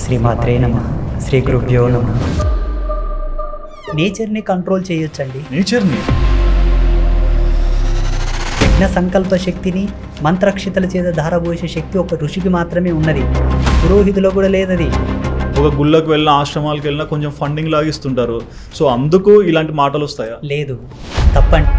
శ్రీమాత్రే నమః. శ్రీ గురుభ్యో నమః. నేచర్ని కంట్రోల్ చేయొచ్చండి. నేచర్ని యజ్ఞ సంకల్ప శక్తిని మంత్రక్షితల చేత ధారపోసే శక్తి ఒక ఋషికి మాత్రమే ఉన్నది, పురోహితులో కూడా లేదది. ఒక గుళ్ళకు వెళ్ళిన ఆశ్రమాలకు వెళ్ళినా కొంచెం ఫండింగ్ లాగిస్తుంటారు. సో అందుకు ఇలాంటి మాటలు వస్తాయా? లేదు, తప్పండి.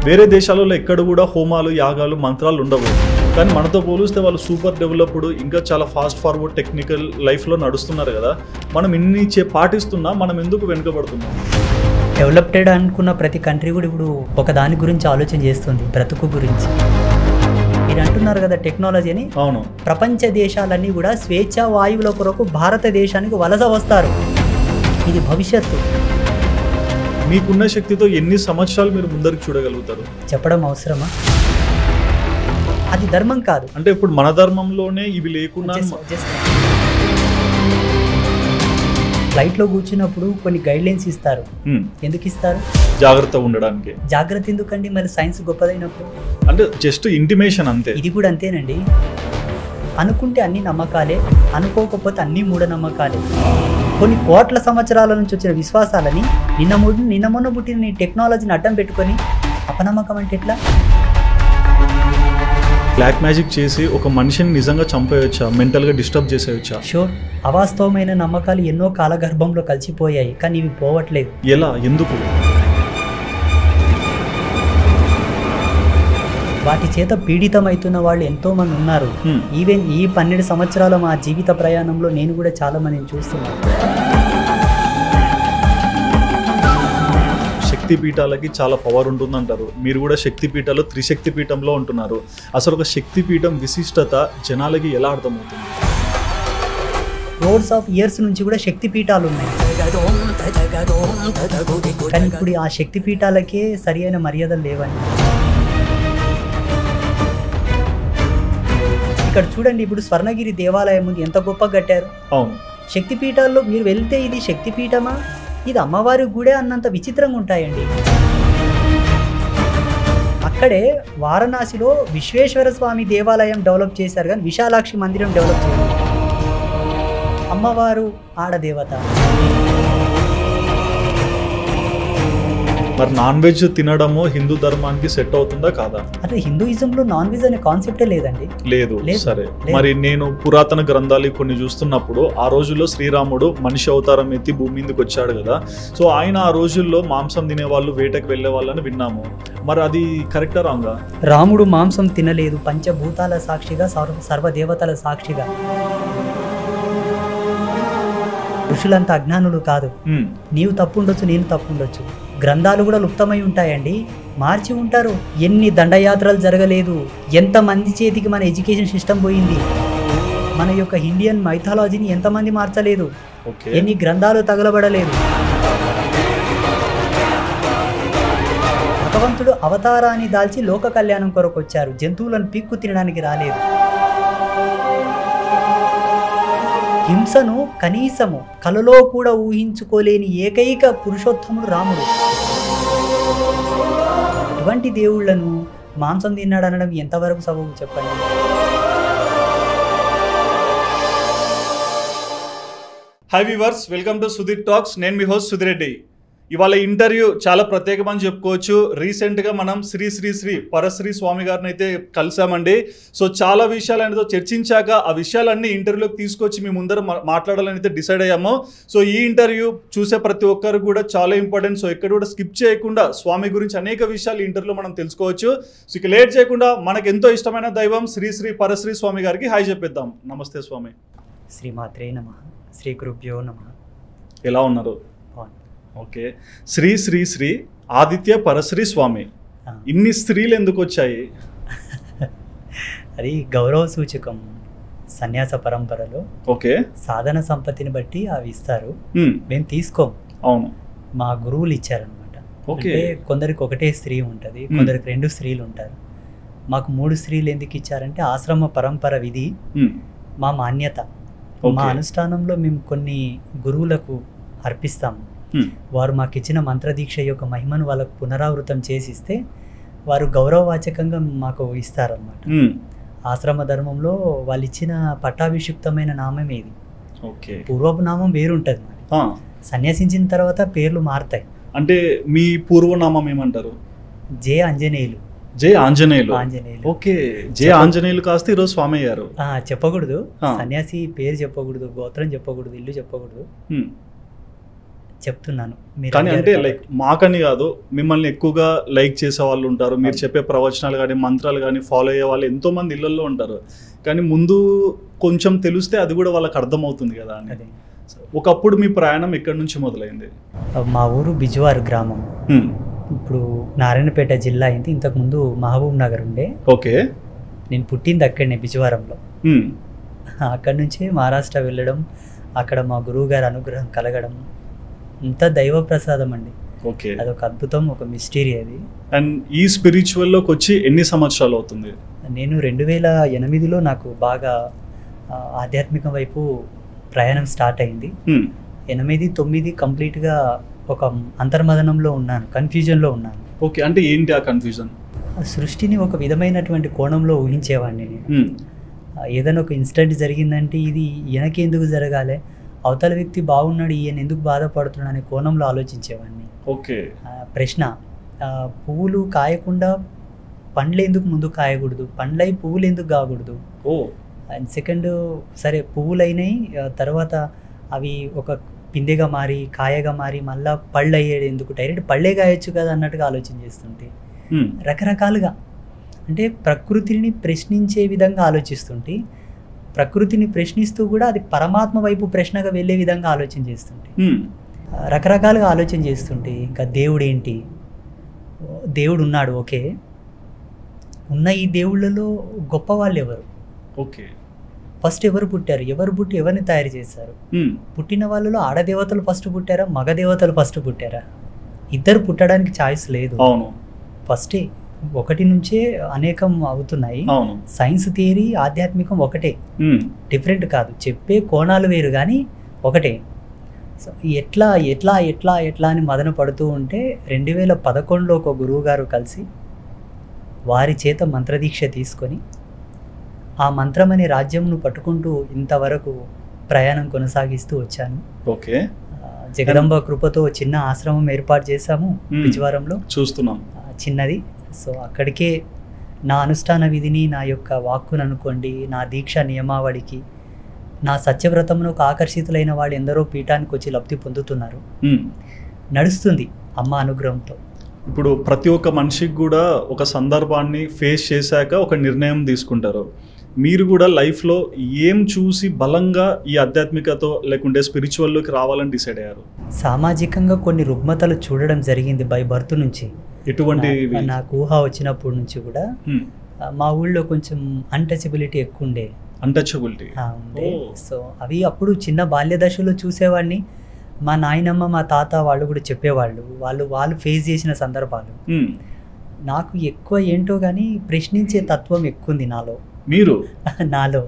వేరే దేశాలలో ఎక్కడ కూడా హోమాలు, యాగాలు, మంత్రాలు ఉండవు. కానీ మనతో పోలిస్తే వాళ్ళు సూపర్ డెవలప్డ్, ఇంకా చాలా ఫాస్ట్ ఫార్వర్డ్ టెక్నికల్ లైఫ్లో నడుస్తున్నారు కదా. మనం ఇన్ని పాటిస్తున్నా మనం ఎందుకు వెనుకబడుతున్నాం? డెవలప్టెడ్ అనుకున్న ప్రతి కంట్రీ కూడా ఇప్పుడు ఒక దాని గురించి ఆలోచన చేస్తుంది, బ్రతుకు గురించి. మీరు అంటున్నారు కదా టెక్నాలజీ అని. అవును, ప్రపంచ దేశాలన్నీ కూడా స్వేచ్ఛా వాయువుల కొరకు భారతదేశానికి వలస వస్తారు. ఇది భవిష్యత్తు. మీకున్న శక్తితో ఎన్ని సంవత్సరాలు మీరు ముందరికి చూడగలుగుతారు? చెప్పడం అవసరమా? అది ధర్మం కాదు. అంటే ఇప్పుడు మన ధర్మంలోనే ఇవి లేకుండా ఫ్లైట్లో కూర్చున్నప్పుడు కొన్ని గైడ్ లైన్స్ ఇస్తారు. ఎందుకు ఇస్తారు? జాగ్రత్తగా ఉండడానికి. జాగ్రత్త ఎందుకండి? మరి సైన్స్ గొప్పదైనప్పుడు అంటే జస్ట్ ఇంటిమేషన్ అంతే. ఇది కూడా అంతేనండి. అనుకుంటే అన్ని నమ్మకాలే, అనుకోకపోతే అన్ని మూఢనమ్మకాలే. కొన్ని కోట్ల సంవత్సరాల నుంచి వచ్చిన విశ్వాసాలని నిన్న మొన్న పుట్టిన నీ టెక్నాలజీని అడ్డం పెట్టుకొని అపనమ్మకం అంటే ఎట్లా? బ్లాక్ మ్యాజిక్ చేసి ఒక మనిషిని నిజంగా చంపేయచ్చా? మెంటల్గా డిస్టర్బ్ చేసేయచ్చా? షూర్. అవాస్తవమైన నమ్మకాలు ఎన్నో కాలగర్భంలో కలిసిపోయాయి, కానీ ఇవి పోవట్లేదు. ఎలా? ఎందుకు? వాటి చేత పీడితమవుతున్న వాళ్ళు ఎంతోమంది ఉన్నారు. ఈవెన్ ఈ 12 సంవత్సరాల మా జీవిత ప్రయాణంలో నేను కూడా చాలా మందిని చూస్తున్నాను. శక్తి పీఠాలకి చాలా పవర్ ఉంటుందంటారు. మీరు కూడా శక్తి పీఠాలు, త్రిశక్తి పీఠంలో ఉంటున్నారు. అసలు ఒక శక్తి పీఠం విశిష్టత జనాలకి ఎలా అర్థమవుతుంది? క్రోర్స్ ఆఫ్ ఇయర్స్ నుంచి కూడా శక్తి పీఠాలు ఉన్నాయి, కానీ ఇప్పుడు ఆ శక్తి పీఠాలకే సరి అయిన మర్యాదలు లేవండి. ఇక్కడ చూడండి, ఇప్పుడు స్వర్ణగిరి దేవాలయం ఉంది, ఎంత గొప్పగా కట్టారు. అవును. శక్తి పీఠాల్లో మీరు వెళ్తే ఇది శక్తి పీఠమా, ఇది అమ్మవారి గుడే అన్నంత విచిత్రంగా ఉంటాయండి. అక్కడే వారణాసిలో విశ్వేశ్వర స్వామి దేవాలయం డెవలప్ చేశారు, కానీ విశాలాక్షి మందిరం డెవలప్ చేశారు. అమ్మవారు ఆడదేవత. మరి నాన్ వెజ్ తినడము హిందూ ధర్మానికి సెట్ అవుతుందా కాదా? అంటే హిందూయిజంలో నాన్ వెజ్ అనే కాన్సెప్టే లేదండి. లేదు. సరే, మరి నేను పురాతన గ్రంథాలు కొన్ని చూస్తున్నప్పుడు ఆ రోజుల్లో శ్రీరాముడు మనిషి అవతారం ఎత్తి భూమి మీదకి వచ్చాడు కదా. సో ఆయన ఆ రోజుల్లో మాంసం తినేవాళ్ళు, వేటకు వెళ్ళే వాళ్ళని విన్నాము. మరి అది కరెక్టా రాంగా? రాముడు మాంసం తినలేదు, పంచభూతాల సాక్షిగా, సర్వదేవతల సాక్షిగా. ఋషులంతా అజ్ఞానులు కాదు. నీవు తప్పుండొచ్చు, నేను తప్పుండొచ్చు. గ్రంథాలు కూడా లుప్తమై ఉంటాయండి, మార్చి ఉంటారు. ఎన్ని దండయాత్రలు జరగలేదు, ఎంతమంది చేతికి మన ఎడ్యుకేషన్ సిస్టమ్ పోయింది, మన యొక్క ఇండియన్ మైథాలజీని ఎంతమంది మార్చలేదు, ఎన్ని గ్రంథాలు తగలబడలేదు. భగవంతుడు అవతారాన్ని దాల్చి లోక కళ్యాణం కొరకు వచ్చారు, జంతువులను పీక్కు తినడానికి రాలేదు. హింసను కనీసము కలలో కూడా ఊహించుకోలేని ఏకైక పురుషోత్తముడు రాముడు. ఇటువంటి దేవుళ్లను మాంసం తిన్నాడు అనడం ఎంతవరకు సబబు చెప్పండి? Hi viewers, welcome to Sudheer talks. నేను మీ హోస్ట్ సుధిరెడ్డి. ఇవాళ ఇంటర్వ్యూ చాలా ప్రత్యేకమని చెప్పుకోవచ్చు. రీసెంట్గా మనం శ్రీ శ్రీ శ్రీ పరశ్రీ స్వామి గారిని అయితే కలిసామండి. సో చాలా విషయాలు ఆయనతో చర్చించాక ఆ విషయాలన్నీ ఇంటర్వ్యూలోకి తీసుకొచ్చి మీ ముందర మాట్లాడాలని అయితే డిసైడ్ అయ్యాము. సో ఈ ఇంటర్వ్యూ చూసే ప్రతి ఒక్కరు కూడా చాలా ఇంపార్టెంట్. సో ఎక్కడ కూడా స్కిప్ చేయకుండా స్వామి గురించి అనేక విషయాలు ఇంటర్వ్యూలో మనం తెలుసుకోవచ్చు. సో ఇక లేట్ చేయకుండా మనకు ఎంతో ఇష్టమైన దైవం శ్రీ శ్రీ పరశ్రీ స్వామి గారికి హాయ్ చెప్పేద్దాం. నమస్తే స్వామి. శ్రీమాత్రే నమః. శ్రీ గురుభ్యో నమః. ఎలా ఉన్నారు? ఓకే. శ్రీ శ్రీ శ్రీ ఆదిత్య పరశ్రీ స్వామి, ఇన్ని స్త్రీలు ఎందుకు వచ్చాయి? అది గౌరవ సూచకం. సన్యాస పరంపరలో ఓకే సాధన సంపత్తిని బట్టి అవి ఇస్తారు, మేము తీసుకోం. అవును, మా గురువులు ఇచ్చారనమాట. ఓకే, కొందరికి ఒకటే స్త్రీ ఉంటుంది, కొందరికి 2 స్త్రీలు ఉంటారు. మాకు 3 స్త్రీలు ఎందుకు ఇచ్చారంటే ఆశ్రమ పరంపర విధి, మా మాన్యత, మా అనుష్ఠానంలో మేము కొన్ని గురువులకు అర్పిస్తాము. వారు మాకు ఇచ్చిన మంత్రదీక్ష యొక్క మహిమను వాళ్ళకు పునరావృతం చేసిస్తే వారు గౌరవవాచకంగా మాకు ఇస్తారన్నమాట. ఆశ్రమ ధర్మంలో వాళ్ళు ఇచ్చిన పట్టాభిషిక్తమైన నామం ఏది. ఓకే. పూర్వపు నామం వేరుంటుంది మరి. సన్యాసించిన తర్వాత పేర్లు మారుతాయి. అంటే మీ పూర్వనామం ఏమంటారు? జే ఆంజనేయులు. జే ఆంజనేయులు. ఆంజనేయులు. ఓకే. జే ఆంజనేయులు కాస్త ఈరోజు స్వామి అయ్యారు. చెప్పకూడదు, సన్యాసి పేరు చెప్పకూడదు, గోత్రం చెప్పకూడదు, ఇల్లు చెప్పకూడదు. చెప్తున్నాను. కానీ అంటే లైక్ మాకని కాదు, మిమ్మల్ని ఎక్కువగా లైక్ చేసే వాళ్ళు ఉంటారు, మీరు చెప్పే ప్రవచనాలు కానీ మంత్రాలు కానీ ఫాలో అయ్యే వాళ్ళు ఎంతో మంది ఇళ్లలో ఉంటారు. కానీ ముందు కొంచెం తెలిస్తే అది కూడా వాళ్ళకి అర్థమవుతుంది కదా అని. ఒకప్పుడు మీ ప్రయాణం ఎక్కడి నుంచి మొదలైంది? మా ఊరు బిజ్వారు గ్రామం, ఇప్పుడు నారాయణపేట జిల్లా అయింది. ఇంతకుముందు మహబూబ్ నగర్ ఉండే. ఓకే. నేను పుట్టింది అక్కడనే బిజ్వారంలో. అక్కడి నుంచే మహారాష్ట్ర వెళ్ళడం, అక్కడ మా గురువు గారి అనుగ్రహం కలగడం ఇంత దైవ ప్రసాదం అండి. ఓకే. అదొక అద్భుతం, ఒక మిస్టరీ అది. అండ్ ఈ స్పిరిచువల్లోకి వచ్చి ఎన్ని సంవత్సరాలు అవుతుంది? నేను 2008లో నాకు బాగా ఆధ్యాత్మిక వైపు ప్రయాణం స్టార్ట్ అయింది. 8-9 కంప్లీట్గా ఒక అంతర్మదనంలో ఉన్నాను, కన్ఫ్యూజన్లో ఉన్నాను. ఓకే. అంటే ఏంటి ఆ కన్ఫ్యూజన్? సృష్టిని ఒక విధమైనటువంటి కోణంలో ఊహించేవాడిని నేను. ఏదైనా ఒక ఇన్సిడెంట్ జరిగిందంటే ఇది ఈయనకి ఎందుకు జరగాలి, అవతల వ్యక్తి బాగున్నాడు, ఈయన ఎందుకు బాధపడుతున్నాడు అనే కోణంలో ఆలోచించేవాడిని. ఓకే. ప్రశ్న, పువ్వులు కాయకుండా పండ్లు ఎందుకు ముందు కాయకూడదు, పండ్లై పువ్వులు ఎందుకు కాకూడదు? అండ్ సెకండ్, సరే పువ్వులు అయినాయి, తర్వాత అవి ఒక పిందెగా మారి కాయగా మారి మళ్ళీ పళ్ళు అయ్యేది ఎందుకు, డైరెక్ట్ పళ్ళే కాయొచ్చు కదా అన్నట్టుగా ఆలోచన చేస్తుంటే రకరకాలుగా, అంటే ప్రకృతిని ప్రశ్నించే విధంగా ఆలోచిస్తుంటే, ప్రకృతిని ప్రశ్నిస్తూ కూడా అది పరమాత్మ వైపు ప్రశ్నగా వెళ్ళే విధంగా ఆలోచన చేస్తుంటే, రకరకాలుగా ఆలోచన చేస్తుంటే, ఇంకా దేవుడు ఏంటి, దేవుడు ఉన్నాడు, ఓకే, ఉన్న ఈ దేవుళ్ళలో గొప్ప వాళ్ళు ఎవరు? ఓకే. ఫస్ట్ ఎవరు పుట్టారు, ఎవరు పుట్టి ఎవరిని తయారు చేశారు? పుట్టిన వాళ్ళలో ఆడదేవతలు ఫస్ట్ పుట్టారా, మగ దేవతలు ఫస్ట్ పుట్టారా? ఇద్దరు పుట్టడానికి ఛాయిస్ లేదు. అవును. ఫస్టే ఒకటి నుంచే అనేకం అవుతున్నాయి. సైన్స్ థియరీ ఆధ్యాత్మికం ఒకటే, డిఫరెంట్ కాదు, చెప్పే కోణాలు వేరు కానీ ఒకటే. సో ఎట్లా ఎట్లా ఎట్లా ఎట్లా అని మదన పడుతూ ఉంటే 2011లో ఒక గురువు గారు కలిసి వారి చేత మంత్రదీక్ష తీసుకొని ఆ మంత్రం అనే రాజ్యంను పట్టుకుంటూ ఇంతవరకు ప్రయాణం కొనసాగిస్తూ వచ్చాను. ఓకే. జగదంబ కృపతో చిన్న ఆశ్రమం ఏర్పాటు చేశాము బిజ్వారంలో, చూస్తున్నాం, చిన్నది. సో అక్కడికే నా అనుష్ఠాన విధిని, నా యొక్క వాక్కును అనుకోండి, నా దీక్ష నియమావళికి, నా సత్యవ్రతమునకు ఆకర్షితులైన వాళ్ళు ఎందరో పీఠానికి వచ్చి లబ్ధి పొందుతున్నారు. నడుస్తుంది అమ్మ అనుగ్రహంతో. ఇప్పుడు ప్రతి ఒక్క మనిషికి కూడా ఒక సందర్భాన్ని ఫేస్ చేశాక ఒక నిర్ణయం తీసుకుంటారు. మీరు కూడా లైఫ్లో ఏం చూసి బలంగా ఈ ఆధ్యాత్మికతో లేకుంటే స్పిరిచువల్లోకి రావాలని డిసైడ్ అయ్యారు? సామాజికంగా కొన్ని రుగ్మతలు చూడడం జరిగింది బై బర్త్ నుంచి. ఎటువంటి? నాకు ఊహ వచ్చినప్పటి నుంచి కూడా మా ఊళ్ళో కొంచెం అన్టచబిలిటీ ఎక్కువ ఉండే. అన్టచబిలిటీ ఉండే. సో అవి అప్పుడు చిన్న బాల్య దశలో చూసేవాడిని. మా నాయనమ్మ, మా తాత వాళ్ళు కూడా చెప్పేవాళ్ళు, వాళ్ళు ఫేస్ చేసిన సందర్భాలు. నాకు ఎక్కువ ఏంటో కానీ ప్రశ్నించే తత్వం ఎక్కువ ఉంది నాలో. మీరు? నాలో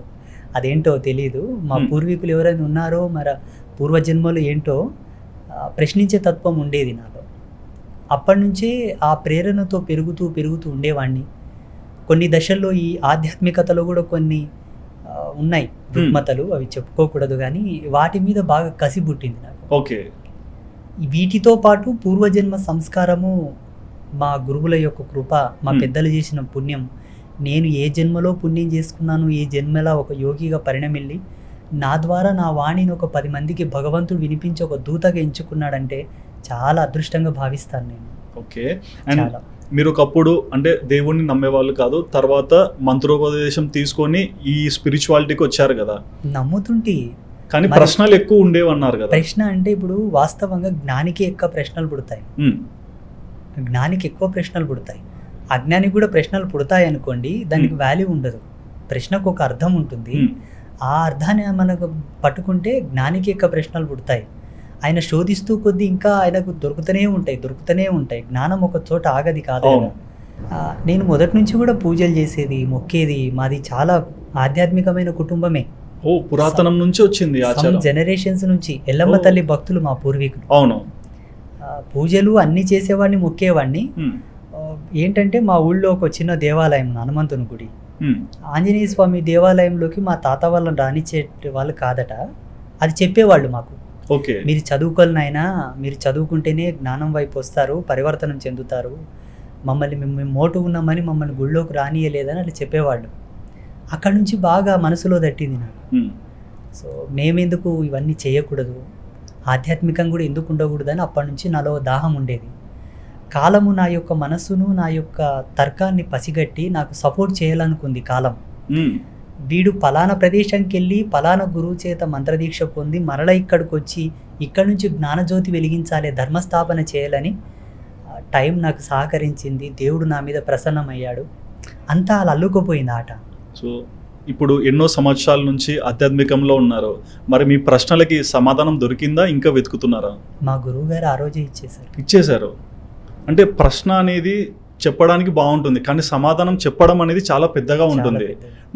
అదేంటో తెలీదు. మా పూర్వీకులు ఎవరైనా ఉన్నారో మరి పూర్వజన్మలు ఏంటో ప్రశ్నించే తత్వం ఉండేది నాలో. అప్పటి నుంచే ఆ ప్రేరణతో పెరుగుతూ ఉండేవాడిని. కొన్ని దశల్లో ఈ ఆధ్యాత్మికతలో కూడా కొన్ని ఉన్నాయి రుగ్మతలు, అవి చెప్పుకోకూడదు కానీ వాటి మీద బాగా కసి పుట్టింది నాకు. ఓకే. వీటితో పాటు పూర్వజన్మ సంస్కారము, మా గురువుల యొక్క కృప, మా పెద్దలు చేసిన పుణ్యం, నేను ఏ జన్మలో పుణ్యం చేసుకున్నాను, ఏ జన్మలా ఒక యోగిగా పరిణమిల్లి నా ద్వారా నా వాణిని ఒక 10 మందికి భగవంతుడు వినిపించి ఒక దూతగా ఎంచుకున్నాడంటే చాలా అదృష్టంగా భావిస్తాను నేను. ఓకే. అండ్ మీరు ఒకప్పుడు అంటే దేవుణ్ణి నమ్మేవాళ్ళు కాదు, తర్వాత మంత్రోపదేశం తీసుకొని ఈ స్పిరిచువాలిటీకి వచ్చారు కదా. నమ్ముతుంటే కానీ ప్రశ్నలు ఎక్కువ ఉండేవన్నారు కదా. ప్రశ్న అంటే ఇప్పుడు వాస్తవంగా జ్ఞానికి ఎక్కువ ప్రశ్నలు పుడతాయి, జ్ఞానికి ఎక్కువ ప్రశ్నలు పుడతాయి. అజ్ఞానికి కూడా ప్రశ్నలు పుడతాయి అనుకోండి, దానికి వాల్యూ ఉండదు. ప్రశ్నకు ఒక అర్థం ఉంటుంది, ఆ అర్థాన్ని మనకు పట్టుకుంటే జ్ఞానికి ఎక్కువ ప్రశ్నలు పుడతాయి. ఆయన శోధిస్తూ కొద్దీ ఇంకా ఆయనకు దొరుకుతూనే ఉంటాయి. జ్ఞానం ఒక చోట ఆగది కాదు. నేను మొదటి నుంచి కూడా పూజలు చేసేది, మొక్కేది. మాది చాలా ఆధ్యాత్మికమైన కుటుంబమే. పురాతనం నుంచి వచ్చింది ఆచారం, జనరేషన్స్ నుంచి. ఎల్లమ్మ తల్లి భక్తులు మా పూర్వీకులు. అవును. పూజలు అన్ని చేసేవాడిని, మొక్కేవాడిని. ఏంటంటే మా ఊళ్ళో ఒక చిన్న దేవాలయం, హనుమంతుని గుడి. ఆంజనేయ స్వామి దేవాలయంలోకి మా తాత వాళ్ళని రానిచ్చే వాళ్ళు కాదట. అది చెప్పేవాళ్ళు మాకు. ఓకే, మీరు చదువుకోవాలనైనా, మీరు చదువుకుంటేనే జ్ఞానం వైపు వస్తారు, పరివర్తనం చెందుతారు, మేము మోటు ఉన్నామని మమ్మల్ని గుళ్ళోకి రానియలేదని అట్లా చెప్పేవాళ్ళు. అక్కడి నుంచి బాగా మనసులో తట్టింది నాకు. సో మేమెందుకు ఇవన్నీ చేయకూడదు, ఆధ్యాత్మికంగా కూడా ఎందుకు ఉండకూడదని అప్పటి నుంచి నాలో దాహం ఉండేది. కాలము నా యొక్క మనస్సును, నా యొక్క తర్కాన్ని పసిగట్టి నాకు సపోర్ట్ చేయాలనుకుంది కాలం. వీడు పలానా ప్రదేశానికి వెళ్ళి పలానా గురువు చేత మంత్రదీక్ష పొంది మరలా ఇక్కడికి వచ్చి ఇక్కడి నుంచి జ్ఞానజ్యోతి వెలిగించాలి, ధర్మస్థాపన చేయాలని టైం నాకు సహకరించింది. దేవుడు నా మీద ప్రసన్నమయ్యాడు. అంతా అలా అల్లుకుపోయింది ఆట. సో ఇప్పుడు ఎన్నో సంవత్సరాల నుంచి ఆధ్యాత్మికంలో ఉన్నారు. మరి మీ ప్రశ్నలకి సమాధానం దొరికిందా, ఇంకా వెతుకుతున్నారా? మా గురువు గారు ఆ రోజే ఇచ్చేశారు. అంటే ప్రశ్న అనేది చెప్పడానికి బాగుంటుంది, కానీ సమాధానం చెప్పడం అనేది చాలా పెద్దగా ఉంటుంది.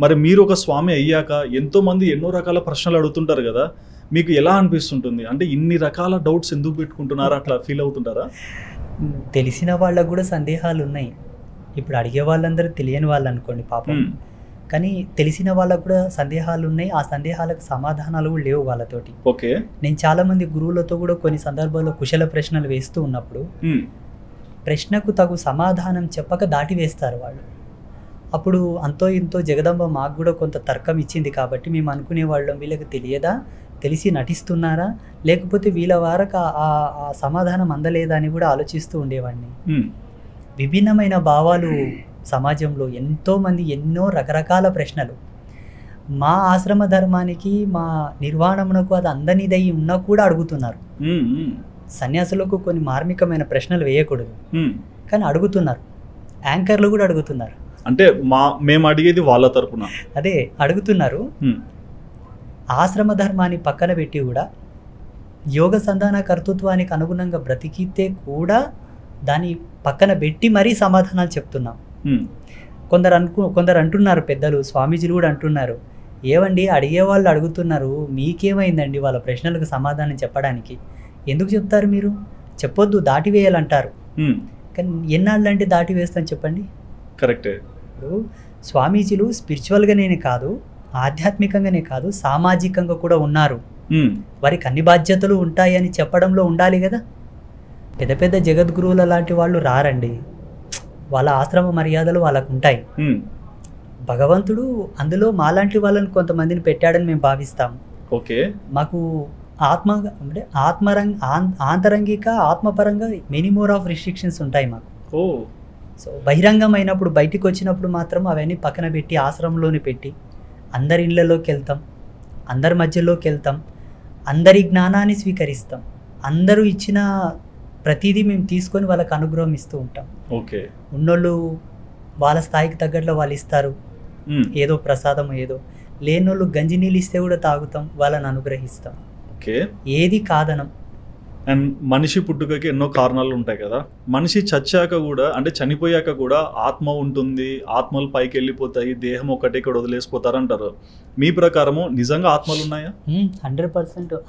మరి మీరు ఒక స్వామి అయ్యాక ఎంతో మంది ఎన్నో రకాల ప్రశ్నలు అడుగుతుంటారు కదా, మీకు ఎలా అనిపిస్తుంటుంది? అంటే ఇన్ని రకాల డౌట్స్ ఎందుకు పెట్టుకుంటున్నారా, అట్లా ఫీల్ అవుతుంటారా? తెలిసిన వాళ్ళకు కూడా సందేహాలు ఉన్నాయి. ఇప్పుడు అడిగే వాళ్ళందరూ తెలియని వాళ్ళు అనుకోండి పాపం, కానీ తెలిసిన వాళ్ళకు కూడా సందేహాలు ఉన్నాయి. ఆ సందేహాలకు సమాధానాలు కూడా లేవు వాళ్ళతోటి. ఓకే, నేను చాలా మంది గురువులతో కూడా కొన్ని సందర్భాల్లో కుశల ప్రశ్నలు వేస్తూ ఉన్నప్పుడు ప్రశ్నకు తగు సమాధానం చెప్పక దాటి వేస్తారు వాళ్ళు. అప్పుడు అంతో ఇంతో జగదంబ మాకు కూడా కొంత తర్కం ఇచ్చింది కాబట్టి మేము అనుకునే వాళ్ళం, వీళ్ళకి తెలియదా, తెలిసి నటిస్తున్నారా, లేకపోతే వీళ్ళ వారకు ఆ సమాధానం అందలేదా అని కూడా ఆలోచిస్తూ ఉండేవాడిని. విభిన్నమైన భావాలు సమాజంలో ఎంతోమంది ఎన్నో రకరకాల ప్రశ్నలు. మా ఆశ్రమ ధర్మానికి, మా నిర్వాణమునకు అది అందనిదై ఉన్నా కూడా అడుగుతున్నారు. సన్యాసులకు కొన్ని మార్మికమైన ప్రశ్నలు వేయకూడదు, కానీ అడుగుతున్నారు. యాంకర్లు కూడా అడుగుతున్నారు. అంటే మేము అడిగేది వాళ్ళ తరపున అదే అడుగుతున్నారు. ఆశ్రమ ధర్మాన్ని పక్కన పెట్టి కూడా యోగ సంధాన కర్తృత్వానికి అనుగుణంగా బ్రతికితే కూడా దాన్ని పక్కన పెట్టి మరీ సమాధానాలు చెప్తున్నాం. కొందరు అంటున్నారు, పెద్దలు స్వామీజీలు కూడా అంటున్నారు, ఏవండి అడిగే వాళ్ళు అడుగుతున్నారు, మీకేమైందండి వాళ్ళ ప్రశ్నలకు సమాధానం చెప్పడానికి, ఎందుకు చెప్తారు మీరు, చెప్పొద్దు, దాటి వేయాలంటారు. కానీ ఎన్నాళ్ళు అంటే దాటి వేస్తాను చెప్పండి? కరెక్టే. ఇప్పుడు స్వామీజీలు స్పిరిచువల్గానే కాదు, ఆధ్యాత్మికంగానే కాదు, సామాజికంగా కూడా ఉన్నారు. వారికి అన్ని బాధ్యతలు ఉంటాయని చెప్పడంలో ఉండాలి కదా. పెద్ద పెద్ద జగద్గురువుల లాంటి వాళ్ళు రారండి, వాళ్ళ ఆశ్రమ మర్యాదలు వాళ్ళకు ఉంటాయి. భగవంతుడు అందులో మాలాంటి వాళ్ళని కొంతమందిని పెట్టాడని మేము భావిస్తాం. ఓకే, మాకు అంటే ఆంతరంగిక ఆత్మపరంగా మెనీ మోర్ ఆఫ్ రిస్ట్రిక్షన్స్ ఉంటాయి మాకు. సో బహిరంగం అయినప్పుడు, బయటికి వచ్చినప్పుడు మాత్రం అవన్నీ పక్కన పెట్టి ఆశ్రమంలోని పెట్టి అందరి ఇళ్ళలోకి వెళ్తాం, అందరి మధ్యలోకి వెళ్తాం, అందరి జ్ఞానాన్ని స్వీకరిస్తాం, అందరూ ఇచ్చిన ప్రతిదీ మేము తీసుకొని వాళ్ళకి అనుగ్రహం ఇస్తూ ఉంటాం. ఓకే, ఉన్నోళ్ళు వాళ్ళ స్థాయికి తగ్గట్లో వాళ్ళు ఇస్తారు, ఏదో ప్రసాదం ఏదో, లేనోళ్ళు గంజి నీళ్ళు ఇస్తే కూడా తాగుతాం, వాళ్ళని అనుగ్రహిస్తాం. ఓకే, ఏది కాదనం. అండ్ మనిషి పుట్టుకకి ఎన్నో కారణాలు ఉంటాయి కదా, మనిషి చచ్చాక కూడా, అంటే చనిపోయాక కూడా ఆత్మ ఉంటుంది, ఆత్మలు పైకి వెళ్ళిపోతాయి, దేహం ఒక్కటే ఇక్కడ వదిలేసిపోతారు అంటారు. మీ ప్రకారము నిజంగా ఆత్మలు ఉన్నాయా? 100%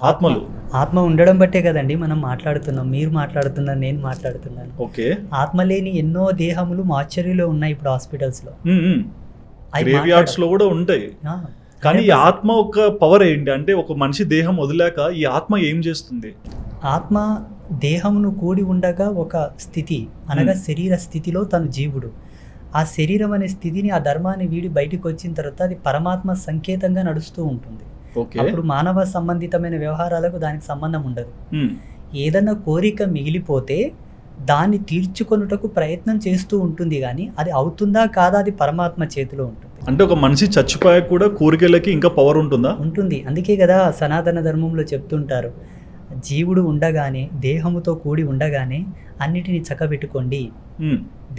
ఆత్మ ఉండడం బట్టే కదండి మనం మాట్లాడుతున్నాం, మీరు మాట్లాడుతున్నారు, నేను మాట్లాడుతున్నాను. ఓకే, ఆత్మ లేని ఎన్నో దేహములు మార్చరీలో ఉన్నాయి ఇప్పుడు హాస్పిటల్స్లో, గ్రేవ్యార్డ్స్ లో కూడా ఉంటాయి. కానీ ఈ ఆత్మ ఒక పవర్ ఏంటి అంటే, ఒక మనిషి దేహం వదిలాక ఈ ఆత్మ ఏం చేస్తుంది? ఆత్మ దేహమును కూడి ఉండగా ఒక స్థితి, అనగా శరీర స్థితిలో తను జీవుడు. ఆ శరీరం అనే స్థితిని, ఆ ధర్మాన్ని వీడి బయటకు వచ్చిన తర్వాత అది పరమాత్మ సంకేతంగా నడుస్తూ ఉంటుంది. అప్పుడు మానవ సంబంధితమైన వ్యవహారాలకు దానికి సంబంధం ఉండదు. ఏదన్నా కోరిక మిగిలిపోతే దాన్ని తీర్చుకొనుటకు ప్రయత్నం చేస్తూ ఉంటుంది, కానీ అది అవుతుందా కాదా అది పరమాత్మ చేతిలో ఉంటుంది. అంటే ఒక మనిషి చచ్చిపోయాక కూడా కోరికలకి ఇంకా పవర్ ఉంటుందా? ఉంటుంది. అందుకే కదా సనాతన ధర్మంలో చెప్తుంటారు, జీవుడు ఉండగానే, దేహముతో కూడి ఉండగానే అన్నిటిని చక్కబెట్టుకోండి,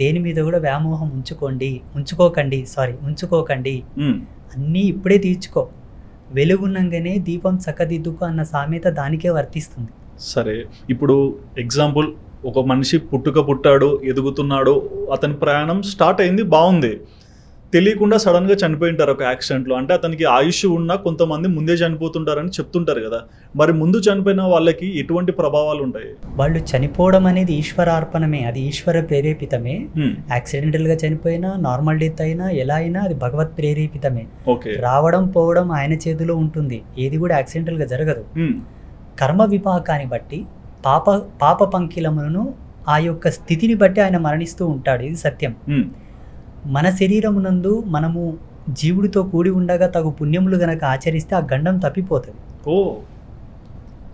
దేని మీద కూడా వ్యామోహం ఉంచుకోకండి, అన్నీ ఇప్పుడే తీర్చుకో, వెలుగున్నంగానే దీపం చక్కదిద్దుకో అన్న సామెత దానికే వర్తిస్తుంది. సరే, ఇప్పుడు ఎగ్జాంపుల్, ఒక మనిషి పుట్టాడు, ఎదుగుతున్నాడు, అతని ప్రయాణం స్టార్ట్ అయింది, బాగుంది. తెలియకుండా సడన్గా చనిపోయి ఉంటారు ఒక యాక్సిడెంట్లో. అంటే అతనికి ఆయుష్ ఉన్న కొంతమంది ముందే చనిపోతుంటారని చెప్తుంటారు కదా, మరి ముందు చనిపోయిన వాళ్ళకి ఎటువంటి ప్రభావాలు ఉంటాయి? వాళ్ళు చనిపోవడం అనేది ఈశ్వరార్పణమే, అది ఈశ్వర ప్రేరేపితమే. యాక్సిడెంటల్గా చనిపోయినా, నార్మల్ డెత్ అయినా, ఎలా అయినా అది భగవత్ ప్రేరేపితమే. ఓకే, రావడం పోవడం ఆయన చేతిలో ఉంటుంది, ఏది కూడా యాక్సిడెంటల్గా జరగదు. కర్మ విపాకాన్ని బట్టి పాప పంకిలములను ఆ యొక్క స్థితిని బట్టి ఆయన మరణిస్తూ ఉంటాడు, ఇది సత్యం. మన శరీరమునందు మనము జీవుడితో కూడి ఉండగా తగు పుణ్యములు గనక ఆచరిస్తే ఆ గండం తప్పిపోతుంది.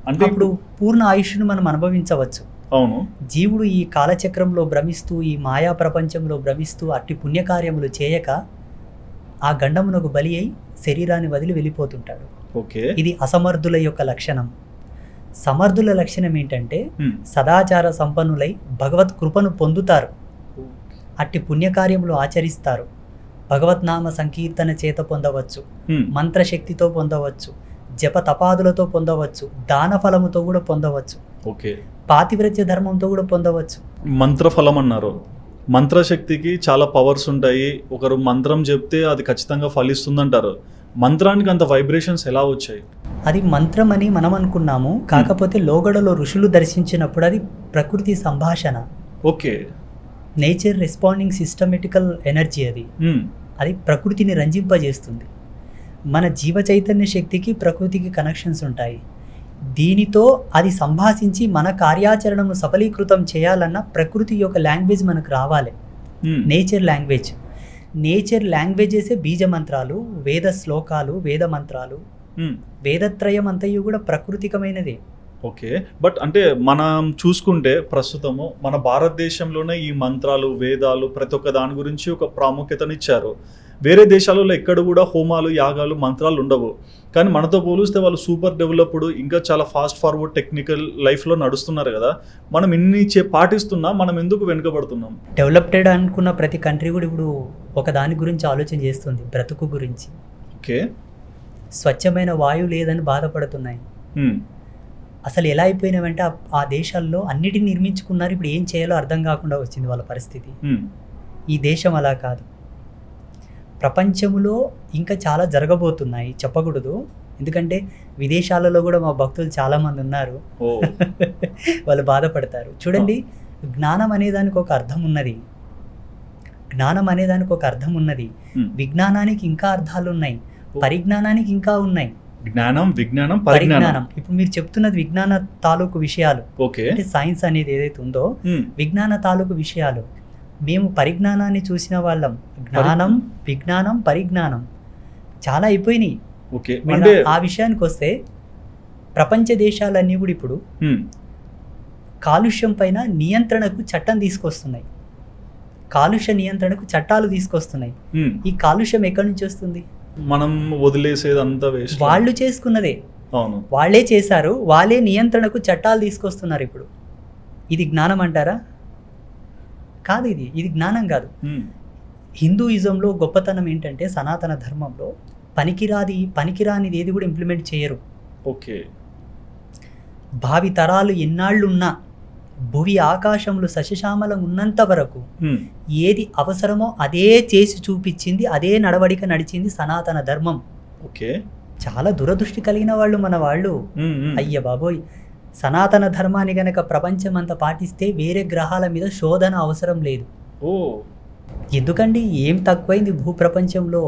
అంటే అప్పుడు పూర్ణ ఆయుష్ను మనం అనుభవించవచ్చు. అవును, జీవుడు ఈ కాలచక్రంలో భ్రమిస్తూ, ఈ మాయా ప్రపంచంలో భ్రమిస్తూ అట్టి పుణ్యకార్యములు చేయక ఆ గండమునకు బలి అయి శరీరాన్ని వదిలి వెళ్ళిపోతుంటాడు. ఓకే, ఇది అసమర్థుల యొక్క లక్షణం. సమర్థుల లక్షణం ఏంటంటే సదాచార సంపన్నులై భగవత్ కృపను పొందుతారు, అట్టి పుణ్యకార్యములు ఆచరిస్తారు, భగవత్నామ సంకీర్తన చేత పొందవచ్చు, మంత్రశక్తితో పొందవచ్చు, జప తపాదులతో పొందవచ్చు, దాన ఫలముతో కూడా పొందవచ్చు, ఓకే, పాతివ్రత్య ధర్మంతో కూడా పొందవచ్చు. మంత్రఫలం అన్నారు, మంత్రశక్తికి చాలా పవర్స్ ఉంటాయి. ఒకరు మంత్రం చెప్తే అది ఖచ్చితంగా ఫలిస్తుందంటారు. మంత్రానికి అంత వైబ్రేషన్స్ ఎలా వచ్చాయి? అది మంత్రం అని మనం అనుకున్నాము, కాకపోతే లోగడలో ఋషులు దర్శించినప్పుడు అది ప్రకృతి సంభాషణ. Okay, nature responding systematical energy. అది ప్రకృతిని రంజింపజేస్తుంది. మన జీవ చైతన్య శక్తికి ప్రకృతికి కనెక్షన్స్ ఉంటాయి. దీనితో అది సంభాషించి మన కార్యాచరణను సఫలీకృతం చేయాలన్న ప్రకృతి యొక్క లాంగ్వేజ్ మనకు రావాలి. Nature language. నేచర్ లాంగ్వేజెసే బీజ మంత్రాలు, వేద శ్లోకాలు, వేద మంత్రాలు, వేదత్రయం అంతయు కూడా ప్రకృతికమైనదే. ఓకే, బట్ అంటే మనం చూసుకుంటే ప్రస్తుతము మన భారతదేశంలోనే ఈ మంత్రాలు, వేదాలు ప్రతి ఒక్క దాని గురించి ఒక ప్రాముఖ్యతనిచ్చారు. వేరే దేశాలలో ఎక్కడ కూడా హోమాలు, యాగాలు, మంత్రాలు ఉండవు. కానీ మనతో పోలిస్తే వాళ్ళు సూపర్ డెవలప్డ్, ఇంకా చాలా ఫాస్ట్ ఫార్వర్డ్ టెక్నికల్ లైఫ్లో నడుస్తున్నారు కదా. మనం ఇన్ని పాటిస్తున్నా మనం ఎందుకు వెనుకబడుతున్నాం? డెవలప్టెడ్ అనుకున్న ప్రతి కంట్రీ కూడా ఇప్పుడు ఒక దాని గురించి ఆలోచన చేస్తుంది, బ్రతుకు గురించి. ఓకే, స్వచ్ఛమైన వాయువు లేదని బాధపడుతున్నాయి. అసలు ఎలా అయిపోయినామంటే ఆ దేశాల్లో అన్నిటిని నిర్మించుకున్నారు, ఇప్పుడు ఏం చేయాలో అర్థం కాకుండా వచ్చింది వాళ్ళ పరిస్థితి. ఈ దేశం అలా కాదు. ప్రపంచంలో ఇంకా చాలా జరగబోతున్నాయి, చెప్పకూడదు, ఎందుకంటే విదేశాలలో కూడా మా భక్తులు చాలామంది ఉన్నారు. వాళ్ళు బాధపడతారు. చూడండి, జ్ఞానం అనేదానికి ఒక అర్థం ఉన్నది, జ్ఞానం అనేదానికి ఒక అర్థం ఉన్నది. విజ్ఞానానికి ఇంకా అర్థాలు ఉన్నాయి, పరిజ్ఞానానికి ఇంకా ఉన్నాయి. జ్ఞానం, విజ్ఞానం, పరిజ్ఞానం. ఇప్పుడు మీరు చెప్తున్నది విజ్ఞాన తాలూకు విషయాలు, అంటే సైన్స్ అనేది ఏదైతే ఉందో విజ్ఞాన తాలూకు విషయాలు. మేము పరిజ్ఞానాన్ని చూసిన వాళ్ళం. జ్ఞానం, విజ్ఞానం, పరిజ్ఞానం చాలా అయిపోయినాయి. ఆ విషయానికి వస్తే ప్రపంచ దేశాలన్నీ కూడా ఇప్పుడు కాలుష్యం పైన నియంత్రణకు చట్టం తీసుకొస్తున్నాయి, కాలుష్య నియంత్రణకు చట్టాలు తీసుకొస్తున్నాయి. ఈ కాలుష్యం ఎక్కడి నుంచి వస్తుంది? మనం వదిలేసేదంతా వేస్ట్, వాళ్ళు చేసుకున్నదే. అవును, వాళ్ళే చేశారు, వాళ్ళే నియంత్రణకు చట్టాలు తీసుకొస్తున్నారు. ఇప్పుడు ఇది జ్ఞానం అంటారా? కాదు, ఇది జ్ఞానం కాదు. హిందూయిజంలో గొప్పతనం ఏంటంటే సనాతన ధర్మంలో పనికిరానిది ఏది కూడా ఇంప్లిమెంట్ చేయరు. ఓకే, భావి తరాలు ఎన్నాళ్ళున్నా భువి ఆకాశంలో సశశామలం ఉన్నంత వరకు ఏది అవసరమో అదే చేసి చూపించింది, అదే నడవడిక నడిచింది సనాతన ధర్మం. ఓకే, చాలా దురదృష్టి కలిగిన వాళ్ళు మన వాళ్ళు. అయ్య బాబోయ్, సనాతన ధర్మాన్ని గనక ప్రపంచం అంతా పాటిస్తే వేరే గ్రహాల మీద శోధన అవసరం లేదు. ఎందుకండి, ఏం తక్కువైంది భూప్రపంచంలో?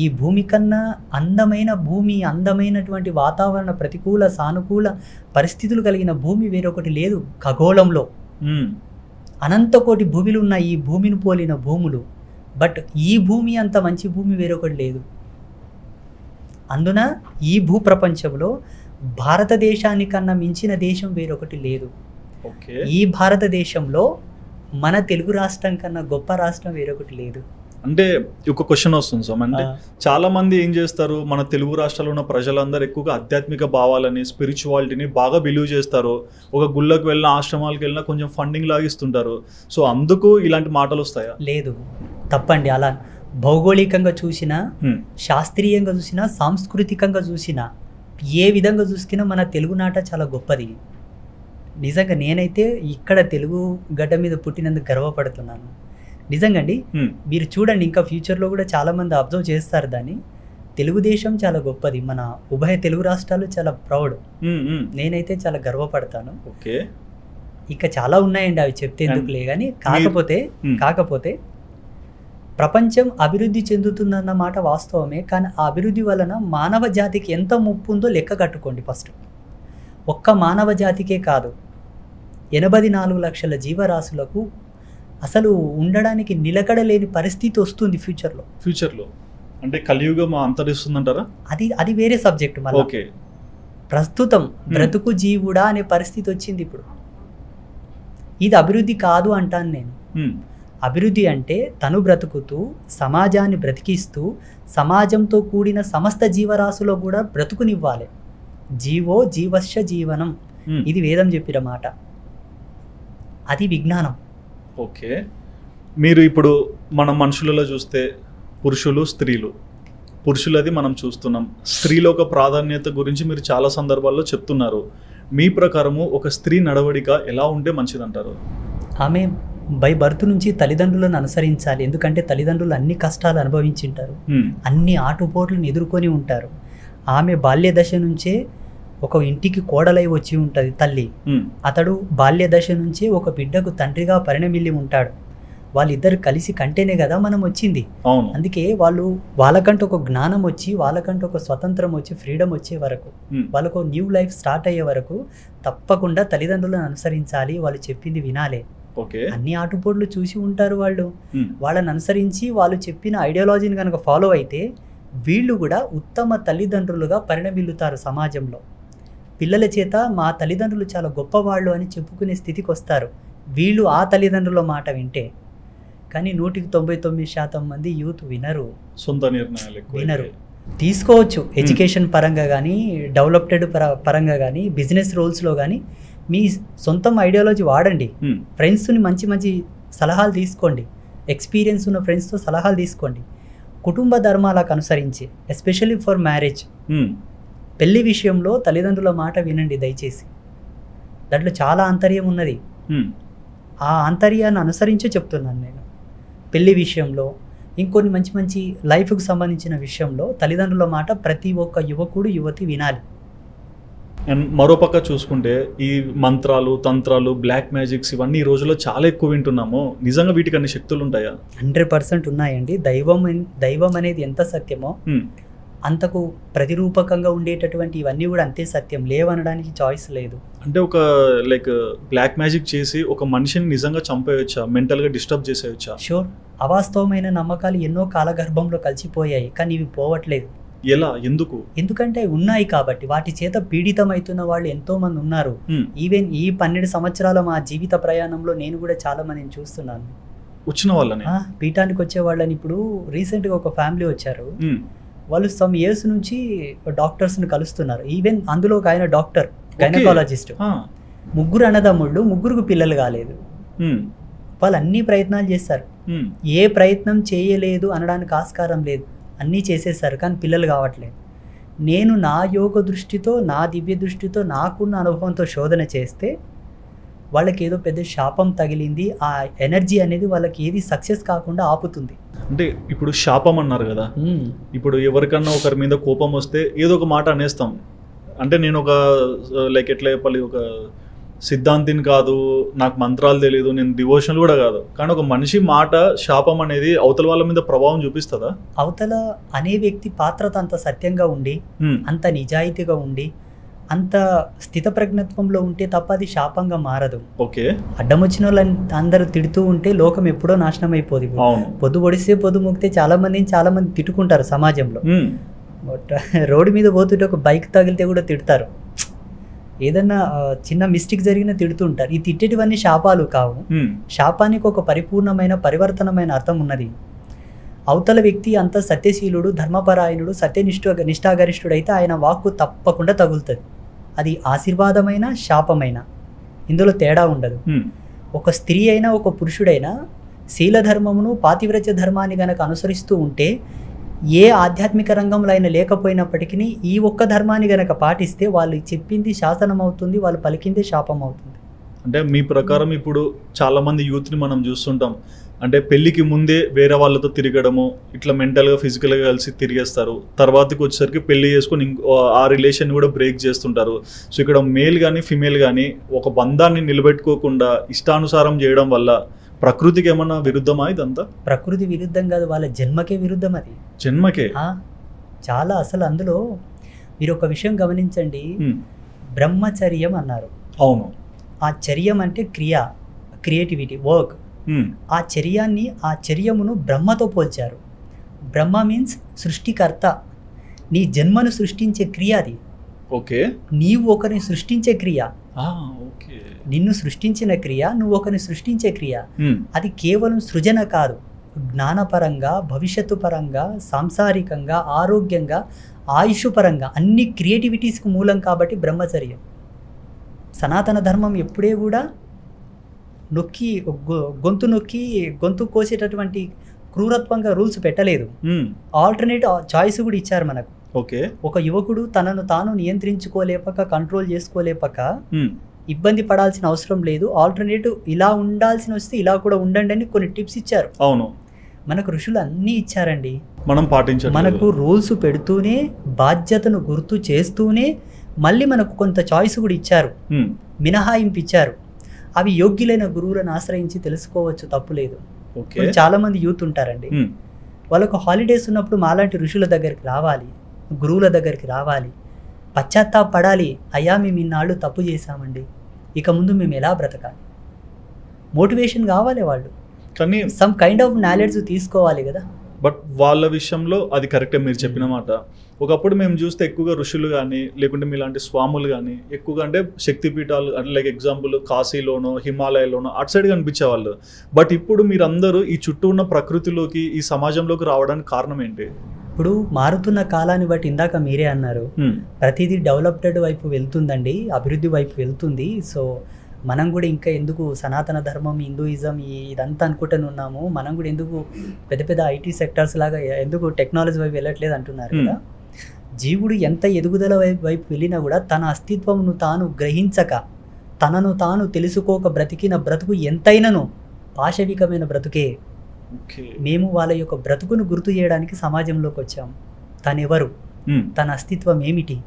ఈ భూమి కన్నా అందమైన భూమి, అందమైనటువంటి వాతావరణ, ప్రతికూల సానుకూల పరిస్థితులు కలిగిన భూమి వేరొకటి లేదు ఖగోళంలో. అనంతకోటి భూమిలు ఉన్న ఈ భూమిని పోలిన భూములు, బట్ ఈ భూమి అంత మంచి భూమి వేరొకటి లేదు. అందున ఈ భూప్రపంచంలో భారతదేశానికన్నా మించిన దేశం వేరొకటి లేదు. ఈ భారతదేశంలో మన తెలుగు రాష్ట్రం కన్నా గొప్ప రాష్ట్రం వేరొకటి లేదు. అంటే ఒక క్వశ్చన్ వస్తుంది సార్, అంటే చాలా మంది ఏం చేస్తారు, మన తెలుగు రాష్ట్రాల్లో ఉన్న ప్రజలందరూ ఎక్కువగా ఆధ్యాత్మిక భావాలని, స్పిరిచువాలిటీని బాగా బిలీవ్ చేస్తారు. ఒక గుళ్ళకు వెళ్ళిన, ఆశ్రమాలకు వెళ్ళినా కొంచెం ఫండింగ్ లాగిస్తుంటారు. సో అందుకు ఇలాంటి మాటలు వస్తాయా? లేదు, తప్పండి. అలా భౌగోళికంగా చూసినా, శాస్త్రీయంగా చూసినా, సాంస్కృతికంగా చూసినా, ఏ విధంగా చూసినా మన తెలుగునాట చాలా గొప్పది. నిజంగా నేనైతే ఇక్కడ తెలుగు గడ్డ మీద పుట్టినందుకు గర్వపడుతున్నాను. నిజంగా అండి, మీరు చూడండి ఇంకా ఫ్యూచర్లో కూడా చాలా మంది అబ్జర్వ్ చేస్తారు దాన్ని. తెలుగుదేశం చాలా గొప్పది, మన ఉభయ తెలుగు రాష్ట్రాలు చాలా ప్రౌడ్. నేనైతే చాలా గర్వపడతాను. ఓకే, ఇంకా చాలా ఉన్నాయండి, అవి చెప్తే ఎందుకులే కానీ. కాకపోతే ప్రపంచం అభివృద్ధి చెందుతుందన్న మాట వాస్తవమే, కానీ ఆ అభివృద్ధి వలన మానవ జాతికి ఎంత ముప్పు ఉందో లెక్క కట్టుకోండి ఫస్ట్. ఒక్క మానవ జాతికే కాదు, 84 లక్షల జీవరాశులకు అసలు ఉండడానికి నిలకడలేని పరిస్థితి వస్తుంది ఫ్యూచర్లో. అంటే కలియుగం అంతరిస్తుందంటారా? అది వేరే సబ్జెక్ట్. మళ్ళీ ఓకే, ప్రస్తుతం బ్రతుకు జీవుడా అనే పరిస్థితి వచ్చింది ఇప్పుడు. ఇది అభివృద్ధి కాదు అంటాను నేను. అభివృద్ధి అంటే తను బ్రతుకుతూ సమాజాన్ని బ్రతికిస్తూ సమాజంతో కూడిన సమస్త జీవరాశులో కూడా బ్రతుకునివ్వాలి. జీవో జీవస్య జీవనం, ఇది వేదం చెప్పిన మాట, అది విజ్ఞానం. ఓకే, మీరు ఇప్పుడు మనం మనుషులలో చూస్తే పురుషులు స్త్రీలు, పురుషులది మనం చూస్తున్నాం, స్త్రీల ఒక ప్రాధాన్యత గురించి మీరు చాలా సందర్భాల్లో చెప్తున్నారు. మీ ప్రకారము ఒక స్త్రీ నడవడిక ఎలా ఉంటే మంచిదంటారు? ఆమె బై బర్త్ నుంచి తల్లిదండ్రులను అనుసరించాలి. ఎందుకంటే తల్లిదండ్రులు అన్ని కష్టాలు అనుభవించింటారు, అన్ని ఆటుపోట్లను ఎదుర్కొని ఉంటారు. ఆమె బాల్య దశ నుంచే ఒక ఇంటికి కోడలై వచ్చి ఉంటుంది తల్లి. అతడు బాల్య దశ నుంచే ఒక బిడ్డకు తండ్రిగా పరిణమిల్లి ఉంటాడు. వాళ్ళిద్దరు కలిసి కంటేనే కదా మనం వచ్చింది. అందుకే వాళ్ళకంటే ఒక జ్ఞానం వచ్చి, వాళ్ళకంటే ఒక స్వతంత్రం వచ్చి, ఫ్రీడమ్ వచ్చే వరకు, వాళ్ళకు న్యూ లైఫ్ స్టార్ట్ అయ్యే వరకు తప్పకుండా తల్లిదండ్రులను అనుసరించాలి, వాళ్ళు చెప్పింది వినాలి. అన్ని ఆటుపోట్లు చూసి ఉంటారు వాళ్ళు. వాళ్ళని అనుసరించి వాళ్ళు చెప్పిన ఐడియాలజీని కనుక ఫాలో అయితే వీళ్ళు కూడా ఉత్తమ తల్లిదండ్రులుగా పరిణమిల్లుతారు సమాజంలో. పిల్లల చేత మా తల్లిదండ్రులు చాలా గొప్పవాళ్ళు అని చెప్పుకునే స్థితికి వస్తారు వీళ్ళు ఆ తల్లిదండ్రుల మాట వింటే. కానీ 99% మంది యూత్ వినరు, సొంత నిర్ణయాలు వినరు. తీసుకోవచ్చు ఎడ్యుకేషన్ పరంగా కానీ, డెవలప్డ్ పరంగా కానీ, బిజినెస్ రోల్స్లో కానీ మీ సొంతం ఐడియాలజీ వాడండి. ఫ్రెండ్స్ని మంచి మంచి సలహాలు తీసుకోండి, ఎక్స్పీరియన్స్ ఉన్న ఫ్రెండ్స్తో సలహాలు తీసుకోండి. కుటుంబ ధర్మాలకు అనుసరించి, ఎస్పెషల్లీ ఫర్ మ్యారేజ్, పెళ్లి విషయంలో తల్లిదండ్రుల మాట వినండి దయచేసి. దాంట్లో చాలా ఆంతర్యం ఉన్నది. ఆ ఆంతర్యాన్ని అనుసరించే చెప్తున్నాను నేను. పెళ్లి విషయంలో, ఇంకొన్ని మంచి మంచి లైఫ్కి సంబంధించిన విషయంలో తల్లిదండ్రుల మాట ప్రతి ఒక్క యువకుడు యువతి వినాలి. అండ్ మరోపక్క చూసుకుంటే ఈ మంత్రాలు, తంత్రాలు, బ్లాక్ మ్యాజిక్స్ ఇవన్నీ ఈ రోజుల్లో చాలా ఎక్కువ వింటున్నాము. నిజంగా వీటికి అన్ని శక్తులు ఉంటాయా? 100% ఉన్నాయండి. దైవం అనేది ఎంత సత్యమో అంతకు ప్రతిరూపకంగా ఉండేటటువంటి ఇవన్నీ కూడా అంతే సత్యం. లేవనడానికి చాయిస్ లేదు. అంటే ఒక లైక్ బ్లాక్ మ్యాజిక్ చేసి ఒక మనిషిని నిజంగా చంపేయచ్చా, మెంటల్గా డిస్టర్బ్ చేసేయచ్చా? షూర్. అవాస్తవమైన నమ్మకాలు ఎన్నో కాలగర్భంలో కలిసిపోయాయి, కానీ ఇవి పోవట్లేదు. ఎలా, ఎందుకు? ఎందుకంటే ఉన్నాయి కాబట్టి. వాటి చేత పీడితమవుతున్న వాళ్ళు ఎంతో మంది ఉన్నారు. ఈవెన్ ఈ 12 సంవత్సరాల మా జీవిత ప్రయాణంలో నేను కూడా చాలా మందిని చూస్తున్నాను. వచ్చిన వాళ్ళని, పీఠానికి వచ్చే వాళ్ళని. ఇప్పుడు రీసెంట్గా ఒక ఫ్యామిలీ వచ్చారు, వాళ్ళు సమ్ ఇయర్స్ నుంచి డాక్టర్స్ని కలుస్తున్నారు. ఈవెన్ అందులో ఒక ఆయన డాక్టర్, గైనకాలజిస్ట్. 3 అన్నదమ్ముళ్ళు, 3కు పిల్లలు కాలేదు. వాళ్ళు అన్ని ప్రయత్నాలు చేస్తారు, ఏ ప్రయత్నం చేయలేదు అనడానికి ఆస్కారం లేదు, అన్నీ చేసేసారు, కానీ పిల్లలు కావట్లేదు. నేను నా యోగ దృష్టితో, నా దివ్య దృష్టితో, నాకున్న అనుభవంతో శోధన చేస్తే వాళ్ళకి ఏదో పెద్ద శాపం తగిలింది. ఆ ఎనర్జీ అనేది వాళ్ళకి ఏది సక్సెస్ కాకుండా ఆపుతుంది. అంటే ఇప్పుడు శాపం అన్నారు కదా, ఇప్పుడు ఎవరికన్నా ఒకరి మీద కోపం వస్తే ఏదో ఒక మాట అనేస్తాం. అంటే నేను ఒక లైక్ ఎట్లా చెప్పాలి, ఒక సిద్ధాంతిని కాదు, నాకు మంత్రాలు తెలియదు, నేను డివోషనల్ కూడా కాదు, కానీ ఒక మనిషి మాట శాపం అనేది అవతల వాళ్ళ మీద ప్రభావం చూపిస్తుందా? అవతల అనే వ్యక్తి పాత్రత అంత సత్యంగా ఉండి, అంత నిజాయితీగా ఉండి, అంత స్థితప్రజ్ఞత్వంలో ఉంటే తప్ప అది శాపంగా మారదు. ఓకే, అడ్డం వచ్చిన వాళ్ళని అందరూ తిడుతూ ఉంటే లోకం ఎప్పుడో నాశనం అయిపోదు. పొద్దు పొడిస్తే పొద్దు మొక్కితే చాలా మంది తిట్టుకుంటారు సమాజంలో. రోడ్డు మీద పోతుంటే ఒక బైక్ తగిలితే కూడా తిడతారు, ఏదన్నా చిన్న మిస్టేక్ జరిగినా తిడుతుంటారు. ఈ తిట్టేటివన్నీ శాపాలు కావు. శాపానికి ఒక పరిపూర్ణమైన పరివర్తనమైన అర్థం ఉన్నది. అవతల వ్యక్తి అంత సత్యశీలుడు, ధర్మపరాయణుడు, నిష్ఠాగరిష్ఠుడు అయితే ఆయన వాక్కు తప్పకుండా తగులుతుంది. అది ఆశీర్వాదమైన శాపమైన, ఇందులో తేడా ఉండదు. ఒక స్త్రీ అయినా ఒక పురుషుడైనా శీలధర్మమును, పాతివ్రత్య ధర్మాన్ని గనక అనుసరిస్తూ ఉంటే, ఏ ఆధ్యాత్మిక రంగంలో అయినా లేకపోయినప్పటికీ ఈ ఒక్క ధర్మాన్ని గనక పాటిస్తే వాళ్ళు చెప్పింది శాసనం అవుతుంది, వాళ్ళు పలికిందే శాపం అవుతుంది. అంటే మీ ప్రకారం ఇప్పుడు చాలా మంది యూత్ని మనం చూస్తుంటాం, అంటే పెళ్ళికి ముందే వేరే వాళ్ళతో తిరగడము, ఇట్లా మెంటల్గా ఫిజికల్గా కలిసి తిరిగేస్తారు. తర్వాతకి వచ్చేసరికి పెళ్లి చేసుకొని ఆ రిలేషన్ కూడా బ్రేక్ చేస్తుంటారు. సో ఇక్కడ మేల్ కానీ ఫిమేల్ కానీ ఒక బంధాన్ని నిలబెట్టుకోకుండా ఇష్టానుసారం చేయడం వల్ల ప్రకృతికి ఏమన్నా విరుద్ధమా ఇదంతా? ప్రకృతి విరుద్ధం కాదు, వాళ్ళ జన్మకే విరుద్ధం అది. జన్మకే చాలా. అసలు అందులో మీరు ఒక విషయం గమనించండి, బ్రహ్మచర్యం అన్నారు. అవును. ఆ చర్యం అంటే క్రియేటివిటీ, వర్క్. ఆ చర్యమును బ్రహ్మతో పోల్చారు. బ్రహ్మ మీన్స్ సృష్టికర్త. నీ జన్మను సృష్టించే క్రియ అది. ఓకే. నీవు ఒకరిని సృష్టించే క్రియ, ఓకే, నిన్ను సృష్టించిన క్రియ, నువ్వు ఒకరిని సృష్టించే క్రియ. అది కేవలం సృజన కాదు, జ్ఞానపరంగా, భవిష్యత్తు పరంగా, సాంసారికంగా, ఆరోగ్యంగా, ఆయుష్ పరంగా అన్ని క్రియేటివిటీస్కి మూలం. కాబట్టి బ్రహ్మచర్యం. సనాతన ధర్మం ఎప్పుడే కూడా గొంతు కోసేటటువంటి క్రూరత్వంగా రూల్స్ పెట్టలేదు. ఆల్టర్నేట్ చాయిస్ కూడా ఇచ్చారు మనకు. ఓకే. ఒక యువకుడు తనను తాను నియంత్రించుకోలేపక, కంట్రోల్ చేసుకోలేపక ఇబ్బంది పడాల్సిన అవసరం లేదు. ఆల్టర్నేటివ్ ఇలా ఉండాల్సిన వస్తే ఇలా కూడా ఉండండి అని కొన్ని టిప్స్ ఇచ్చారు. అవును, మనకు ఋషులు అన్నీ ఇచ్చారండి. మనం పాటించాలి. మనకు రూల్స్ పెడుతూనే, బాధ్యతను గుర్తు చేస్తూనే, మళ్ళీ మనకు కొంత చాయిస్ కూడా ఇచ్చారు, మినహాయింపు ఇచ్చారు. అవి యోగ్యులైన గురువులను ఆశ్రయించి తెలుసుకోవచ్చు, తప్పులేదు. చాలా మంది యూత్ ఉంటారండి, వాళ్ళకు హాలిడేస్ ఉన్నప్పుడు మాలాంటి ఋషుల దగ్గరికి రావాలి, గురువుల దగ్గరికి రావాలి, పశ్చాత్తాపడాలి. అయ్యా మేము ఇన్నాళ్ళు తప్పు చేశామండి, ఇక ముందు మేము ఎలా బ్రతకాలి, మోటివేషన్ కావాలి. వాళ్ళు కానీ సమ్ కైండ్ ఆఫ్ నాలెడ్జ్ తీసుకోవాలి కదా. బట్ వాళ్ళ విషయంలో అది కరెక్టే మీరు చెప్పిన మాట. ఒకప్పుడు మేము చూస్తే ఎక్కువగా ఋషులు కానీ లేకుంటే మీలాంటి స్వాములు కానీ ఎక్కువగా అంటే శక్తిపీఠాలు అంటే లైక్ ఎగ్జాంపుల్ కాశీలోనో హిమాలయాల్లోనో అటు సైడ్ కనిపించేవాళ్ళు. బట్ ఇప్పుడు మీరందరూ ఈ చుట్టూ ఉన్న ప్రకృతిలోకి, ఈ సమాజంలోకి రావడానికి కారణం ఏంటి? ఇప్పుడు మారుతున్న కాలాన్ని బట్టి ఇందాక మీరే అన్నారు, ప్రతిదీ డెవలప్డ్ వైపు వెళ్తుందండి, అభివృద్ధి వైపు వెళ్తుంది. సో మనం కూడా ఇంకా ఎందుకు సనాతన ధర్మం, హిందూయిజం ఇదంతా అనుకుంటూనే ఉన్నాము, మనం కూడా ఎందుకు పెద్ద పెద్ద ఐటీ సెక్టర్స్ లాగా ఎందుకు టెక్నాలజీ వైపు వెళ్ళట్లేదు అంటున్నారు కదా. జీవుడు ఎంత ఎదుగుదల వైపు వెళ్ళినా కూడా తన అస్తిత్వమును తాను గ్రహించక, తనను తాను తెలుసుకోక బ్రతికిన బ్రతుకు ఎంతైనను పాశవికమైన బ్రతుకే. మేము వాళ్ళ యొక్క బ్రతుకును గుర్తు చేయడానికి సమాజంలోకి వచ్చాము. తనెవరు, తన అస్తిత్వం ఏమిటి,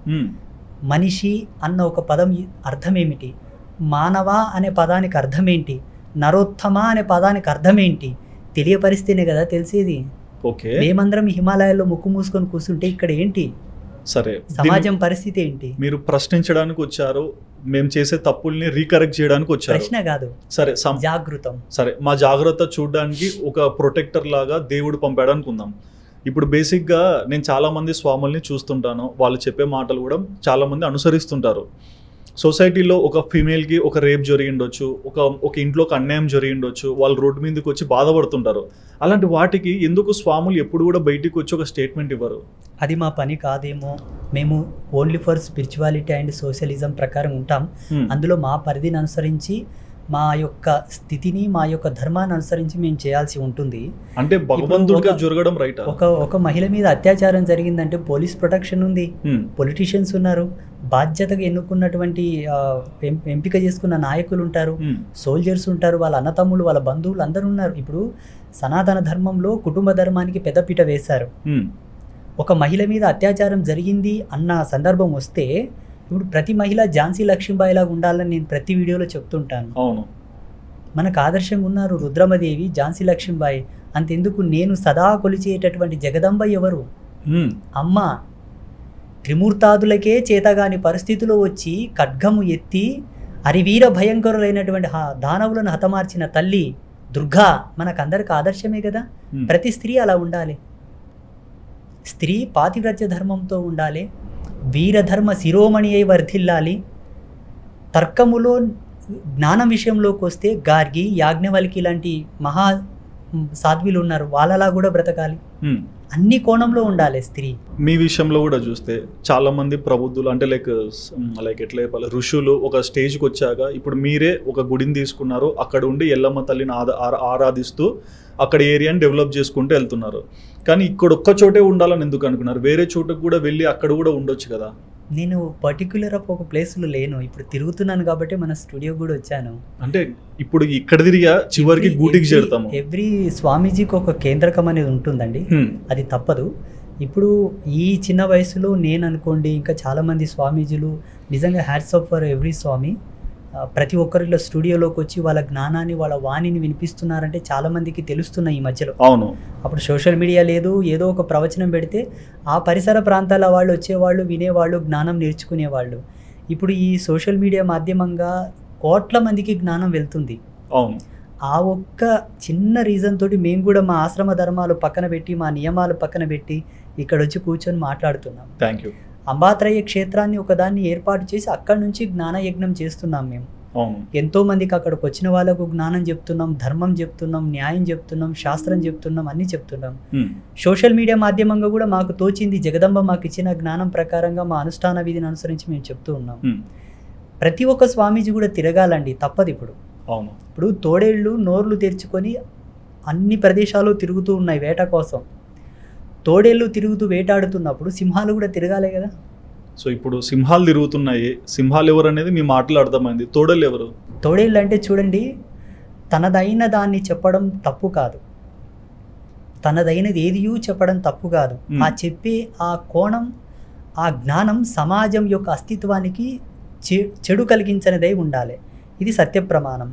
మనిషి అన్న ఒక పదం అర్థం ఏమిటి, మానవ అనే పదానికి అర్థం ఏంటి, నరోత్తమ అనే పదానికి అర్థం ఏంటి తెలియపరిస్తేనే కదా తెలిసేది. మేమందరం హిమాలయాల్లో ముక్కు మూసుకొని కూర్చుంటే ఇక్కడ ఏంటి, సరే సమాజం పరిస్థితి ఏంటి? మీరు ప్రశ్నించడానికి వచ్చారు, మేము చేసే తప్పుల్ని రీకరెక్ట్ చేయడానికి వచ్చారు. ప్రశ్న కాదు, సరే జాగృతం. సరే మా జాగ్రత్త చూడడానికి ఒక ప్రొటెక్టర్ లాగా దేవుడు పంపాడు అనుకుందాం. ఇప్పుడు బేసిక్గా నేను చాలామంది స్వాముల్ని చూస్తుంటాను, వాళ్ళు చెప్పే మాటలు కూడా చాలామంది అనుసరిస్తుంటారు. సొసైటీలో ఒక ఫీమేల్కి ఒక రేప్ జరిగిండొచ్చు, ఒక ఇంట్లో ఒక అన్యాయం జరిగిండొచ్చు, వాళ్ళు రోడ్డు మీదకి వచ్చి బాధపడుతుంటారు. అలాంటి వాటికి ఎందుకు స్వాములు ఎప్పుడు కూడా బయటికి వచ్చి ఒక స్టేట్మెంట్ ఇవ్వరు? అది మా పని కాదేమో, మేము only for spirituality and socialism ప్రకారం ఉంటాం. అందులో మా పరిధిని అనుసరించి, మా యొక్క స్థితిని, మా యొక్క ధర్మాన్ని అనుసరించి మేము చేయాల్సి ఉంటుంది. అంటే భగవంతుడిగా జరగడం రైట్. ఒక మహిళ మీద అత్యాచారం జరిగిందంటే పోలీస్ ప్రొటెక్షన్ ఉంది, పొలిటీషియన్స్ ఉన్నారు, బాధ్యతగా ఎన్నుకున్నటువంటి ఎంపిక చేసుకున్న నాయకులు ఉంటారు, సోల్జర్స్ ఉంటారు, వాళ్ళ అన్నతమ్ములు, వాళ్ళ బంధువులు అందరూ ఉన్నారు. ఇప్పుడు సనాతన ధర్మంలో కుటుంబ ధర్మానికి పెద్దపీట వేశారు. ఒక మహిళ మీద అత్యాచారం జరిగింది అన్న సందర్భం వస్తే ఇప్పుడు ప్రతి మహిళ ఝాన్సీ లక్ష్మీబాయి లాగా ఉండాలని నేను ప్రతి వీడియోలో చెప్తుంటాను. అవును, మనకు ఆదర్శంగా ఉన్నారు రుద్రమదేవి, ఝాన్సీ లక్ష్మీబాయి. అంతెందుకు, నేను సదా కొలిచేటటువంటి జగదంబ ఎవరు? అమ్మ. త్రిమూర్తాదులకే చేతగాని పరిస్థితిలో వచ్చి ఖడ్గము ఎత్తి అరివీర భయంకరులైనటువంటి దానవులను హతమార్చిన తల్లి దుర్గా మనకందరికి ఆదర్శమే కదా. ప్రతి స్త్రీ అలా ఉండాలి. స్త్రీ పాతివ్రత్య ధర్మంతో ఉండాలి, వీరధర్మ శిరోమణి అయి వర్ధిల్లాలి. తర్కములో జ్ఞానం విషయంలోకి వస్తే గార్గి, యాజ్ఞవల్కి లాంటి మహా సాధ్వులు ఉన్నారు, వాళ్ళలా కూడా బ్రతకాలి. అన్ని కోణంలో ఉండాలి స్త్రీ. మీ విషయంలో కూడా చూస్తే చాలా మంది ప్రబుద్ధులు అంటే లైక్ ఎట్లా చెప్పాలి, ఋషులు ఒక స్టేజ్కి వచ్చాక ఇప్పుడు మీరే ఒక గుడిని తీసుకున్నారు, అక్కడ ఉండి ఎల్లమ్మ తల్లిని ఆరాధిస్తూ అక్కడ ఏరియాని డెవలప్ చేసుకుంటూ వెళ్తున్నారు. కానీ ఇక్కడ ఒక్క చోటే ఉండాలని ఎందుకు అనుకున్నారు? వేరే చోటకు కూడా వెళ్ళి అక్కడ కూడా ఉండొచ్చు కదా. నేను పర్టిక్యులర్ ఒక ప్లేస్లో లేను, ఇప్పుడు తిరుగుతున్నాను కాబట్టి మన స్టూడియో కూడా వచ్చాను. అంటే ఇప్పుడు ఇక్కడ తిరిగా చివరికి గూటికి చేరుతాము. ఎవ్రీ స్వామీజీకి ఒక కేంద్రకం అనేది ఉంటుందండి, అది తప్పదు. ఇప్పుడు ఈ చిన్న వయసులో నేను అనుకోండి, ఇంకా చాలామంది స్వామీజీలు నిజంగా హ్యాట్స్ ఆఫ్ ఫర్ ఎవ్రీ స్వామి. ప్రతి ఒక్కరిలో స్టూడియోలోకి వచ్చి వాళ్ళ జ్ఞానాన్ని, వాళ్ళ వాణిని వినిపిస్తున్నారంటే చాలామందికి తెలుస్తున్నాయి ఈ మధ్యలో. అవును, అప్పుడు సోషల్ మీడియా లేదు, ఏదో ఒక ప్రవచనం పెడితే ఆ పరిసర ప్రాంతాల వాళ్ళు వచ్చేవాళ్ళు, వినేవాళ్ళు, జ్ఞానం నేర్చుకునేవాళ్ళు. ఇప్పుడు ఈ సోషల్ మీడియా మాధ్యమంగా కోట్ల మందికి జ్ఞానం వెళ్తుంది. అవును, ఆ ఒక్క చిన్న రీజన్ తోటి మేము కూడా మా ఆశ్రమ ధర్మాలు పక్కన పెట్టి, మా నియమాలు పక్కన పెట్టి ఇక్కడ వచ్చి కూర్చొని మాట్లాడుతున్నాం. Thank you. అంబాత్రయ క్షేత్రాన్ని ఒకదాన్ని ఏర్పాటు చేసి అక్కడి నుంచి జ్ఞాన యజ్ఞం చేస్తున్నాం మేము. ఎంతో మందికి అక్కడికి వచ్చిన వాళ్ళకు జ్ఞానం చెప్తున్నాం, ధర్మం చెప్తున్నాం, న్యాయం చెప్తున్నాం, శాస్త్రం చెప్తున్నాం, అన్ని చెప్తున్నాం. సోషల్ మీడియా మాధ్యమంగా కూడా మాకు తోచింది, జగదంబ మాకు ఇచ్చిన జ్ఞానం ప్రకారంగా మా అనుష్ఠాన విధిని అనుసరించి మేము చెప్తూ ఉన్నాం. ప్రతి ఒక్క స్వామీజీ కూడా తిరగాలండి, తప్పదు. ఇప్పుడు తోడేళ్ళు నోర్లు తెరుచుకొని అన్ని ప్రదేశాలు తిరుగుతూ ఉన్నాయి వేట కోసం. తోడేళ్ళు తిరుగుతూ వేటాడుతున్నప్పుడు సింహాలు కూడా తిరగాలి కదా. సో ఇప్పుడు సింహాలు తిరుగుతున్నాయి, సింహాలు ఎవరు అనేది మీ మాటలు అర్థమైంది. తోడేళ్ళు ఎవరు? తోడేళ్ళు అంటే చూడండి, తనదైన దాన్ని చెప్పడం తప్పు కాదు, తనదైనది ఏదియూ చెప్పడం తప్పు కాదు. ఆ చెప్పే ఆ కోణం, ఆ జ్ఞానం సమాజం యొక్క అస్తిత్వానికి చెడు కలిగించనిదై ఉండాలి. ఇది సత్య ప్రమాణం.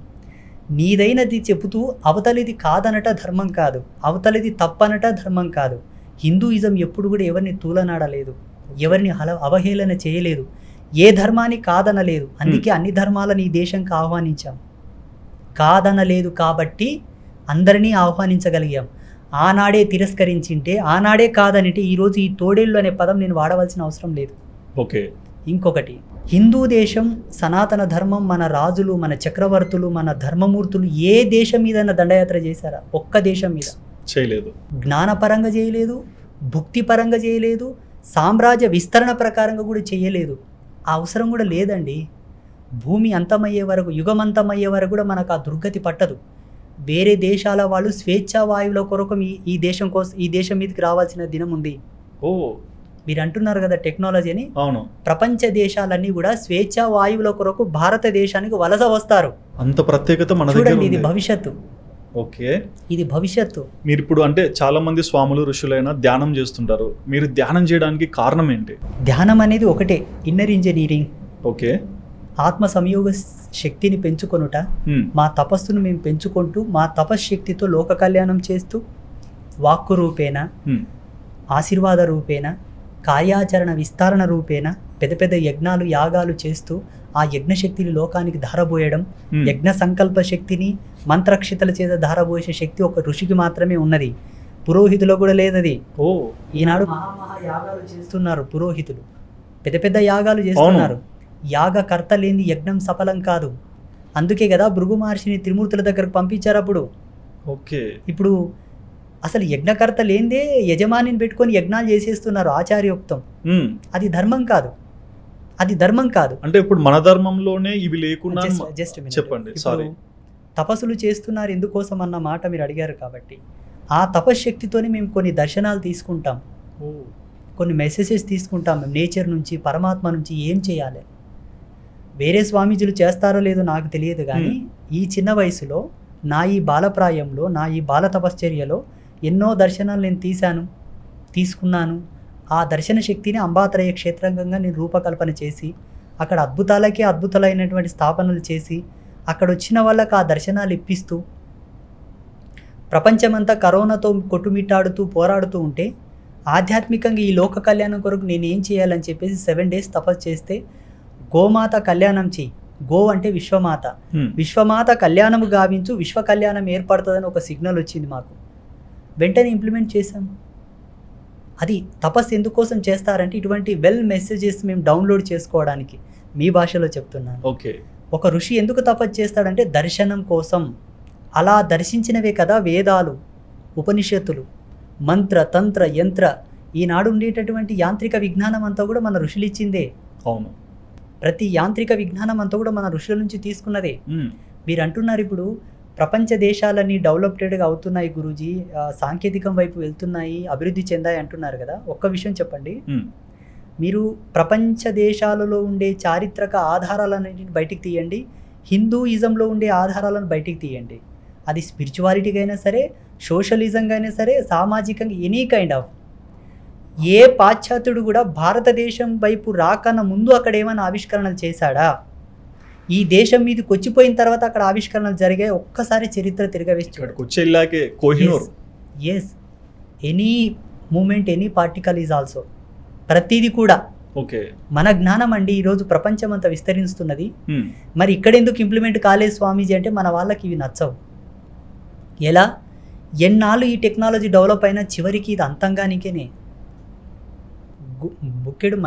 నీదైనది చెబుతూ అవతలిది కాదనట ధర్మం కాదు, అవతలిది తప్పనట ధర్మం కాదు. హిందూయిజం ఎప్పుడు కూడా ఎవరిని తూలనాడలేదు, ఎవరిని అవహేళన చేయలేదు, ఏ ధర్మాన్ని కాదనలేదు. అందుకే అన్ని ధర్మాలను ఈ దేశంకి ఆహ్వానించాం. కాదనలేదు కాబట్టి అందరినీ ఆహ్వానించగలిగాం. ఆనాడే తిరస్కరించింటే, ఆనాడే కాదనిటే ఈరోజు ఈ తోడేళ్ళు అనే పదం నేను వాడవలసిన అవసరం లేదు. ఓకే. ఇంకొకటి, హిందూ దేశం, సనాతన ధర్మం, మన రాజులు, మన చక్రవర్తులు, మన ధర్మమూర్తులు ఏ దేశం మీద దండయాత్ర చేశారా? ఒక్క దేశం మీద చేయలేదు. జ్ఞానపరంగా చేయలేదు, భుక్తిపరంగా చేయలేదు, సామ్రాజ్య విస్తరణ ప్రకారంగా కూడా చేయలేదు. ఆ అవసరం కూడా లేదండి. భూమి అంతమయ్యే వరకు, యుగమంతమయ్యే వరకు కూడా మనకు ఆ దుర్గతి పట్టదు. వేరే దేశాల వాళ్ళు స్వేచ్ఛా వాయువుల కొరకు ఈ దేశం కోసం, ఈ దేశం మీదకి రావాల్సిన దినం ఉంది. మీరు అంటున్నారు కదా టెక్నాలజీ అని. అవును, ప్రపంచ దేశాలన్నీ కూడా స్వేచ్ఛా వాయువుల కొరకు భారతదేశానికి వలస వస్తారు. అంత ప్రత్యేకత మన దగ్గర ఉంది. ఇది భవిష్యత్తు. ఓకే, ఇది భవిష్యత్తు. మీరు ఇప్పుడు అంటే చాలా మంది స్వాములు, ఋషులైనా ధ్యానం చేస్తుంటారు. మీరు ధ్యానం చేయడానికి కారణం ఏంటి? ధ్యానం అనేది ఒకటే, ఇన్నర్ ఇంజనీరింగ్. ఓకే. ఆత్మ సంయోగ శక్తిని పెంచుకొనుట, మా తపస్సును మేము పెంచుకుంటూ మా తపశ్శక్తితో లోక కళ్యాణం చేస్తూ, వాక్కు రూపేణ, ఆశీర్వాద రూపేణ, కార్యాచరణ విస్తరణ రూపేణ పెద్ద పెద్ద యజ్ఞాలు, యాగాలు చేస్తూ ఆ యజ్ఞశక్తిని లోకానికి ధారబోయడం. యజ్ఞ సంకల్ప శక్తిని మంత్రక్షితల చేత ధారబోసే శక్తి ఒక ఋషికి మాత్రమే ఉన్నది, పురోహితులో కూడా లేదది. ఈనాడు మహా యాగాలు చేస్తున్నారు పురోహితులు, పెద్ద పెద్ద యాగాలు చేస్తున్నారు. యాగకర్త లేని యజ్ఞం సఫలం కాదు. అందుకే కదా భృగు మహర్షిని త్రిమూర్తుల దగ్గరకు పంపించారు అప్పుడు. ఓకే. ఇప్పుడు అసలు యజ్ఞకర్త లేనిదే యజమానిని పెట్టుకొని యజ్ఞాలు చేసేస్తున్నారు ఆచార్యోక్తం. అది ధర్మం కాదు, అది ధర్మం కాదు. అంటే ఇప్పుడు మన ధర్మంలోనే ఇవి లేకుండా జస్ట్ చెప్పండి. సారీ, తపస్సులు చేస్తున్నారు ఎందుకోసం అన్న మాట మీరు అడిగారు కాబట్టి, ఆ తపశ్శక్తితోనే మేము కొన్ని దర్శనాలు తీసుకుంటాం, కొన్ని మెసేజెస్ తీసుకుంటాం మేము నేచర్ నుంచి, పరమాత్మ నుంచి ఏం చేయాలి. వేరే స్వామీజీలు చేస్తారో లేదో నాకు తెలియదు, కానీ ఈ చిన్న వయసులో, నా ఈ బాలప్రాయంలో, నా ఈ బాల తపశ్చర్యలో ఎన్నో దర్శనాలు నేను తీసుకున్నాను. ఆ దర్శన శక్తిని అంబాత్రయ క్షేత్రంగా నేను రూపకల్పన చేసి, అక్కడ అద్భుతాలకే అద్భుతాలైనటువంటి స్థాపనలు చేసి, అక్కడ వచ్చిన వాళ్ళకి ఆ దర్శనాలు ఇప్పిస్తూ, ప్రపంచమంతా కరోనాతో కొట్టుమిట్టాడుతూ పోరాడుతూ ఉంటే ఆధ్యాత్మికంగా ఈ లోక కళ్యాణం కొరకు నేను ఏం చేయాలని చెప్పేసి 7 days తపస్సు చేస్తే, గోమాత కళ్యాణం చెయ్యి. గో అంటే విశ్వమాత, విశ్వమాత కళ్యాణము గావించు, విశ్వ కళ్యాణం ఏర్పడుతుందని ఒక సిగ్నల్ వచ్చింది మాకు. వెంటనే ఇంప్లిమెంట్ చేసాం. అది తపస్సు ఎందుకోసం చేస్తారంటే ఇటువంటి వెల్ మెసేజెస్ మేము డౌన్లోడ్ చేసుకోవడానికి. మీ భాషలో చెప్తున్నాను. ఓకే. ఒక ఋషి ఎందుకు తపస్సు చేస్తాడంటే దర్శనం కోసం. అలా దర్శించినవే కదా వేదాలు, ఉపనిషత్తులు, మంత్ర, తంత్ర, యంత్ర. ఈనాడు ఉండేటటువంటి యాంత్రిక విజ్ఞానం అంతా కూడా మన ఋషులు ఇచ్చిందే. అవును, ప్రతి యాంత్రిక విజ్ఞానం అంతా కూడా మన ఋషుల నుంచి తీసుకున్నదే. మీరు అంటున్నారు ఇప్పుడు ప్రపంచ దేశాలన్నీ డెవలప్టెడ్గా అవుతున్నాయి గురూజీ, సాంకేతికం వైపు వెళ్తున్నాయి, అభివృద్ధి చెందాయి అంటున్నారు కదా. ఒక్క విషయం చెప్పండి, మీరు ప్రపంచ దేశాలలో ఉండే చారిత్రక ఆధారాలన్నింటిని బయటికి తీయండి, హిందూయిజంలో ఉండే ఆధారాలను బయటికి తీయండి. అది స్పిరిచువాలిటీగా అయినా సరే, సోషలిజంగా అయినా సరే, సామాజికంగా ఎనీ కైండ్ ఆఫ్. ఏ పాశ్చాత్యుడు కూడా భారతదేశం వైపు రాకన్నా ముందు అక్కడ ఏమైనా ఆవిష్కరణలు చేశాడా? ఈ దేశం మీదకి వచ్చిపోయిన తర్వాత అక్కడ ఆవిష్కరణలు జరిగాయి. ఒక్కసారి చరిత్ర తిరగవేసి yes, any moment, any particle is also. ప్రతిదీ కూడా ఓకే, మన జ్ఞానం అండి ఈరోజు ప్రపంచం అంతా విస్తరిస్తున్నది. మరి ఇక్కడ ఎందుకు ఇంప్లిమెంట్ కాలేదు స్వామీజీ అంటే మన వాళ్ళకి ఇవి నచ్చవు. ఎలా? ఎన్నాళ్ళు ఈ టెక్నాలజీ డెవలప్ అయినా చివరికి ఇది అంతంగానికేనే. బుక్కెడు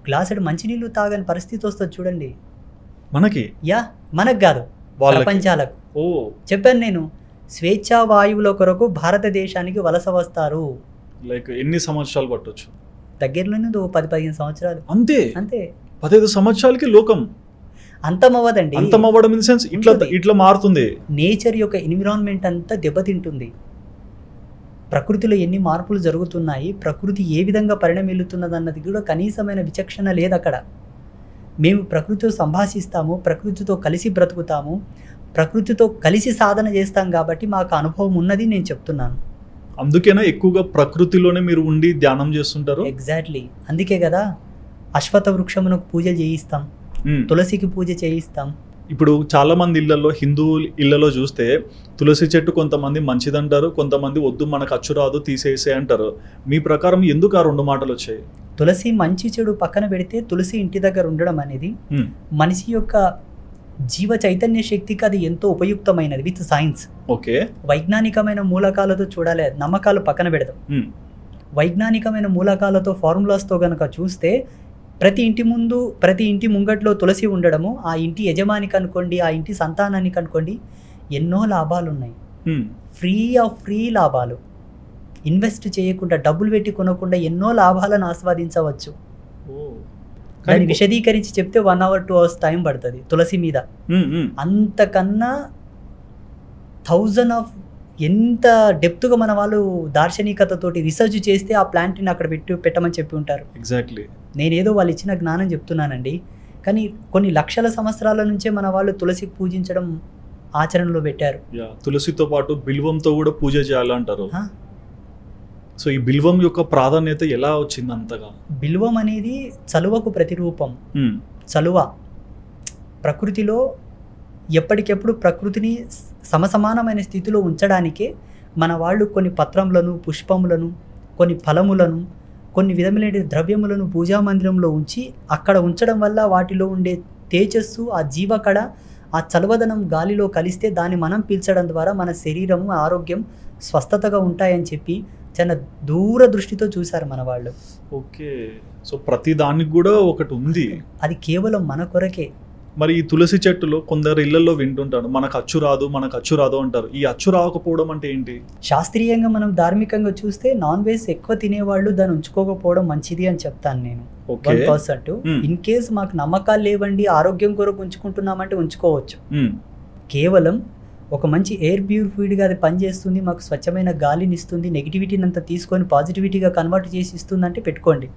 గ్లాసుడు మంచినీళ్ళు తాగని పరిస్థితి వస్తుంది చూడండి మనకి. మనకు కాదు, ప్రపంచాలకు. చెప్పాను నేను, స్వేచ్ఛా వాయువుల కొరకు భారతదేశానికి వలస వస్తారు. లైక్ ఎన్ని సంవత్సరాలు పట్టొచ్చు? దగ్గరలోనే 10-15 సంవత్సరాలు. అంతే. 15 సంవత్సరాలకి లోకం అంతమవ్వదండి. అంతమవ్వడం ఇన్ సెన్స్ ఇట్లా మారుతుంది. నేచర్ యొక్క ఎన్విరాన్మెంట్ అంతా దెబ్బతింటుంది. ప్రకృతిలో ఎన్ని మార్పులు జరుగుతున్నాయి, ప్రకృతి ఏ విధంగా పరిణమిల్లుతున్నది అన్నది కూడా కనీసమైన విచక్షణ లేదు అక్కడ. మేము ప్రకృతితో సంభాషిస్తాము, ప్రకృతితో కలిసి బ్రతుకుతాము, ప్రకృతితో కలిసి సాధన చేస్తాం కాబట్టి మాకు అనుభవం ఉన్నది నేను చెప్తున్నాను. అందుకేనా ఎక్కువగా ప్రకృతిలోనే మీరు ఉండి ధ్యానం చేస్తుంటారు? ఎగ్జాక్ట్లీ, అందుకే కదా అశ్వత్థ వృక్షమునకు పూజలు చేయిస్తాం, తులసికి పూజ చేయిస్తాం. ఇప్పుడు చాలా మంది ఇళ్లలో, హిందూ ఇళ్లలో చూస్తే తులసి చెట్టు కొంతమంది మంచిదంటారు, కొంతమంది వద్దు మనకు అచ్చు రాదు తీసేసే అంటారు. మీ ప్రకారం ఎందుకు ఆ రెండు మాటలు వచ్చాయి? తులసి మంచి చెడు పక్కన పెడితే తులసి ఇంటి దగ్గర ఉండడం అనేది మనిషి యొక్క జీవ చైతన్య శక్తికి అది ఎంతో ఉపయుక్తమైనది విత్ సైన్స్. ఓకే, వైజ్ఞానికమైన మూలకాలతో చూడాలి, నమ్మకాలు పక్కన పెడదాం. వైజ్ఞానికమైన మూలకాలతో, ఫార్ములాస్తో కనుక చూస్తే ప్రతి ఇంటి ముంగట్లో తులసి ఉండడము ఆ ఇంటి యజమానికి అనుకోండి, ఆ ఇంటి సంతానానికి అనుకోండి, ఎన్నో లాభాలు ఉన్నాయి. ఫ్రీ లాభాలు. ఇన్వెస్ట్ చేయకుండా, డబ్బులు పెట్టి కొనకుండా ఎన్నో లాభాలను ఆస్వాదించవచ్చు. దాన్ని విశదీకరించి చెప్తే 1 hour 2 hours టైం పడుతుంది తులసి మీద. అంతకన్నా 1000 of ఎంత డెప్త్గా మన వాళ్ళు దార్శనికతతోటి రీసెర్చ్ చేస్తే ఆ ప్లాంట్ని అక్కడ పెట్టమని చెప్పి ఉంటారు. ఎగ్జాక్ట్లీ, నేనేదో వాళ్ళు ఇచ్చిన జ్ఞానం చెప్తున్నానండి, కానీ కొన్ని లక్షల సంవత్సరాల నుంచే మన వాళ్ళు తులసి పూజించడం ఆచరణలో పెట్టారు. తులసితో పాటు బిల్వంతో కూడా పూజ చేయాలంటారు. సో ఈ బిల్వం యొక్క ప్రాధాన్యత ఎలా వచ్చింది అంతగా? బిల్వం అనేది చలువకు ప్రతిరూపం. చలువ ప్రకృతిలో ఎప్పటికెప్పుడు ప్రకృతిని సమసమానమైన స్థితిలో ఉంచడానికే మన వాళ్ళు కొన్ని పత్రములను, పుష్పములను, కొన్ని ఫలములను, కొన్ని విధములైన ద్రవ్యములను పూజా మందిరంలో ఉంచి అక్కడ ఉంచడం వల్ల వాటిలో ఉండే తేజస్సు, ఆ జీవకళ, ఆ చలవదనం గాలిలో కలిస్తే దాన్ని మనం పీల్చడం ద్వారా మన శరీరము, ఆరోగ్యం స్వస్థతగా ఉంటాయని చెప్పి చాలా దూరదృష్టితో చూశారు మన వాళ్ళు. ఓకే, సో ప్రతి దానికి కూడా ఒకటి ఉంది, అది కేవలం మన కొరకే. మరి ఈ తులసి చెట్టులో కొందరు ఇళ్లలో వింటుంటారు మనకు అచ్చు రాదు అంటారు. ఈ అచ్చు రాకపోవడం అంటే ఏంటి? శాస్త్రీయంగా మనం ధార్మికంగా చూస్తే నాన్ వెజ్ ఎక్కువ తినేవాళ్ళు దాన్ని ఉంచుకోకపోవడం మంచిది అని చెప్తాను నేను. 1%. ఇన్ కేస్ మాకు నమ్మకాలు లేవండి, ఆరోగ్యం కొరకు ఉంచుకుంటున్నామంటే ఉంచుకోవచ్చు. కేవలం ఒక మంచి ఎయిర్ ప్యూరిఫైడ్గా అది పనిచేస్తుంది, మాకు స్వచ్ఛమైన గాలిని ఇస్తుంది, నెగిటివిటీని అంతా తీసుకొని పాజిటివిటీగా కన్వర్ట్ చేసి ఇస్తుంది అంటే పెట్టుకోండి.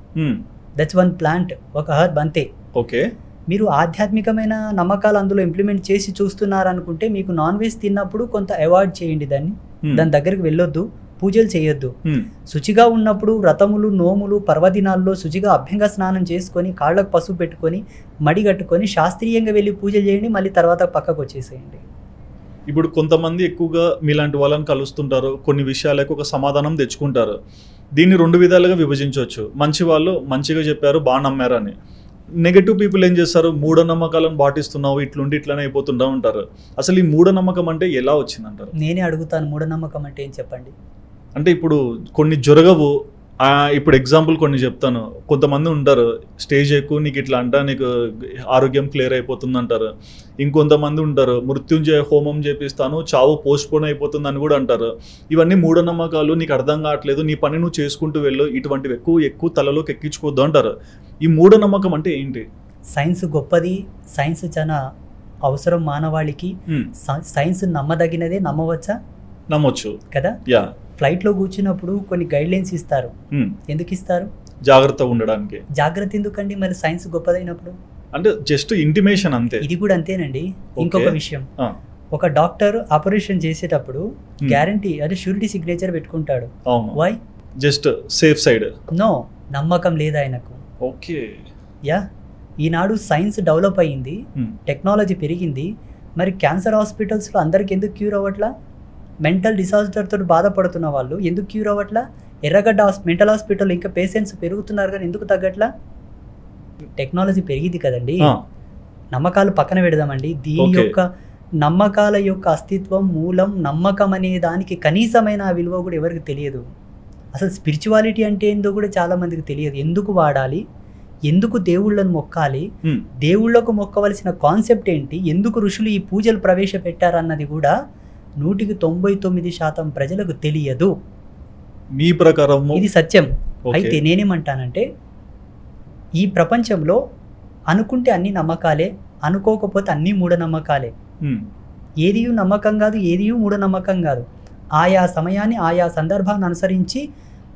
దట్స్ వన్ ప్లాంట్, ఒక హర్బ్ అంతే. ఓకే, మీరు ఆధ్యాత్మికమైన నమ్మకాలు అందులో ఇంప్లిమెంట్ చేసి చూస్తున్నారనుకుంటే మీకు నాన్ వెజ్ తిన్నప్పుడు కొంత అవాయిడ్ చేయండి, దాని దగ్గరికి వెళ్ళొద్దు, పూజలు చేయొద్దు. శుచిగా ఉన్నప్పుడు వ్రతములు, నోములు, పర్వదినాల్లో శుచిగా అభ్యంగ స్నానం చేసుకొని కాళ్ళకు పసుపు పెట్టుకొని మడిగట్టుకొని శాస్త్రీయంగా వెళ్ళి పూజలు చేయండి, మళ్ళీ తర్వాత పక్కకు వచ్చేసేయండి. ఇప్పుడు కొంతమంది ఎక్కువగా మీలాంటి వాళ్ళని కలుస్తుంటారు, కొన్ని విషయాలకు ఒక సమాధానం తెచ్చుకుంటారు. దీన్ని 2 విధాలుగా విభజించవచ్చు. మంచి వాళ్ళు మంచిగా చెప్పారు, బాగా నమ్మారు అని. నెగటివ్ పీపుల్ ఏం చేస్తారు, మూఢనమ్మకాలను పాటిస్తున్నావు, ఇట్లుండి ఇట్లనే అయిపోతుంటా ఉంటారు. అసలు ఈ మూఢనమ్మకం అంటే ఎలా వచ్చిందంటారు? నేనే అడుగుతాను, మూఢనమ్మకం అంటే ఏం చెప్పండి. అంటే ఇప్పుడు కొన్ని జరగవు. ఇప్పుడు ఎగ్జాంపుల్ కొన్ని చెప్తాను. కొంతమంది ఉంటారు, స్టేజ్ ఎక్కువ నీకు ఇట్లా అంటా నీకు ఆరోగ్యం క్లియర్ అయిపోతుంది అంటారు. ఇంకొంతమంది ఉంటారు, మృత్యుంజయ హోమం చేపిస్తాను, చావు పోస్ట్పోన్ అయిపోతుంది అని కూడా అంటారు. ఇవన్నీ మూఢనమ్మకాలు, నీకు అర్థం కావట్లేదు, నీ పని నువ్వు చేసుకుంటూ వెళ్ళు, ఇటువంటివి ఎక్కువ తలలోకి ఎక్కించుకోవద్దు అంటారు. ఈ మూఢనమ్మకం అంటే ఏంటి? సైన్స్ గొప్పది, సైన్స్ చాలా అవసరం మానవాళికి. సైన్స్ నమ్మదగినదే, నమ్మవచ్చా? నమ్మొచ్చు కదా. ఫ్లైట్లో కూర్చున్నప్పుడు కొన్ని గైడ్ లైన్స్ ఇస్తారు. ఎందుకు ఇస్తారు? జాగ్రత్తగా ఉండడానికి. జాగ్రత్త ఎందుకండి మరి సైన్స్ గొప్పదైనప్పుడు? అంటే జస్ట్ ఇంటిమేషన్ అంతే. ఇది కూడా అంతేనండి. ఇంకొక విషయం, ఒక డాక్టర్ ఆపరేషన్ చేసేటప్పుడు గ్యారంటీ అంటే షూరిటీ సిగ్నేచర్ పెట్టుకుంటాడు. Why? Just safe side. No, నమ్మకం లేదు ఆయనకు. ఓకే. యా, ఈనాడు సైన్స్ డెవలప్ అయ్యింది, టెక్నాలజీ పెరిగింది, మరి క్యాన్సర్ హాస్పిటల్స్లో అందరికి ఎందుకు క్యూర్ అవ్వట్లా? మెంటల్ డిసార్డర్తో బాధపడుతున్న వాళ్ళు ఎందుకు క్యూర్ అవ్వట్లా? ఎర్రగడ్డ మెంటల్ హాస్పిటల్ ఇంకా పేషెంట్స్ పెరుగుతున్నారు కానీ ఎందుకు తగ్గట్లా? టెక్నాలజీ పెరిగింది కదండి. నమ్మకాలు పక్కన పెడదామండి. దీని యొక్క నమ్మకాల యొక్క అస్తిత్వం, మూలం, నమ్మకం అనే దానికి కనీసమైన విలువ కూడా ఎవరికి తెలియదు. అసలు స్పిరిచువాలిటీ అంటే ఏందో కూడా చాలా మందికి తెలియదు. ఎందుకు వాడాలి, ఎందుకు దేవుళ్ళను మొక్కాలి, దేవుళ్ళకు మొక్కవలసిన కాన్సెప్ట్ ఏంటి, ఎందుకు ఋషులు ఈ పూజలు ప్రవేశపెట్టారన్నది కూడా 99% ప్రజలకు తెలియదు. మీ ప్రకారం ఇది సత్యం. అయితే నేనేమంటానంటే, ఈ ప్రపంచంలో అనుకుంటే అన్ని నమ్మకాలే, అనుకోకపోతే అన్ని మూఢనమ్మకాలే. ఏది నమ్మకం కాదు, ఏది మూఢనమ్మకం కాదు. ఆయా సమయాన్ని, ఆయా సందర్భాన్ని అనుసరించి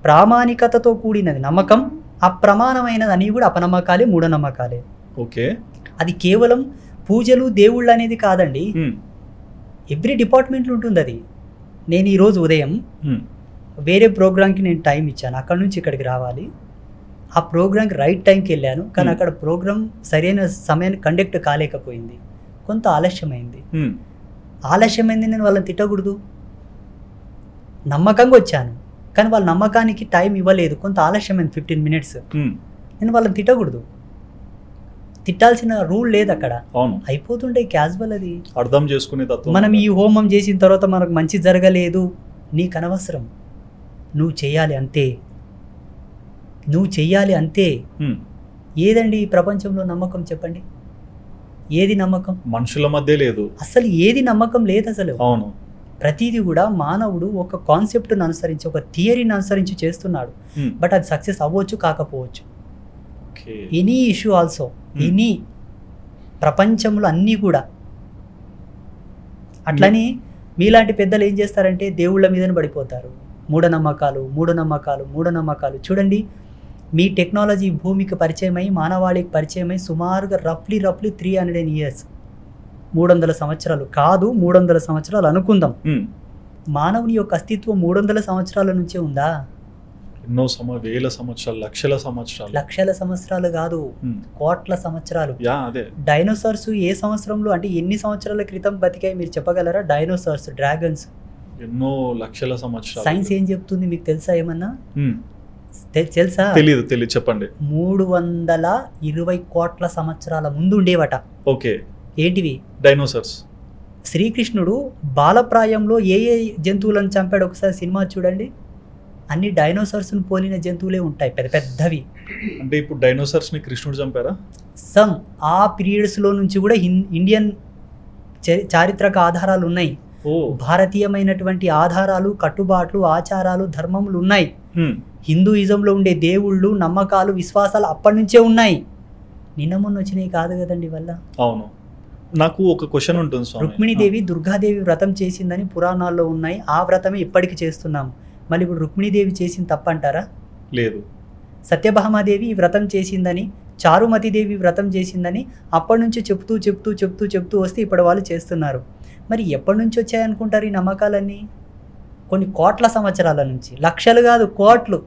ప్రామాణికతతో కూడినది నమ్మకం, అప్రమాణమైనది అని కూడా అపనమ్మకాలే, మూఢనమ్మకాలే. ఓకే. అది కేవలం పూజలు, దేవుళ్ళు అనేది కాదండి. ఎవ్రీ డిపార్ట్మెంట్లో ఉంటుంది అది. నేను ఈరోజు ఉదయం వేరే ప్రోగ్రామ్కి నేను టైం ఇచ్చాను, అక్కడ నుంచి ఇక్కడికి రావాలి. ఆ ప్రోగ్రామ్కి రైట్ టైంకి వెళ్ళాను, కానీ అక్కడ ప్రోగ్రామ్ సరైన సమయాన్ని కండక్ట్ కాలేకపోయింది, కొంత ఆలస్యమైంది. ఆలస్యమైంది నేను వాళ్ళని తిట్టకూడదు. నమ్మకంగా వచ్చాను, కానీ వాళ్ళ నమ్మకానికి టైం ఇవ్వలేదు, కొంత ఆలస్యమైంది 15 minutes. నేను వాళ్ళని తిట్టకూడదు, తిట్టాల్సిన రూల్ లేదు అక్కడ. అయిపోతుంటే క్యాజువల్, అది అర్థం చేసుకునే తత్వం. మనం ఈ హోమం చేసిన తర్వాత మనకు మంచి జరగలేదు, నీకు అనవసరం, నువ్వు చెయ్యాలి అంతే, నువ్వు చెయ్యాలి అంతే. ఏదండి ఈ ప్రపంచంలో నమ్మకం చెప్పండి? ఏది నమ్మకం? మనుషుల మధ్య లేదు అసలు, ఏది నమ్మకం లేదు అసలు. అవును. ప్రతిదీ కూడా మానవుడు ఒక కాన్సెప్ట్ని అనుసరించి, ఒక థియరీని అనుసరించి చేస్తున్నాడు. బట్ అది సక్సెస్ అవ్వచ్చు, కాకపోవచ్చు. ఎనీ ఇష్యూ ఆల్సో, ఎనీ ప్రపంచంలో అన్నీ కూడా. అట్లని మీలాంటి పెద్దలు ఏం చేస్తారంటే దేవుళ్ళ మీదనే పడిపోతారు. మూఢనమ్మకాలు, మూఢనమ్మకాలు, మూఢనమ్మకాలు. చూడండి, మీ టెక్నాలజీ భూమికి పరిచయమై, మానవాళికి పరిచయమై సుమారుగా రఫ్లీ 300 years, 300 సంవత్సరాలు కాదు, 300 సంవత్సరాలు అనుకుందాం. మానవుని యొక్క అస్తిత్వం 300 సంవత్సరాల నుంచే ఉందా? ఎన్నో వేల సంవత్సరాలు, లక్షల సంవత్సరాలు కాదు, కోట్ల సంవత్సరాలు. డైనోసార్స్ ఏ సంవత్సరంలో, అంటే ఎన్ని సంవత్సరాల క్రితం బతికాయి మీరు చెప్పగలరా? డైనోసార్స్, డ్రాగన్స్ ఎన్నో లక్షల సంవత్సరాలు. సైన్స్ ఏం చెప్తుంది మీకు తెలుసా? ఏమన్నా తెలుసా? తెలియదు, చెప్పండి. 320 కోట్ల సంవత్సరాల ముందు ఉండేవట. ఓకే. ఏంటివి? డైనోసార్స్. శ్రీకృష్ణుడు బాలప్రాయంలో ఏ జంతువులను చంపాడు ఒకసారి సినిమా చూడండి. అన్ని డైనోసార్స్ని పోలిన జంతువులే ఉంటాయి, పెద్ద పెద్దవి. అంటే ఇప్పుడు డైనోసార్స్ ని కృష్ణుడు చంపారా? సమ్ ఆ పీరియడ్స్లో నుంచి కూడా ఇండియన్ చారిత్రక ఆధారాలు ఉన్నాయి, భారతీయమైనటువంటి ఆధారాలు, కట్టుబాట్లు, ఆచారాలు, ధర్మములు ఉన్నాయి. హిందూయిజంలో ఉండే దేవుళ్ళు, నమ్మకాలు, విశ్వాసాలు అప్పటి నుంచే ఉన్నాయి, నిన్న మొన్న వచ్చినాయి కాదు కదండి వల్ల. అవును. నాకు ఒక క్వశ్చన్ ఉంటుంది. రుక్మిణీదేవి దుర్గాదేవి వ్రతం చేసిందని పురాణాల్లో ఉన్నాయి, ఆ వ్రతమే ఇప్పటికి చేస్తున్నాం. మళ్ళీ ఇప్పుడు రుక్మిణీదేవి చేసింది తప్పంటారా? లేదు. సత్యభామాదేవి ఈ వ్రతం చేసిందని, చారుమతిదేవి వ్రతం చేసిందని అప్పటి నుంచి చెప్తూ వస్తే ఇప్పటి వాళ్ళు చేస్తున్నారు. మరి ఎప్పటి నుంచి వచ్చాయనుకుంటారు ఈ నమ్మకాలన్నీ? కొన్ని కోట్ల సంవత్సరాల నుంచి, లక్షలు కాదు కోట్లు,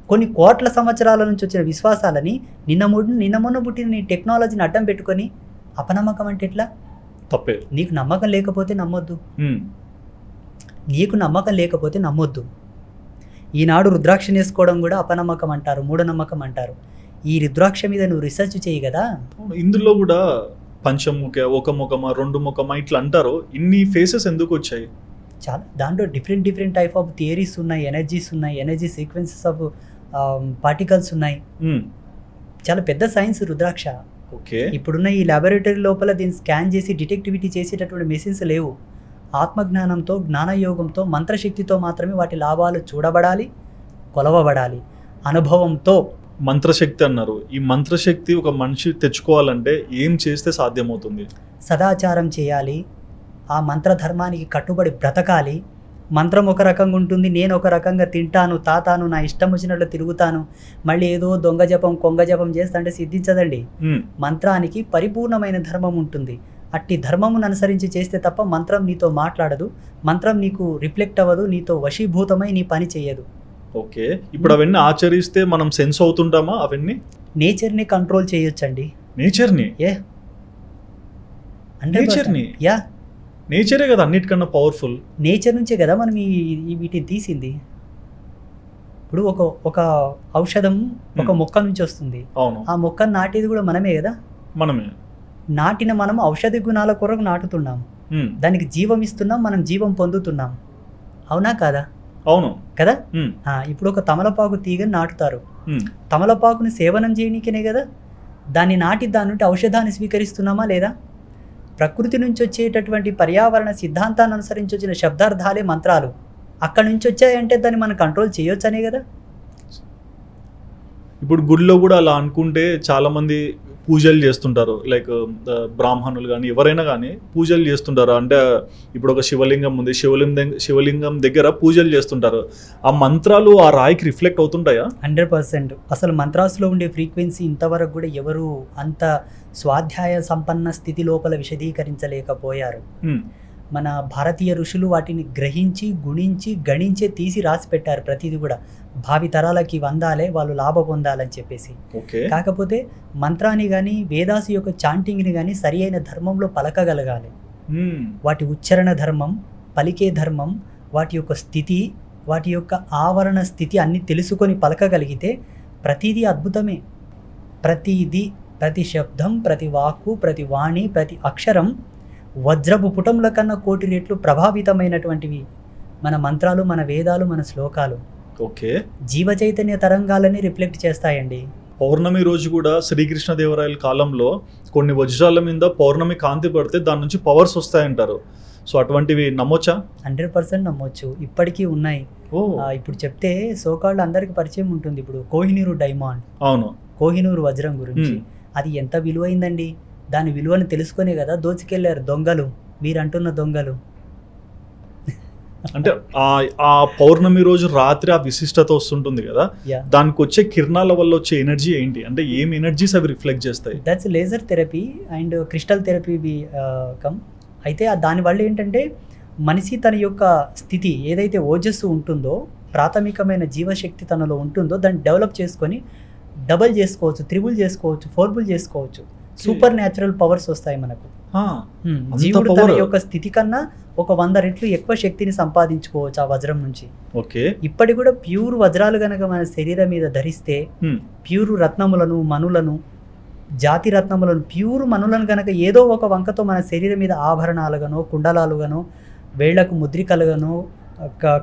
కొన్ని కోట్ల సంవత్సరాల నుంచి వచ్చిన విశ్వాసాలని నిన్న మొన్న పుట్టిన నీ టెక్నాలజీని అడ్డం పెట్టుకొని అపనమ్మకం అంటే ఎట్లా? తప్పే. నీకు నమ్మకం లేకపోతే నమ్మొద్దు, నీకు నమ్మకం లేకపోతే నమ్మొద్దు. ఈనాడు రుద్రాక్ష వేసుకోవడం కూడా అపనమ్మకం అంటారు, మూఢనమ్మకం అంటారు. ఈ రుద్రాక్ష మీద నువ్వు రీసెర్చ్ చేయి కదా. ఇందులో కూడా పంచముఖ, ఒక ముఖమా, రెండు ముఖమా ఇట్లా అంటారు. ఇన్ని ఫేసెస్ ఎందుకు వచ్చాయి? చాలా, దాంట్లో డిఫరెంట్ టైప్ ఆఫ్ థియరీస్ ఉన్నాయి, ఎనర్జీస్ ఉన్నాయి, ఎనర్జీ సీక్వెన్సెస్ ఆఫ్ పార్టికల్స్ ఉన్నాయి. చాలా పెద్ద సైన్స్ రుద్రాక్ష. ఓకే. ఇప్పుడున్న ఈ ల్యాబొరేటరీ లోపల దీన్ని స్కాన్ చేసి డిటెక్టివిటీ చేసేటటువంటి మెషిన్స్ లేవు. ఆత్మజ్ఞానంతో, జ్ఞానయోగంతో, మంత్రశక్తితో మాత్రమే వాటి లాభాలు చూడబడాలి, కొలవబడాలి. అనుభవంతో. మంత్రశక్తి అన్నారు. ఈ మంత్రశక్తి ఒక మనిషి తెచ్చుకోవాలంటే ఏం చేస్తే సాధ్యమవుతుంది? సదాచారం చేయాలి, ఆ మంత్రధర్మానికి కట్టుబడి బ్రతకాలి, మంత్రం ఒక రకంగా ఉంటుంది, నేను ఒక రకంగా తింటాను, తాతాను, నా ఇష్టం వచ్చినట్లు తిరుగుతాను, మళ్ళీ ఏదో దొంగ జపం కొంగ జపం చేస్తుంటే సిద్ధించదండి. మంత్రానికి పరిపూర్ణమైన ధర్మం ఉంటుంది. అట్టి ధర్మమును అనుసరించి చేస్తే తప్ప మంత్రం నీతో మాట్లాడదు, మంత్రం నీకు రిఫ్లెక్ట్ అవ్వదు, నీతో వశీభూతమై నీ పని చేయదు. ఓకే, ఇప్పుడు అవన్నీ ఆచరిస్తే మనం సెన్స్ అవుతుంటామా? అవన్నీ నేచర్ని కంట్రోల్ చేయొచ్చండి. నేచర్ని? ఏ అంటే నేచర్ని? యా, నేచరే కదా అన్నిటికన్నా పవర్ఫుల్. నేచర్ నుంచే కదా మనం వీటిని తీసింది. ఇప్పుడు ఒక ఔషధం ఒక మొక్క నుంచి వస్తుంది. అవును, ఆ మొక్కను నాటేది కూడా మనమే కదా. మనమే నాటిన మనం ఔషధ గుణాల కొరకు నాటుతున్నాం, దానికి జీవం ఇస్తున్నాం, మనం జీవం పొందుతున్నాం. అవునా కాదా? అవును కదా. ఇప్పుడు ఒక తమలపాకు తీగని నాటుతారు, తమలపాకుని సేవనం చేయనీకనే కదా. దాన్ని నాటి దాని నుండి ఔషధాన్ని స్వీకరిస్తున్నామా లేదా? ప్రకృతి నుంచి వచ్చేటటువంటి పర్యావరణ సిద్ధాంతాన్ని అనుసరించి వచ్చిన శబ్దార్థాలే మంత్రాలు. అక్కడి నుంచి వచ్చాయంటే దాన్ని మనం కంట్రోల్ చేయొచ్చనే కదా. ఇప్పుడు గుడిలో కూడా అలా అనుకుంటే చాలా మంది పూజలు చేస్తుంటారు, లైక్ బ్రాహ్మణులు కానీ ఎవరైనా కానీ పూజలు చేస్తుంటారు. అంటే ఇప్పుడు ఒక శివలింగం ఉంది, శివలింగం దగ్గర పూజలు చేస్తుంటారు. ఆ మంత్రాలు ఆ రాయికి రిఫ్లెక్ట్ అవుతుంటాయా? 100%. అసలు మంత్రాసులో ఉండే ఫ్రీక్వెన్సీ ఇంతవరకు కూడా ఎవరు అంత స్వాధ్యాయ సంపన్న స్థితి లోపల విశదీకరించలేకపోయారు. మన భారతీయ ఋషులు వాటిని గ్రహించి గుణించి గణించే తీసి రాసి పెట్టారు. ప్రతిదీ కూడా భావి తరాలకి వందాలే, వాళ్ళు లాభ పొందాలని చెప్పేసి. కాకపోతే మంత్రాన్ని కానీ వేదాసు యొక్క చాంటింగ్ని కానీ సరి అయిన ధర్మంలో పలకగలగాలి. వాటి ఉచ్చారణ ధర్మం, పలికే ధర్మం, వాటి యొక్క స్థితి, వాటి యొక్క ఆవరణ స్థితి అన్నీ తెలుసుకొని పలకగలిగితే ప్రతిదీ అద్భుతమే. ప్రతిదీ, ప్రతి శబ్దం, ప్రతి వాక్కు, ప్రతి వాణి, ప్రతి అక్షరం వజ్రపు పుటముల కన్నా కోటి రెట్లు ప్రభావితమైనటువంటివి మన మంత్రాలు, మన వేదాలు, మన శ్లోకాలు. ఓకే, జీవ చైతన్య తరంగాలని రిఫ్లెక్ట్ చేస్తాయండి. పౌర్ణమి రోజు కూడా శ్రీకృష్ణదేవరాయల కాలంలో కొన్ని వజ్రాల మీద పౌర్ణమి కాంతి పడితే దాని నుంచి పవర్స్ వస్తాయంటారు. సో అటువంటివి నమ్మొచ్చా? 100% నమ్మొచ్చు. ఇప్పటికీ ఉన్నాయి. ఇప్పుడు చెప్తే సోకాళ్ళు అందరికి పరిచయం ఉంటుంది. ఇప్పుడు కోహినూరు డైమండ్, అవును, కోహినూరు వజ్రం గురించి అది ఎంత విలువైందండి. దాని విలువను తెలుసుకునే కదా దోచుకెళ్లారు దొంగలు, మీరంటున్న దొంగలు. అంటే ఆ పౌర్ణమి రోజు రాత్రి ఆ విశిష్టత వస్తుంటుంది కదా, దానికి వచ్చే కిరణాల వల్ల వచ్చే ఎనర్జీ ఏంటి? అంటే ఏం ఎనర్జీస్ అవి రిఫ్లెక్ట్ చేస్తాయి? That's laser therapy and crystal therapy come. అయితే దానివల్ల ఏంటంటే మనిషి తన యొక్క స్థితి ఏదైతే ఓజస్సు ఉంటుందో, ప్రాథమికమైన జీవశక్తి తనలో ఉంటుందో దాన్ని డెవలప్ చేసుకొని డబల్ చేసుకోవచ్చు, త్రిబుల్ చేసుకోవచ్చు, ఫోర్బుల్ చేసుకోవచ్చు. సూపర్ న్యాచురల్ పవర్స్ వస్తాయి మనకు. జీవుడు తన యొక్క స్థితి కన్నా ఒక 100 రెట్లు ఎక్కువ శక్తిని సంపాదించుకోవచ్చు ఆ వజ్రం నుంచి. ఓకే, ఇప్పటి కూడా ప్యూర్ వజ్రాలు గనక మన శరీరం మీద ధరిస్తే, ప్యూర్ రత్నములను, మనులను, జాతి రత్నములను, ప్యూర్ మనులను గనక ఏదో ఒక వంకతో మన శరీరం మీద ఆభరణాలుగానో, కుండలాలుగానో, వేళ్లకు ముద్రికలుగానో,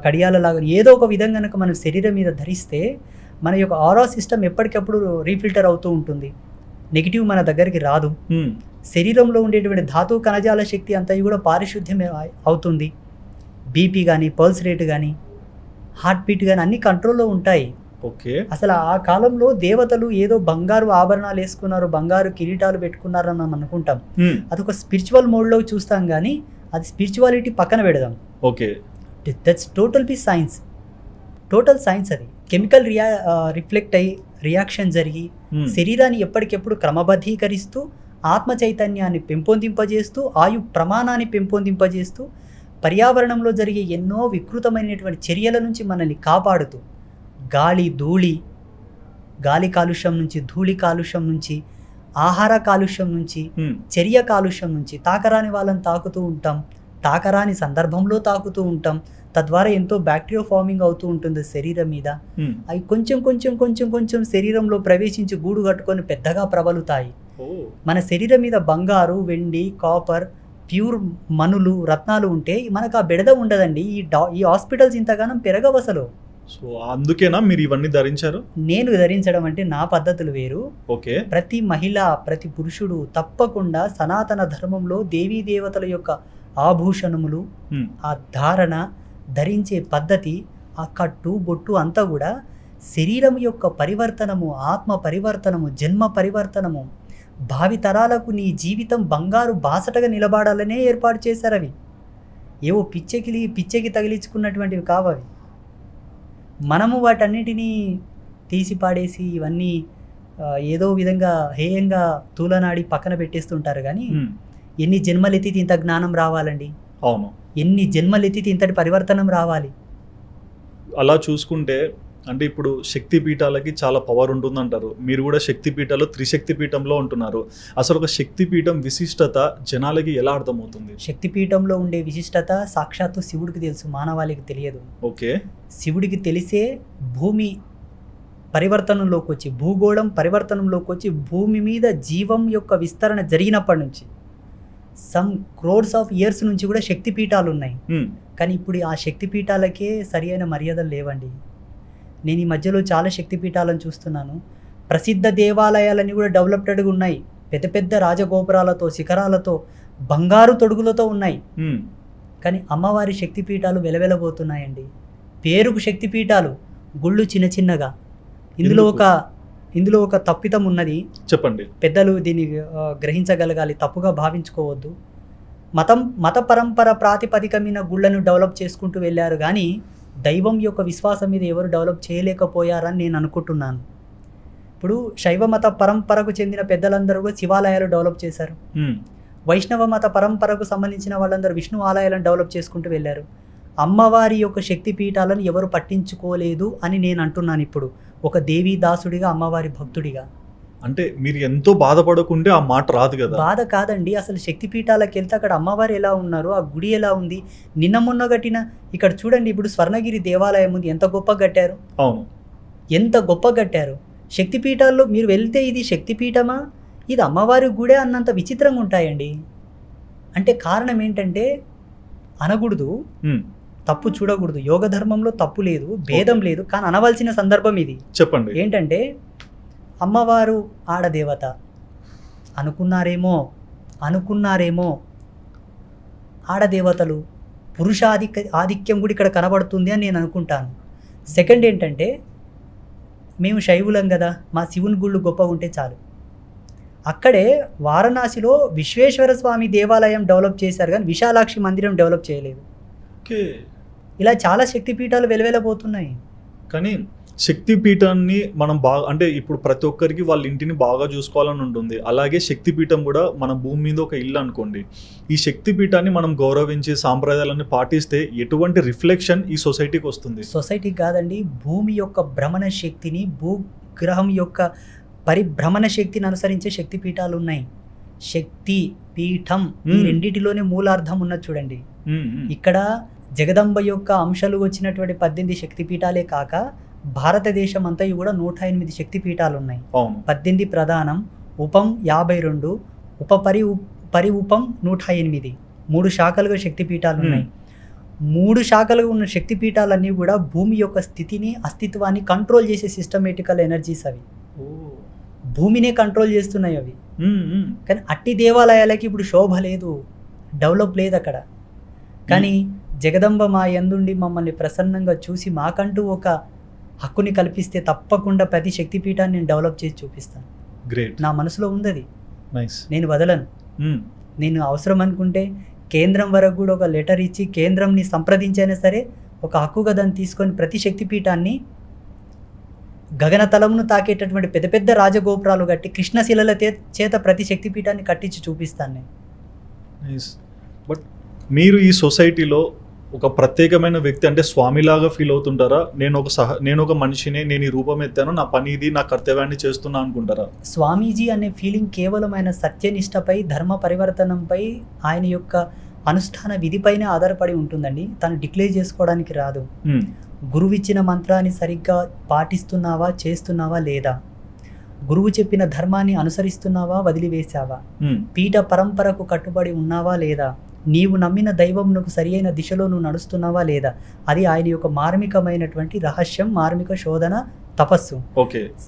కడియాలలాగానో ఏదో ఒక విధంగా గనక మన శరీరం మీద ధరిస్తే మన యొక్క ఆరా సిస్టమ్ ఎప్పటికప్పుడు రీఫిల్టర్ అవుతూ ఉంటుంది. నెగిటివ్ మన దగ్గరికి రాదు. శరీరంలో ఉండేటువంటి ధాతు కణజాల శక్తి అంతా కూడా పారిశుద్ధ్యం అవుతుంది. బీపీ కానీ, పల్స్ రేట్ కానీ, హార్ట్ బీట్ కానీ అన్ని కంట్రోల్లో ఉంటాయి. ఓకే, అసలు ఆ కాలంలో దేవతలు ఏదో బంగారు ఆభరణాలు వేసుకున్నారు, బంగారు కిరీటాలు పెట్టుకున్నారని మనం అనుకుంటాం. అదొక స్పిరిచువల్ మోడ్లో చూస్తాం, కానీ అది స్పిరిచువాలిటీ పక్కన పెడదాం. Okay, that's totally science, total science. అది కెమికల్ రిఫ్లెక్ట్ అయ్యి రియాక్షన్ జరిగి శరీరాన్ని ఎప్పటికెప్పుడు క్రమబద్ధీకరిస్తూ, ఆత్మ చైతన్యాన్ని పెంపొందింపజేస్తూ, ఆయు ప్రమాణాన్ని పెంపొందింపజేస్తూ, పర్యావరణంలో జరిగే ఎన్నో వికృతమైనటువంటి చర్యల నుంచి మనల్ని కాపాడుతూ, గాలి కాలుష్యం నుంచి, ధూళి కాలుష్యం నుంచి, ఆహార కాలుష్యం నుంచి, చర్య కాలుష్యం నుంచి, తాకరాని వాళ్ళని తాకుతూ ఉంటాం, తాకరాని సందర్భంలో తాకుతూ ఉంటాం. తద్వారా ఎంతో బ్యాక్టీరియా ఫార్మింగ్ అవుతూ ఉంటుంది శరీరం మీద. అవి కొంచెం కొంచెం కొంచెం కొంచెం శరీరంలో ప్రవేశించి గూడు కట్టుకొని పెద్దగా ప్రబలుతాయి. మన శరీరం మీద బంగారు, వెండి, కాపర్, ప్యూర్ మనులు, రత్నాలు ఉంటే మనకు ఆ బెడద ఉండదండి. ఈ హాస్పిటల్స్ ఇంతగానం పెరగవు అసలు. సో అందుకేనా మీరు ఇవన్నీ ధరించారు? నేను ధరించడం అంటే నా పద్ధతులు వేరు. ఓకే, ప్రతి మహిళ, ప్రతి పురుషుడు తప్పకుండా సనాతన ధర్మంలో దేవీ దేవతల యొక్క ఆభూషణములు, ఆ ధారణ, ధరించే పద్ధతి, ఆ కట్టు బొట్టు అంతా కూడా శరీరం యొక్క పరివర్తనము, ఆత్మ పరివర్తనము, జన్మ పరివర్తనము, భావి తరాలకు నీ జీవితం బంగారు బాసటగా నిలబడాలనే ఏర్పాటు చేశారు. అవి ఏవో పిచ్చెకి తగిలించుకున్నటువంటివి కావు అవి. మనము వాటన్నిటినీ తీసి పాడేసి ఇవన్నీ ఏదో విధంగా హేయంగా తూలనాడి పక్కన పెట్టేస్తుంటారు. కానీ ఎన్ని జన్మలెత్తితే ఇంత జ్ఞానం రావాలండి? అవును, ఎన్ని జన్మలెత్తితే ఇంతటి పరివర్తనం రావాలి? అలా చూసుకుంటే అంటే ఇప్పుడు శక్తి పీఠాలకి చాలా పవర్ ఉంటుందంటారు. మీరు కూడా శక్తి పీఠాలు త్రిశక్తి పీఠంలో ఉంటున్నారు. అసలు ఒక శక్తి పీఠం విశిష్టత జనాలకి ఎలా అర్థమవుతుంది? శక్తి పీఠంలో ఉండే విశిష్టత సాక్షాత్తు శివుడికి తెలుసు, మానవాళికి తెలియదు. ఓకే, శివుడికి తెలిసే భూమి పరివర్తనంలోకి వచ్చి, భూగోళం పరివర్తనంలోకి వచ్చి, భూమి మీద జీవం యొక్క విస్తరణ జరిగినప్పటి నుంచి సమ్ క్రోడ్స్ ఆఫ్ ఇయర్స్ నుంచి కూడా శక్తి పీఠాలు ఉన్నాయి. కానీ ఇప్పుడు ఆ శక్తి పీఠాలకే సరి అయిన మర్యాదలు లేవండి. నేను ఈ మధ్యలో చాలా శక్తి పీఠాలను చూస్తున్నాను. ప్రసిద్ధ దేవాలయాలన్నీ కూడా డెవలప్డెడ్గా ఉన్నాయి, పెద్ద పెద్ద రాజగోపురాలతో, శిఖరాలతో, బంగారు తొడుగులతో ఉన్నాయి. కానీ అమ్మవారి శక్తి పీఠాలు వెలవెలబోతున్నాయండి. పేరుకు శక్తి పీఠాలు, గుళ్ళు చిన్న చిన్నగా. ఇందులో ఒక తప్పితం ఉన్నది. చెప్పండి. పెద్దలు దీన్ని గ్రహించగలగాలి, తప్పుగా భావించుకోవద్దు. మత పరంపర ప్రాతిపదికమైన గుళ్ళను డెవలప్ చేసుకుంటూ వెళ్ళారు, కానీ దైవం యొక్క విశ్వాసం మీద ఎవరు డెవలప్ చేయలేకపోయారని నేను అనుకుంటున్నాను. ఇప్పుడు శైవ మత పరంపరకు చెందిన పెద్దలందరూ కూడా శివాలయాలు డెవలప్ చేశారు. వైష్ణవ మత పరంపరకు సంబంధించిన వాళ్ళందరూ విష్ణు ఆలయాలను డెవలప్ చేసుకుంటూ వెళ్ళారు. అమ్మవారి యొక్క శక్తి పీఠాలను ఎవరు పట్టించుకోలేదు అని నేను అంటున్నాను. ఇప్పుడు ఒక దేవీదాసుడిగా, అమ్మవారి భక్తుడిగా. అంటే మీరు ఎంతో బాధపడకుంటే ఆ మాట రాదు కదా? బాధ కాదండి, అసలు శక్తి పీఠాలకు వెళ్తే అక్కడ అమ్మవారు ఎలా ఉన్నారు, ఆ గుడి ఎలా ఉంది, నిన్న మొన్న కట్టిన ఇక్కడ చూడండి. ఇప్పుడు స్వర్ణగిరి దేవాలయం ఉంది, ఎంత గొప్పగా కట్టారు. అవును, ఎంత గొప్పగా కట్టారు. శక్తి పీఠాల్లో మీరు వెళ్తే ఇది శక్తి పీఠమా, ఇది అమ్మవారి గుడే అన్నంత విచిత్రంగా ఉంటాయండి. అంటే కారణం ఏంటంటే అనకూడదు, తప్పు చూడకూడదు. యోగ ధర్మంలో తప్పు లేదు, భేదం లేదు, కానీ అనవలసిన సందర్భం ఇది. చెప్పండి. ఏంటంటే అమ్మవారు ఆడదేవత అనుకున్నారేమో, ఆడదేవతలు ఆధిక్యం కూడా ఇక్కడ కనబడుతుంది అని నేను అనుకుంటాను. సెకండ్ ఏంటంటే మేము శైవులం కదా, మా శివుని గుళ్ళు గొప్పగా ఉంటే చాలు. అక్కడే వారణాసిలో విశ్వేశ్వర స్వామి దేవాలయం డెవలప్ చేశారు, కానీ విశాలాక్షి మందిరం డెవలప్ చేయలేదు. ఇలా చాలా శక్తిపీఠాలు వెలువెలబోతున్నాయి. కానీ శక్తిపీఠాన్ని మనం బాగా, అంటే ఇప్పుడు ప్రతి ఒక్కరికి వాళ్ళ ఇంటిని బాగా చూసుకోవాలని ఉంటుంది. అలాగే శక్తిపీఠం కూడా మన భూమి మీద ఒక ఇల్లు అనుకోండి. ఈ శక్తిపీఠాన్ని మనం గౌరవించి సాంప్రదాయాలను పాటిస్తే ఎటువంటి రిఫ్లెక్షన్ ఈ సొసైటీకి వస్తుంది? సొసైటీకి కాదండి, భూమి యొక్క భ్రమణ శక్తిని, భూగ్రహం యొక్క పరిభ్రమణ శక్తిని అనుసరించే శక్తిపీఠాలు ఉన్నాయి. శక్తి పీఠం ఈ రెండిటిలోనే మూలార్థం ఉన్నది చూడండి. ఇక్కడ జగదంబ యొక్క అంశాలు వచ్చినటువంటి 18 శక్తిపీఠాలే కాక భారతదేశం అంతా కూడా 108 శక్తిపీఠాలు ఉన్నాయి. 18 ప్రధానం, ఉపం 52, పరి ఉపం 108, 3 శాఖలుగా శక్తిపీఠాలు ఉన్నాయి. 3 శాఖలుగా ఉన్న శక్తిపీఠాలన్నీ కూడా భూమి యొక్క స్థితిని, అస్తిత్వాన్ని కంట్రోల్ చేసే సిస్టమేటికల్ ఎనర్జీస్. అవి భూమినే కంట్రోల్ చేస్తున్నాయి అవి. కానీ అట్టి దేవాలయాలకి ఇప్పుడు శోభ లేదు, డెవలప్ లేదు అక్కడ. కానీ జగదంబ మా యందుండి మమ్మల్ని ప్రసన్నంగా చూసి మాకంటూ ఒక హక్కుని కల్పిస్తే తప్పకుండా ప్రతి శక్తిపీఠాన్ని నేను డెవలప్ చేసి చూపిస్తాను. గ్రేట్. నా మనసులో ఉంది అది. నైస్. నేను వదలను. నేను అవసరం అనుకుంటే కేంద్రం వరకు కూడా ఒక లెటర్ ఇచ్చి కేంద్రంని సంప్రదించైనా సరే ఒక హక్కుగా దాన్ని తీసుకొని ప్రతి శక్తిపీఠాన్ని గగనతలమును తాకేటటువంటి పెద్ద పెద్ద రాజగోపురాలు కట్టి కృష్ణశిలల చేత ప్రతి శక్తిపీఠాన్ని కట్టించి చూపిస్తాను నేను. నైస్. బట్ మీరు ఈ సొసైటీలో ఒక ప్రత్యేకమైన వ్యక్తి అంటే స్వామిలాగా ఫీల్ అవుతుంటారా? నేను ఒక మనిషిని, నేను ఈ రూపం ఎత్తాను, నా పని ఇది, నా కర్తవ్యాన్ని చేస్తున్నా అనుకుంటారా? స్వామీజీ అనే ఫీలింగ్ కేవలం ఆయన సత్యనిష్టపై, ధర్మ పరివర్తనంపై, ఆయన యొక్క అనుష్ఠాన విధిపైనే ఆధారపడి ఉంటుందండి. తను డిక్లేర్ చేసుకోవడానికి రాదు. గురువు ఇచ్చిన మంత్రాన్ని సరిగ్గా పాటిస్తున్నావా, చేస్తున్నావా లేదా, గురువు చెప్పిన ధర్మాన్ని అనుసరిస్తున్నావా, వదిలివేశావా, పీఠ పరంపరకు కట్టుబడి ఉన్నావా లేదా, నీవు నమ్మిన దైవంకు సరి అయిన దిశలో నువ్వు నడుస్తున్నావా లేదా, అది ఆయన యొక్క మార్మికమైనటువంటి రహస్యం, మార్మిక శోధన, తపస్సు.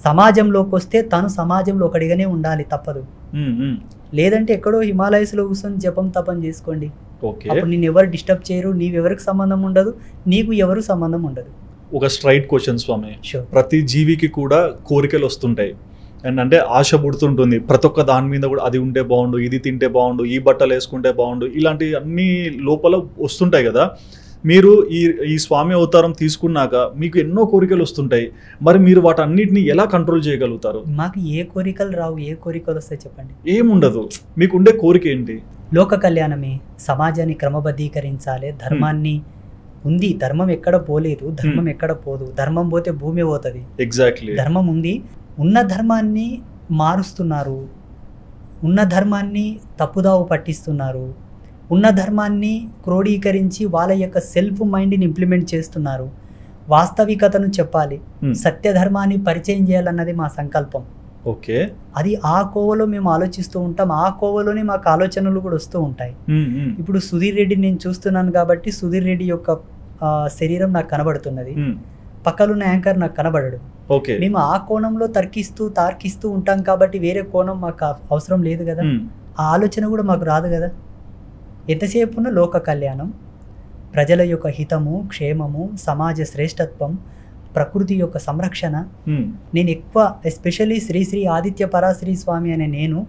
సమాజంలోకి వస్తే తను సమాజంలో ఒకడిగానే ఉండాలి, తప్పదు. లేదంటే ఎక్కడో హిమాలయస్లో కూర్చొని జపం తపం చేసుకోండి. అప్పుడు నేను ఎవరు డిస్టర్బ్ చేయరు, నీవెవరికి సంబంధం ఉండదు, నీకు ఎవరు సంబంధం ఉండదు. ఒక స్ట్రైట్ క్వశ్చన్ స్వామి, ప్రతి జీవికి కూడా కోరికలు వస్తుంటాయి. అండ్ అంటే ఆశ పుడుతుంటుంది ప్రతి ఒక్క దాని మీద కూడా, అది ఉంటే బాగుండు, ఇది తింటే బాగుండు, ఈ బట్టలు వేసుకుంటే బాగుండు, ఇలాంటి అన్ని లోపల వస్తుంటాయి కదా. మీరు ఈ స్వామి అవతారం తీసుకున్నాక మీకు ఎన్నో కోరికలు వస్తుంటాయి, మరి మీరు వాటన్నిటిని ఎలా కంట్రోల్ చేయగలుగుతారు? మాకు ఏ కోరికలు రావు, ఏ కోరికలు వస్తాయి చెప్పండి? ఏముండదు, మీకు ఉండే కోరిక ఏంటి? లోక కళ్యాణమే, సమాజాన్ని క్రమబద్ధీకరించాలి, ధర్మాన్ని ఉంది, ధర్మం ఎక్కడ పోలేదు, ధర్మం ఎక్కడ పోదు, ధర్మం పోతే భూమి పోతుంది. ఎగ్జాక్ట్లీ, ధర్మం ఉంది, ఉన్న ధర్మాన్ని మారుస్తున్నారు, ఉన్న ధర్మాన్ని తప్పుదావు పట్టిస్తున్నారు, ఉన్న ధర్మాన్ని క్రోడీకరించి వాళ్ళ యొక్క సెల్ఫ్ మైండ్ని ఇంప్లిమెంట్ చేస్తున్నారు. వాస్తవికతను చెప్పాలి, సత్య ధర్మాన్ని పరిచయం చేయాలన్నది మా సంకల్పం. ఓకే, అది ఆ కోవలో మేము ఆలోచిస్తూ ఉంటాం, ఆ కోవలోనే మాకు ఆలోచనలు కూడా వస్తూ ఉంటాయి. ఇప్పుడు సుధీర్ రెడ్డి నేను చూస్తున్నాను కాబట్టి సుధీర్ రెడ్డి యొక్క శరీరం నాకు కనబడుతున్నది, పక్కలున్న యాంకర్ నాకు కనబడడు. మేము ఆ కోణంలో తార్కిస్తూ ఉంటాం కాబట్టి వేరే కోణం మాకు అవసరం లేదు కదా, ఆ ఆలోచన కూడా మాకు రాదు కదా. ఎంతసేపున లోక కళ్యాణం, ప్రజల యొక్క హితము, క్షేమము, సమాజ శ్రేష్టత్వం, ప్రకృతి యొక్క సంరక్షణ. నేను ఎక్కువ ఎస్పెషల్లీ శ్రీ శ్రీ ఆదిత్య పరాశ్రీ స్వామి అనే నేను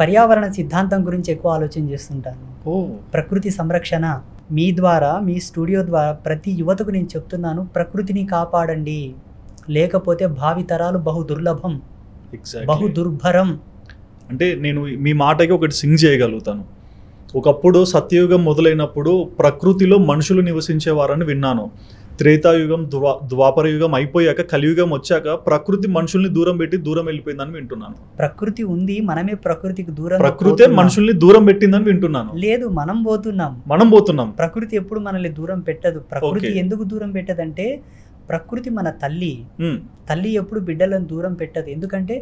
పర్యావరణ సిద్ధాంతం గురించి ఎక్కువ ఆలోచన చేస్తుంటాను. ప్రకృతి సంరక్షణ మీ ద్వారా, మీ స్టూడియో ద్వారా ప్రతి యువతకు నేను చెప్తున్నాను, ప్రకృతిని కాపాడండి, లేకపోతే భావితరాలు బహు దుర్లభం, బహు దుర్భరం. అంటే నేను మీ మాటకి ఒకటి సింగ్ చేయగలుగుతాను. ఒకప్పుడు సత్యయుగం మొదలైనప్పుడు ప్రకృతిలో మనుషులు నివసించేవారని విన్నాను. త్రేతాయుగం, ద్వాపర యుగం అయిపోయాక కలియుగం వచ్చాక ప్రకృతి మనుషుల్ని దూరం పెట్టి దూరం వెళ్ళిపోయిందని వింటున్నాను. ప్రకృతి ఉంది, మనమే ప్రకృతికి దూరం, ప్రకృతే మనుషుల్ని దూరం పెట్టిందని వింటున్నాను. లేదు, మనం పోతున్నాం. ప్రకృతి ఎప్పుడు మనల్ని దూరం పెట్టదు. ప్రకృతి ఎందుకు దూరం పెట్టదంటే, ప్రకృతి మన తల్లి ఎప్పుడు బిడ్డలను దూరం పెట్టదు. ఎందుకంటే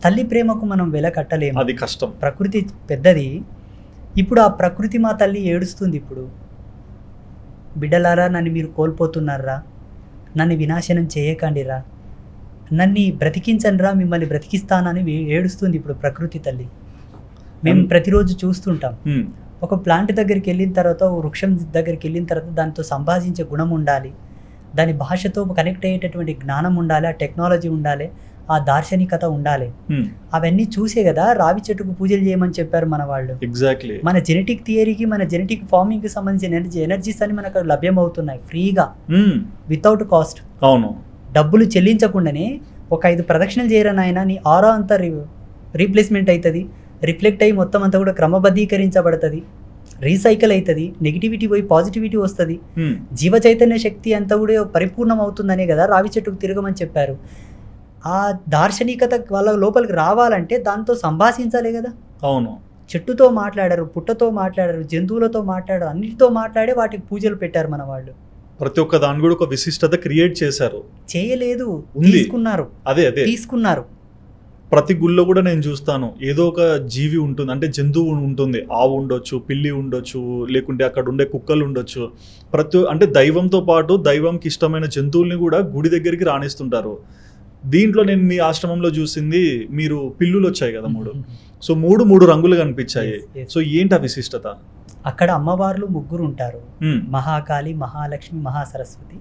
తల్లి ప్రేమకు మనం వెల కట్టలేము, అది కష్టం. ప్రకృతి పెద్దది. ఇప్పుడు ఆ ప్రకృతి మా తల్లి ఏడుస్తుంది. ఇప్పుడు బిడ్డలారా, నన్ను మీరు కోల్పోతున్నారా, నన్ను వినాశనం చేయకండిరా, నన్ను బ్రతికించండిరా, మిమ్మల్ని బ్రతికిస్తానని ఏడుస్తుంది ఇప్పుడు ప్రకృతి తల్లి. మేము ప్రతిరోజు చూస్తుంటాం. ఒక ప్లాంట్ దగ్గరికి వెళ్ళిన తర్వాత, ఒక వృక్షం దగ్గరికి వెళ్ళిన తర్వాత దాంతో సంభాషించే గుణం ఉండాలి, దాని భాషతో కనెక్ట్ అయ్యేటటువంటి జ్ఞానం ఉండాలి, ఆ టెక్నాలజీ ఉండాలి, ఆ దార్శనికత ఉండాలి. అవన్నీ చూసే కదా రావి చెట్టుకు పూజలు చేయమని చెప్పారు మన వాళ్ళు. ఎగ్జాక్ట్లీ, మన జెనెటిక్ థియరీకి, మన జెనెటిక్ ఫార్మింగ్ కి సంబంధించిన ఎనర్జీస్ అని మనకు లభ్యం అవుతున్నాయి ఫ్రీగా, వితౌట్ కాస్ట్. అవును, డబ్బులు చెల్లించకుండానే ఒక 5 ప్రదక్షిణలు చేయరా నాయన, నీ ఆరా అంతా రీప్లేస్మెంట్ అవుతుంది, రిఫ్లెక్ట్ అయ్యి మొత్తం అంతా కూడా క్రమబద్ధీకరించబడుతుంది, రీసైకిల్ అవుతుంది, నెగిటివిటీ పోయి పాజిటివిటీ వస్తుంది, జీవ చైతన్య శక్తి అంతా కూడా పరిపూర్ణం అవుతుందనే కదా రావి చెట్టుకు తిరగమని చెప్పారు. ఆ దార్శనికత వాళ్ళ లోపలికి రావాలంటే దాంతో సంభాషించాలి కదా. అవును, చెట్టుతో మాట్లాడారు, పుట్టతో మాట్లాడారు, జంతువులతో మాట్లాడారు, అన్నిటితో మాట్లాడే వాటికి పూజలు పెట్టారు మన వాళ్ళు. ప్రతి ఒక్క దాని కూడా ఒక విశిష్టత క్రియేట్ చేశారు. చేయలేదు, తీసుకున్నారు. అదే తీసుకున్నారు. ప్రతి గుళ్ళో కూడా నేను చూస్తాను, ఏదో ఒక జీవి ఉంటుంది, అంటే జంతువు ఉంటుంది, ఆవు ఉండొచ్చు, పిల్లి ఉండొచ్చు, లేకుంటే అక్కడ ఉండే కుక్కలు ఉండొచ్చు. అంటే దైవంతో పాటు దైవంకి ఇష్టమైన జంతువుల్ని కూడా గుడి దగ్గరికి రాణిస్తుంటారు. దీంట్లో నేను మీ ఆశ్రమంలో చూసింది, మీరు పిల్లులు వచ్చాయి కదా 3, సో 3 రంగులు కనిపించాయి. సో ఏంటి ఆ విశిష్టత? అక్కడ అమ్మవార్లు 3 ఉంటారు, మహాకాళి, మహాలక్ష్మి, మహాసరస్వతి.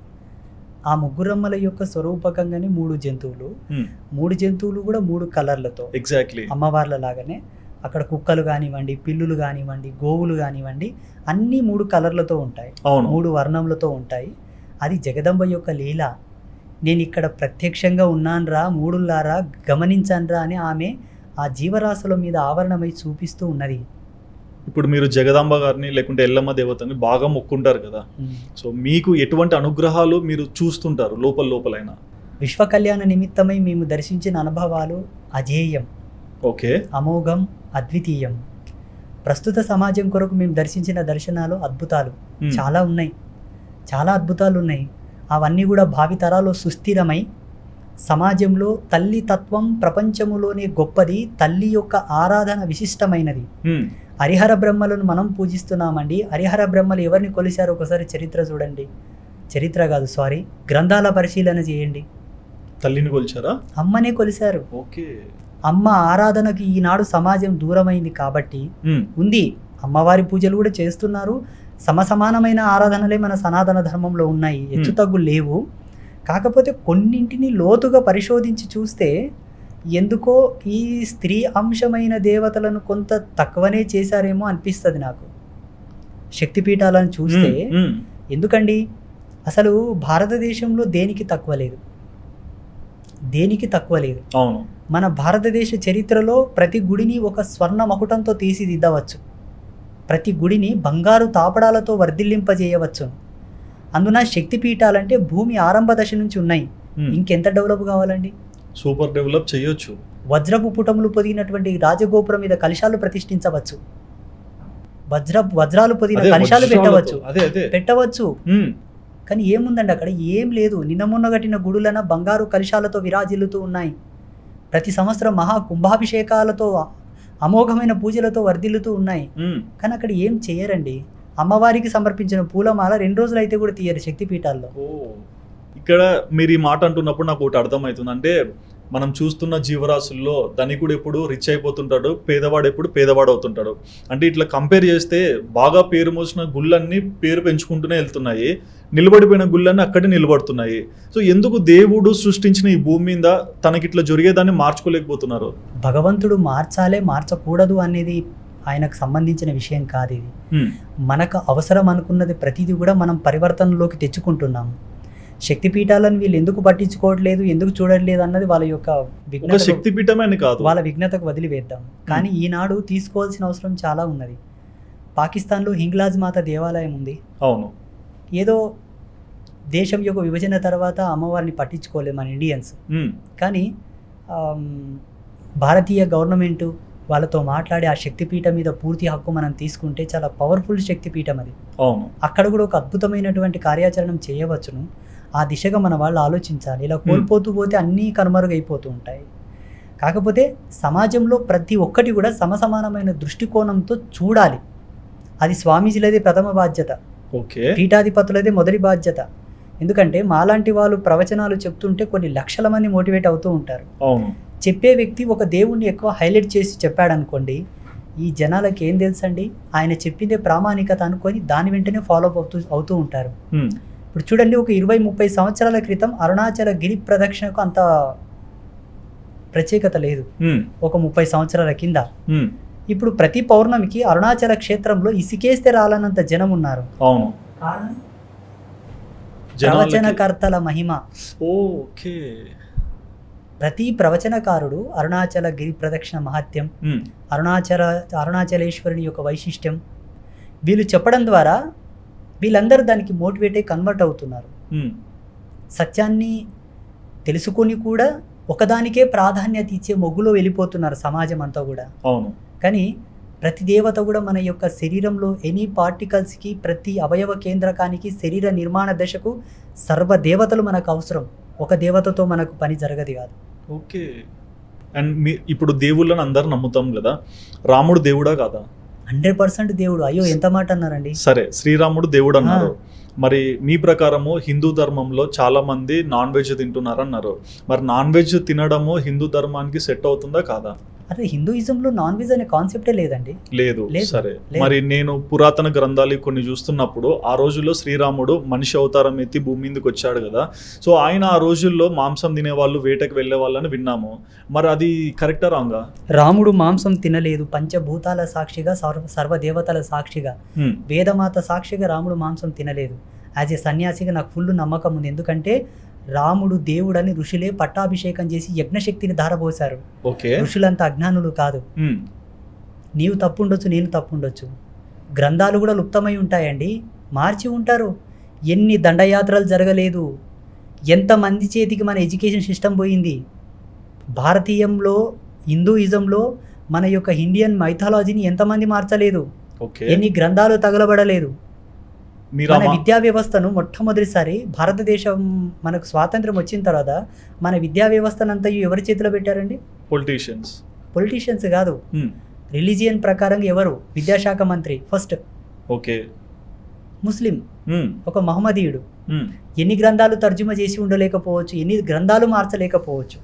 ఆ 3 అమ్మల యొక్క స్వరూపకంగానే 3 జంతువులు, 3 జంతువులు కూడా 3 కలర్లతో, ఎగ్జాక్ట్లీ అమ్మవార్ల లాగానే. అక్కడ కుక్కలు కానివ్వండి, పిల్లులు కానివ్వండి, గోవులు కానివ్వండి, అన్నీ 3 కలర్లతో ఉంటాయి, 3 వర్ణంలతో ఉంటాయి. అది జగదంబ యొక్క లీల. నేను ఇక్కడ ప్రత్యక్షంగా ఉన్నానురా, 3లారా గమనించానురా అని ఆమె ఆ జీవరాశుల మీద ఆవరణమై చూపిస్తూ ఉన్నది. ఇప్పుడు మీరు జగదాంబ గారిని లేకుంటే ఎల్లమ్మ దేవతని బాగా మొక్కుంటారు కదా, సో మీకు ఎటువంటి అనుగ్రహాలు మీరు చూస్తుంటారు లోపలైనా? విశ్వ కళ్యాణ నిమిత్తమై మేము దర్శించిన అనుభవాలు అజేయం, ఓకే, అమోఘం, అద్వితీయం. ప్రస్తుత సమాజం కొరకు మేము దర్శించిన దర్శనాలు అద్భుతాలు చాలా ఉన్నాయి, చాలా అద్భుతాలు ఉన్నాయి. అవన్నీ కూడా భావితరాలు సుస్థిరమై సమాజంలో తల్లి తత్వం ప్రపంచములోనే గొప్పది, తల్లి యొక్క ఆరాధన విశిష్టమైనది. హరిహర బ్రహ్మలను మనం పూజిస్తున్నామండి. హరిహర బ్రహ్మలు ఎవరిని కొలిశారో ఒకసారి చరిత్ర చూడండి, చరిత్ర కాదు సారీ, గ్రంథాల పరిశీలన చేయండి. తల్లిని కొలిచారా? అమ్మనే కొలిశారు. ఓకే, అమ్మ ఆరాధనకి ఈనాడు సమాజం దూరమైంది కాబట్టి ఉంది. అమ్మవారి పూజలు కూడా చేస్తున్నారు, సమసమానమైన ఆరాధనలే మన సనాతన ధర్మంలో ఉన్నాయి, హెచ్చుతగ్గులు లేవు. కాకపోతే కొన్నింటిని లోతుగా పరిశోధించి చూస్తే ఎందుకో ఈ స్త్రీ అంశమైన దేవతలను కొంత తక్కువనే చేశారేమో అనిపిస్తుంది నాకు శక్తిపీఠాలను చూస్తే. ఎందుకండి అసలు భారతదేశంలో దేనికి తక్కువ లేదు, దేనికి తక్కువ లేదు. అవును, మన భారతదేశ చరిత్రలో ప్రతి గుడిని ఒక స్వర్ణ మకుటంతో తీర్చిదిద్దవచ్చు, ప్రతి గుడిని బంగారు తాపడాలతో వర్ధిల్లింపజేయవచ్చు. అందున శక్తిపీఠాలంటే భూమి ఆరంభ దశ నుంచి ఉన్నాయి. ఇంకెంత డెవలప్ కావాలండి? సూపర్ డెవలప్ చేయొచ్చు. వజ్రపు పుటములు పొదిగినటువంటి రాజగోపురం మీద కలశాలు ప్రతిష్ఠించవచ్చు, వజ్రాలు పొదిగిన కలశాలు పెట్టవచ్చు. కానీ ఏముందండి అక్కడ? ఏం లేదు. నిన్న మొన్న కట్టిన గుడులన బంగారు కలశాలతో విరాజిల్లుతూ ఉన్నాయి. ప్రతి సంవత్సరం మహా కుంభాభిషేకాలతో అమోఘమైన పూజలతో వర్ధిల్లుతూ ఉన్నాయి. కానీ అక్కడ ఏం చేయరండి. అమ్మవారికి సమర్పించిన పూలమాల 2 రోజులు అయితే కూడా తీయరు శక్తిపీఠాల్లో. ఇక్కడ మీరు ఈ మాట అంటున్నప్పుడు నాకు ఒకటి అర్థమవుతుంది. అంటే మనం చూస్తున్న జీవరాశుల్లో ధనికుడు ఎప్పుడు రిచ్ అయిపోతుంటాడు, పేదవాడు ఎప్పుడు పేదవాడు అవుతుంటాడు. అంటే ఇట్లా కంపేర్ చేస్తే బాగా పేరు మోసిన గుళ్ళన్నీ పేరు పెంచుకుంటూనే వెళ్తున్నాయి, నిలబడిపోయిన గుళ్ళన్నీ అక్కడే నిలబడుతున్నాయి. సో ఎందుకు దేవుడు సృష్టించిన ఈ భూమి మీద తనకిట్లా జరిగేదాన్ని మార్చుకోలేకపోతున్నారు? భగవంతుడు మార్చాలే మార్చకూడదు అనేది ఆయనకు సంబంధించిన విషయం కాదు. ఇది మనకు అవసరం అనుకున్నది ప్రతిదీ కూడా మనం పరివర్తనలోకి తెచ్చుకుంటున్నాము. శక్తిపీఠాలను వీళ్ళు ఎందుకు పట్టించుకోవట్లేదు, ఎందుకు చూడట్లేదు అన్నది వాళ్ళ యొక్క వాళ్ళ విఘ్నతకు వదిలివేద్దాం. కానీ ఈనాడు తీసుకోవాల్సిన అవసరం చాలా ఉన్నది. పాకిస్తాన్లో హింగ్లాజ్ మాత దేవాలయం ఉంది. అవును, ఏదో దేశం యొక్క విభజన తర్వాత అమ్మవారిని పట్టించుకోలేదు మన ఇండియన్స్. కానీ భారతీయ గవర్నమెంటు వాళ్ళతో మాట్లాడి ఆ శక్తిపీఠం మీద పూర్తి హక్కు మనం తీసుకుంటే చాలా పవర్ఫుల్ శక్తిపీఠం అది. అక్కడ కూడా ఒక అద్భుతమైనటువంటి కార్యాచరణ చేయవచ్చును. ఆ దిశగా మన వాళ్ళు ఆలోచించాలి. ఇలా కోల్పోతూ పోతే అన్నీ కనుమరుగైపోతూ ఉంటాయి. కాకపోతే సమాజంలో ప్రతి ఒక్కటి కూడా సమసమానమైన దృష్టికోణంతో చూడాలి. అది స్వామీజీలదే ప్రథమ బాధ్యత, పీఠాధిపతులదే మొదటి బాధ్యత. ఎందుకంటే మాలాంటి వాళ్ళు ప్రవచనాలు చెప్తుంటే కొన్ని లక్షల మంది మోటివేట్ అవుతూ ఉంటారు. చెప్పే వ్యక్తి ఒక దేవుణ్ణి ఎక్కువ హైలైట్ చేసి చెప్పాడనుకోండి, ఈ జనాలకి ఏం తెలుసండి, ఆయన చెప్పిందే ప్రామాణికత అనుకొని దాని వెంటనే ఫాలో అప్ అవుతూ ఉంటారు. ఇప్పుడు చూడండి, ఒక 20-30 సంవత్సరాల క్రితం అరుణాచల గిరి ప్రదక్షిణకు అంత ప్రత్యేకత లేదు. ఒక 30 సంవత్సరాల కింద. ఇప్పుడు ప్రతి పౌర్ణమికి అరుణాచల క్షేత్రంలో ఇసుకేస్తే రాలనంత జనం ఉన్నారు. ప్రవచనకర్తల మహిమ. ప్రతి ప్రవచనకారుడు అరుణాచల గిరి ప్రదక్షిణ మహత్యం, అరుణాచలేశ్వరుని యొక్క వైశిష్ట్యం వీళ్ళు చెప్పడం ద్వారా వీళ్ళందరూ దానికి మోటివేట్ అయ్యి కన్వర్ట్ అవుతున్నారు. సత్యాన్ని తెలుసుకొని కూడా ఒకదానికే ప్రాధాన్యత ఇచ్చే మొగ్గులో వెళ్ళిపోతున్నారు సమాజం అంతా కూడా. కానీ ప్రతి దేవత కూడా మన యొక్క శరీరంలో ఎనీ పార్టికల్స్కి, ప్రతి అవయవ కేంద్రకానికి, శరీర నిర్మాణ దశకు సర్వ దేవతలు మనకు అవసరం. ఒక దేవతతో మనకు పని జరగదు కాదు. ఓకే. అండ్ ఇప్పుడు దేవుళ్ళని అందరు నమ్ముతాం కదా, రాముడు దేవుడా కాదా? 100% దేవుడు. అయ్యో ఎంత మాట అన్నారండి. సరే, శ్రీరాముడు దేవుడు అన్నారు. మరి మీ ప్రకారము హిందూ ధర్మంలో చాలా మంది నాన్ వెజ్ తింటున్నారు అన్నారు. మరి నాన్ వెజ్ తినడము హిందూ ధర్మానికి సెట్ అవుతుందా కాదా? అదే హిందూయిజంలో నాన్ వెజ్ అనే కాన్సెప్టే లేదండి. లేదు. సరే, మరి నేను పురాతన గ్రంథాలు కొన్ని చూస్తున్నప్పుడు ఆ రోజుల్లో శ్రీరాముడు మనిషి అవతారం ఎత్తి భూమి మీదకి వచ్చాడు కదా. సో ఆయన ఆ రోజుల్లో మాంసం తినేవాళ్ళు, వేటకు వెళ్లే వాళ్ళని విన్నాము. మరి అది కరెక్టా రాంగా? రాముడు మాంసం తినలేదు. పంచభూతాల సాక్షిగా, సర్వదేవతల సాక్షిగా, వేదమాత సాక్షిగా రాముడు మాంసం తినలేదు. యాజ్ ఏ సన్యాసిగా నాకు ఫుల్ నమ్మకం ఉంది. ఎందుకంటే రాముడు దేవుడని ఋషులే పట్టాభిషేకం చేసి యజ్ఞశక్తిని ధారపోశారు. ఋషులంతా అజ్ఞానులు కాదు. నీవు తప్పుండొచ్చు, నేను తప్పుండొచ్చు. గ్రంథాలు కూడా లుప్తమై ఉంటాయండి, మార్చి ఉంటారు. ఎన్ని దండయాత్రలు జరగలేదు, ఎంతమంది చేతికి మన ఎడ్యుకేషన్ సిస్టమ్ పోయింది. భారతీయంలో, హిందూయిజంలో మన యొక్క ఇండియన్ మైథాలజీని ఎంతమంది మార్చలేదు, ఎన్ని గ్రంథాలు తగలబడలేదు. మన విద్యా వ్యవస్థను మొట్టమొదటిసారి భారతదేశం మనకు స్వాతంత్రం వచ్చిన తర్వాత మన విద్యా వ్యవస్థనంతా ఎవరి చేతిలో పెట్టారండి? పొలిటీషియన్స్ కాదు. రిలీజియన్ ప్రకారంగా ఎవరు విద్యాశాఖ మంత్రి? ఫస్ట్ ముస్లిం, ఒక మహమ్మదీయుడు. ఎన్ని గ్రంథాలు తర్జుమా చేసి ఉండలేకపోవచ్చు, ఎన్ని గ్రంథాలు మార్చలేకపోవచ్చు.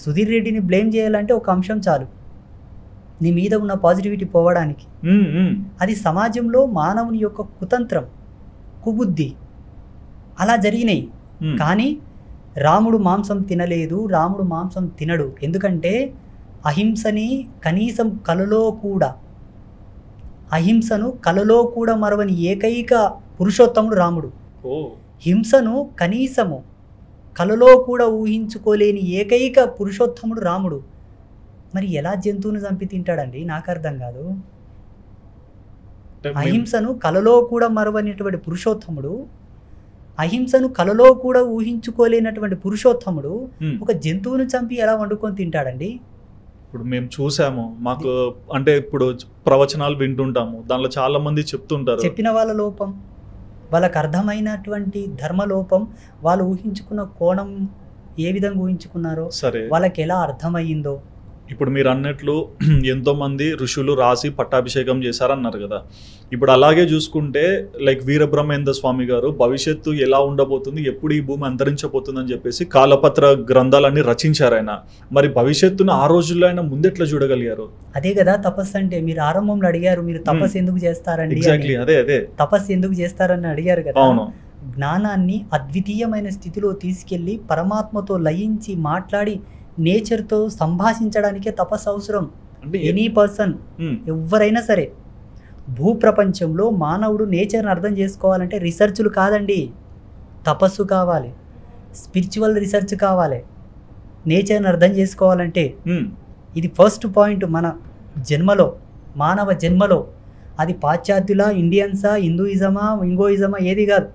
సుధీర్ రెడ్డిని బ్లేమ్ చేయాలంటే ఒక అంశం చాలు, నీ మీద ఉన్న పాజిటివిటీ పోవడానికి. అది సమాజంలో మానవుని యొక్క కుతంత్రం, కుబుద్ధి అలా జరిగినాయి. కానీ రాముడు మాంసం తినలేదు, రాముడు మాంసం తినడు. ఎందుకంటే అహింసని కనీసం అహింసను కలలో కూడా మరవని ఏకైక పురుషోత్తముడు రాముడు. హింసను కనీసము కలలో కూడా ఊహించుకోలేని ఏకైక పురుషోత్తముడు రాముడు. మరి ఎలా జంతువును చంపి తింటాడండి? నాకు అర్థం కాదు. అహింసను కలలో కూడా మరవనటువంటి పురుషోత్తముడు, అహింసను కలలో కూడా ఊహించుకోలేనటువంటి పురుషోత్తముడు ఒక జంతువును చంపి ఎలా వండుకొని తింటాడండి? ఇప్పుడు మేము చూసాము, మాకు అంటే ఇప్పుడు ప్రవచనాలు వింటుంటాము, దానిలో చాలా మంది చెప్తుంటారు. చెప్పిన వాళ్ళ లోపం, వాళ్ళకు అర్థమైనటువంటి ధర్మలోపం, వాళ్ళు ఊహించుకున్న కోణం ఏ విధంగా ఊహించుకున్నారో, సరే వాళ్ళకి ఎలా అర్థమయ్యిందో. ఇప్పుడు మీరు అన్నట్లు ఎంతోమంది ఋషులు రాసి పట్టాభిషేకం చేశారన్నారు కదా. ఇప్పుడు అలాగే చూసుకుంటే లైక్ వీరబ్రహ్మేంద్ర స్వామి గారు భవిష్యత్తు ఎలా ఉండబోతుంది, ఎప్పుడు ఈ భూమి అంతరించబోతుంది అని చెప్పేసి కాలపత్ర గ్రంథాలన్నీ రచించారు ఆయన. మరి భవిష్యత్తును ఆ రోజుల్లో ఆయన ముందెట్లా చూడగలిగారు? అదే కదా తపస్సు అంటే. మీరు ఆరంభంలో అడిగారు, మీరు తపస్సు ఎందుకు చేస్తారండి? ఎగ్జాక్ట్లీ అదే తపస్సు ఎందుకు చేస్తారని అడిగారు కదా. అవును. జ్ఞానాన్ని అద్వితీయమైన స్థితిలో తీసుకెళ్లి పరమాత్మతో లయించి మాట్లాడి నేచర్తో సంభాషించడానికే తపస్సు అవసరం. ఎనీ పర్సన్, ఎవరైనా సరే భూప్రపంచంలో మానవుడు నేచర్ని అర్థం చేసుకోవాలంటే రీసెర్చ్లు కాదండి, తపస్సు కావాలి, స్పిరిచువల్ రీసెర్చ్ కావాలి. నేచర్ని అర్థం చేసుకోవాలంటే ఇది ఫస్ట్ పాయింట్ మన జన్మలో, మానవ జన్మలో. అది పాశ్చాత్యుల, ఇండియన్సా, హిందూయిజమా, ఇంగోయిజమా ఏది కాదు,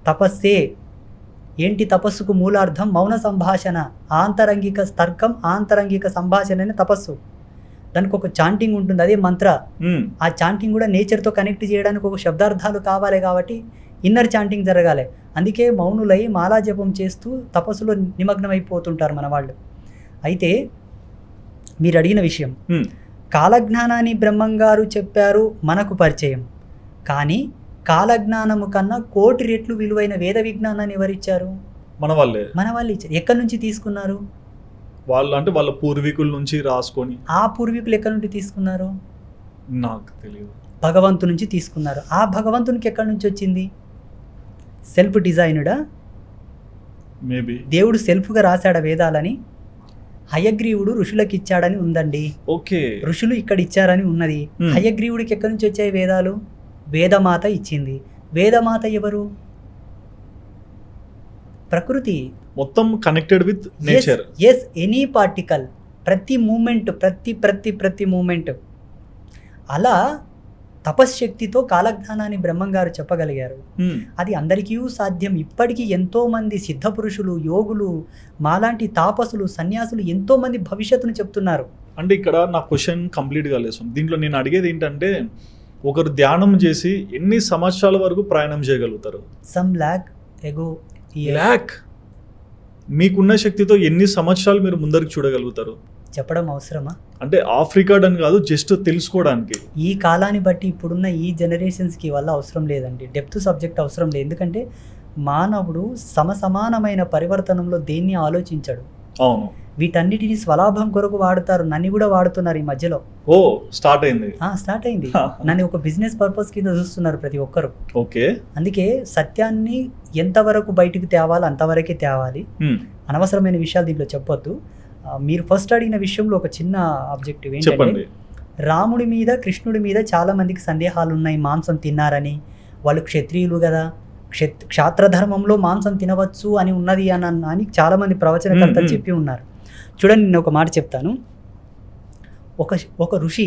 తపస్సే. ఏంటి తపస్సుకు మూలార్థం? మౌన సంభాషణ, ఆంతరంగిక తర్కం, ఆంతరంగిక సంభాషణ అనే తపస్సు. దానికి ఒక చాంటింగ్ ఉంటుంది, అదే మంత్ర. ఆ చాంటింగ్ కూడా నేచర్తో కనెక్ట్ చేయడానికి ఒక శబ్దార్థాలు కావాలి, కాబట్టి ఇన్నర్ చాంటింగ్ జరగాలి. అందుకే మౌనులై మాలా జపం చేస్తూ తపస్సులో నిమగ్నం అయిపోతుంటారు మన వాళ్ళు. అయితే మీరు అడిగిన విషయం, కాలజ్ఞానాన్ని బ్రహ్మంగారు చెప్పారు, మనకు పరిచయం. కానీ కాలజ్ఞానము కన్నా 1,000,000 రెట్లు విలువైన వేద విజ్ఞానాన్ని ఎవరిచ్చారు? మన వాళ్ళు ఇచ్చారు. ఎక్కడి నుంచి తీసుకున్నారు? వాళ్ళు అంటే వాళ్ళ పూర్వీకుల నుంచి రాసుకొని. ఆ పూర్వీకులు ఎక్కడి నుండి తీసుకున్నారు? నాకు తెలియదు. భగవంతు నుంచి తీసుకున్నారు. ఆ భగవంతునికి ఎక్కడి నుంచి వచ్చింది? సెల్ఫ్ డిజైన్డా? మేబీ దేవుడు సెల్ఫ్గా రాశాడా వేదాలని? హయగ్రీవుడు ఋషులకు ఇచ్చాడని ఉందండి. ఓకే, ఋషులు ఇక్కడ ఇచ్చారని ఉన్నది. హయగ్రీవుడికి ఎక్కడి నుంచి వచ్చాయి వేదాలు? వేదమాత ఇచ్చింది. వేదమాత ఎవరు? ప్రకృతి. మొత్తం connected with nature. Yes, any particle, ప్రతి మూమెంట్, ప్రతి మూమెంట్. అలా తపశ్శక్తితో కాలజ్ఞానాన్ని బ్రహ్మంగారు చెప్పగలిగారు. అది అందరికీ సాధ్యం. ఇప్పటికీ ఎంతోమంది సిద్ధ పురుషులు, యోగులు, మాలాంటి తాపసులు, సన్యాసులు ఎంతోమంది భవిష్యత్తును చెప్తున్నారు. అంటే ఇక్కడ నా క్వశ్చన్ కంప్లీట్గా లేదు. దీంట్లో నేను అడిగేది ఏంటంటే, ఒకరు ధ్యానం చేసి ఎన్ని సంవత్సరాల వరకు ప్రయాణం చేయగలుగుతారు? సమ్ ల్యాక్ ఎగో. ల్యాక్? మీకున్న శక్తితో ఎన్ని సంవత్సరాలు మీరు ముందరికి చూడగలుగుతారు? చెప్పడం అవసరమా? అంటే ఆఫ్రికా అని కాదు, జస్ట్ తెలుసుకోవడానికి. ఈ కాలాన్ని బట్టి ఇప్పుడున్న ఈ జనరేషన్స్కి వల్ల అవసరం లేదండి, డెప్త్ సబ్జెక్ట్ అవసరం లేదు. ఎందుకంటే మానవుడు సమసమానమైన పరివర్తనంలో దేన్ని ఆలోచించాడు. అవును. వీటన్నిటిని స్వలాభం కొరకు వాడుతారు. నన్ను కూడా వాడుతున్నారు ఈ మధ్యలో. స్టార్ట్ అయింది. నన్ను ఒక బిజినెస్ పర్పస్ కింద చూస్తున్నారు ప్రతి ఒక్కరు. ఓకే. అందుకే సత్యాన్ని ఎంతవరకు బయటికి తేవాలి అంతవరకే తేవాలి. అనవసరమైన విషయాలు దీంట్లో చెప్పొద్దు. మీరు ఫస్ట్ అడిగిన విషయంలో ఒక చిన్న ఆబ్జెక్టివ్ ఏంటంటే, రాముడి మీద, కృష్ణుడి మీద చాలా మందికి సందేహాలు ఉన్నాయి. మాంసం తిన్నారని, వాళ్ళు క్షత్రియులు కదా, క్షాత్రధర్మంలో మాంసం తినవచ్చు అని ఉన్నది అని చాలా మంది ప్రవచనకర్తలు చెప్పి ఉన్నారు. చూడండి, నేను ఒక మాట చెప్తాను. ఒక ఋషి,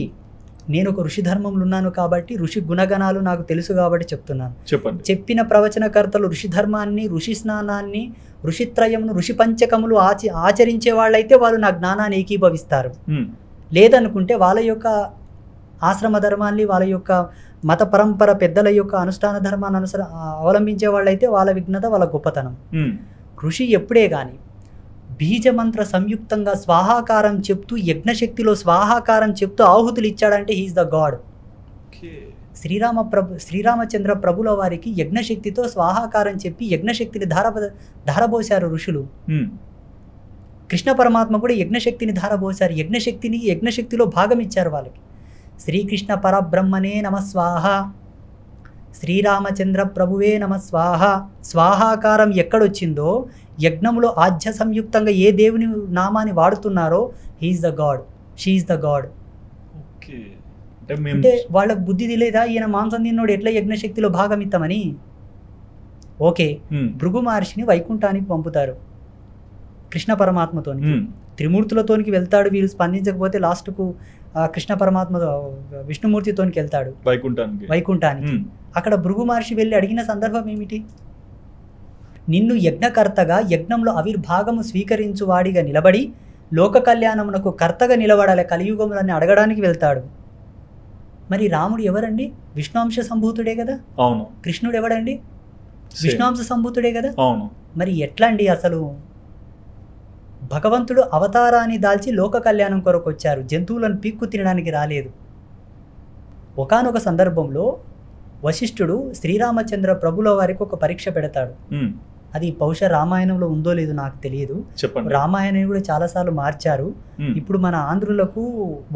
నేను ఒక ఋషి ధర్మంలో ఉన్నాను కాబట్టి ఋషి గుణగణాలు నాకు తెలుసు కాబట్టి చెప్తున్నాను. చెప్పిన ప్రవచనకర్తలు ఋషి ధర్మాన్ని, ఋషి స్నానాన్ని, ఋషిత్రయమును, ఋషి పంచకములు ఆచరించే వాళ్ళైతే వాళ్ళు నా జ్ఞానాన్ని ఏకీభవిస్తారు. లేదనుకుంటే వాళ్ళ యొక్క ఆశ్రమ ధర్మాన్ని, వాళ్ళ యొక్క మత పరంపర పెద్దల యొక్క అనుష్ఠాన ధర్మాన్ని అవలంబించే వాళ్ళైతే వాళ్ళ విఘ్నత, వాళ్ళ గొప్పతనం. ఋషి ఎప్పుడే కానీ బీజమంత్ర సంయుక్తంగా స్వాహాకారం చెప్తూ, యజ్ఞశక్తిలో స్వాహాకారం చెప్తూ ఆహుతులు ఇచ్చాడంటే హీఈస్ ద గాడ్. శ్రీరామచంద్ర ప్రభుల వారికి యజ్ఞశక్తితో స్వాహాకారం చెప్పి యజ్ఞశక్తిని ధారబోశారు ఋషులు. కృష్ణ పరమాత్మ కూడా యజ్ఞశక్తిని ధారబోశారు. యజ్ఞశక్తిలో భాగం ఇచ్చారు వాళ్ళకి. శ్రీకృష్ణ పరబ్రహ్మనే నమ స్వాహ, శ్రీరామచంద్ర ప్రభువే నమ స్వాహ. స్వాహాకారం ఎక్కడొచ్చిందో యజ్ఞంలో ఆజ్య సంయుక్తంగా ఏ దేవుని నామాన్ని వాడుతున్నారో he is the God, she is the God. Okay. అంటే వాళ్ళకు బుద్ధి తెలియదా ఈయన మాంసం తిన్నోడు ఎట్లా యజ్ఞశక్తిలో భాగం ఇస్తామని? ఓకే, భృగు మహర్షిని వైకుంఠానికి పంపుతారు కృష్ణ పరమాత్మతోని. త్రిమూర్తులతోనికి వెళ్తాడు, వీరు స్పందించకపోతే లాస్ట్కు కృష్ణ పరమాత్మ విష్ణుమూర్తితోనికి వెళ్తాడు వైకుంఠానికి. అక్కడ భృగు మహర్షి వెళ్ళి అడిగిన సందర్భం ఏమిటి? నిన్ను యజ్ఞకర్తగా యజ్ఞంలో ఆవిర్భాగము స్వీకరించు వాడిగా నిలబడి లోక కళ్యాణమునకు కర్తగా నిలబడాలి కలియుగములని అడగడానికి వెళ్తాడు. మరి రాముడు ఎవరండి? విష్ణుంశ సంభూతుడే కదా. అవును. కృష్ణుడు ఎవడండి? విష్ణుంశ సంభూతుడే కదా. అవును. మరి ఎట్లా అండి అసలు? భగవంతుడు అవతారాన్ని దాల్చి లోక కళ్యాణం కొరకు వచ్చారు, జంతువులను పీక్కు తినడానికి రాలేదు. ఒకానొక సందర్భంలో వశిష్ఠుడు శ్రీరామచంద్ర ప్రభుల వారికి ఒక పరీక్ష పెడతాడు. అది బహుశా రామాయణంలో ఉందో లేదో నాకు తెలియదు. రామాయణం కూడా చాలాసార్లు మార్చారు. ఇప్పుడు మన ఆంధ్రులకు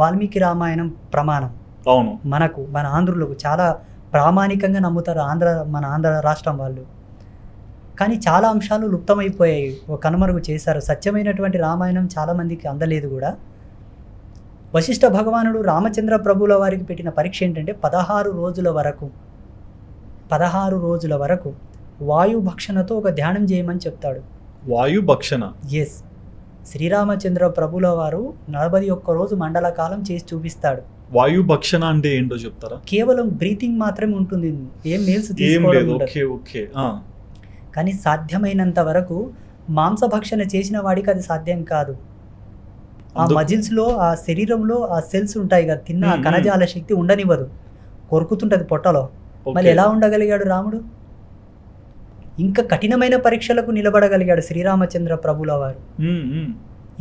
వాల్మీకి రామాయణం ప్రమాణం. అవును. మన ఆంధ్రులకు చాలా ప్రామాణికంగా నమ్ముతారు మన ఆంధ్ర రాష్ట్రం వాళ్ళు. కానీ చాలా అంశాలు లుప్తమైపోయాయి, కనుమరుగు చేశారు. సత్యమైనటువంటి రామాయణం చాలామందికి అందలేదు కూడా. వశిష్ఠ భగవానుడు రామచంద్ర ప్రభుల వారికి పెట్టిన పరీక్ష ఏంటంటే 16 రోజుల వరకు వాయుభక్షణతో ఒక ధ్యానం చేయమని చెప్తాడు. వాయుభక్షణ? ఎస్. శ్రీరామచంద్ర ప్రభుల వారు 41 రోజు మండల కాలం చేసి చూపిస్తాడు. వాయుభక్షణ అంటే ఏంటో చెప్తారా? కేవలం బ్రీతింగ్ మాత్రమే ఉంటుంది, ఏం మీల్స్ తీసుకోవడం. కానీ సాధ్యమైనంత వరకు మాంసభక్షణ చేసిన వాడికి అది సాధ్యం కాదు. ఆ మజిల్స్లో, ఆ శరీరంలో ఆ సెల్స్ ఉంటాయి కదా, తిన్న కణజాల శక్తి ఉండనివ్వదు, కొరుకుతుంటది పొట్టలో. మళ్ళీ ఎలా ఉండగలిగాడు రాముడు? ఇంకా కఠినమైన పరీక్షలకు నిలబడగలిగాడు శ్రీరామచంద్ర ప్రభుల వారు.